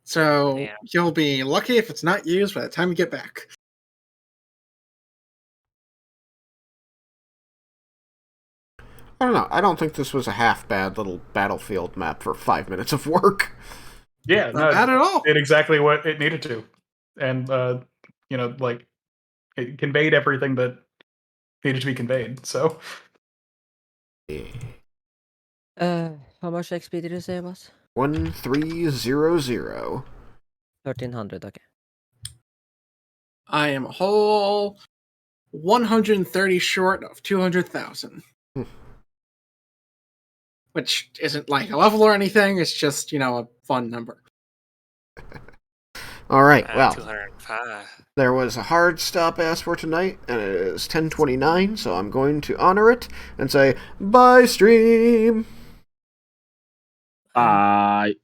So Damn. you'll be lucky if it's not used by the time you get back. I don't know. I don't think this was a half-bad little battlefield map for 5 minutes of work. Yeah, Not bad at all. It did exactly what it needed to, and like it conveyed everything that needed to be conveyed. So How much XP did you say it was? 1300. 1300, okay. I am a whole 130 short of 200,000. Which isn't like a level or anything, it's just, a fun number. Alright, well, 205. there was a hard stop asked for tonight, and it is 10:29, so I'm going to honor it and say, bye, stream! Bye.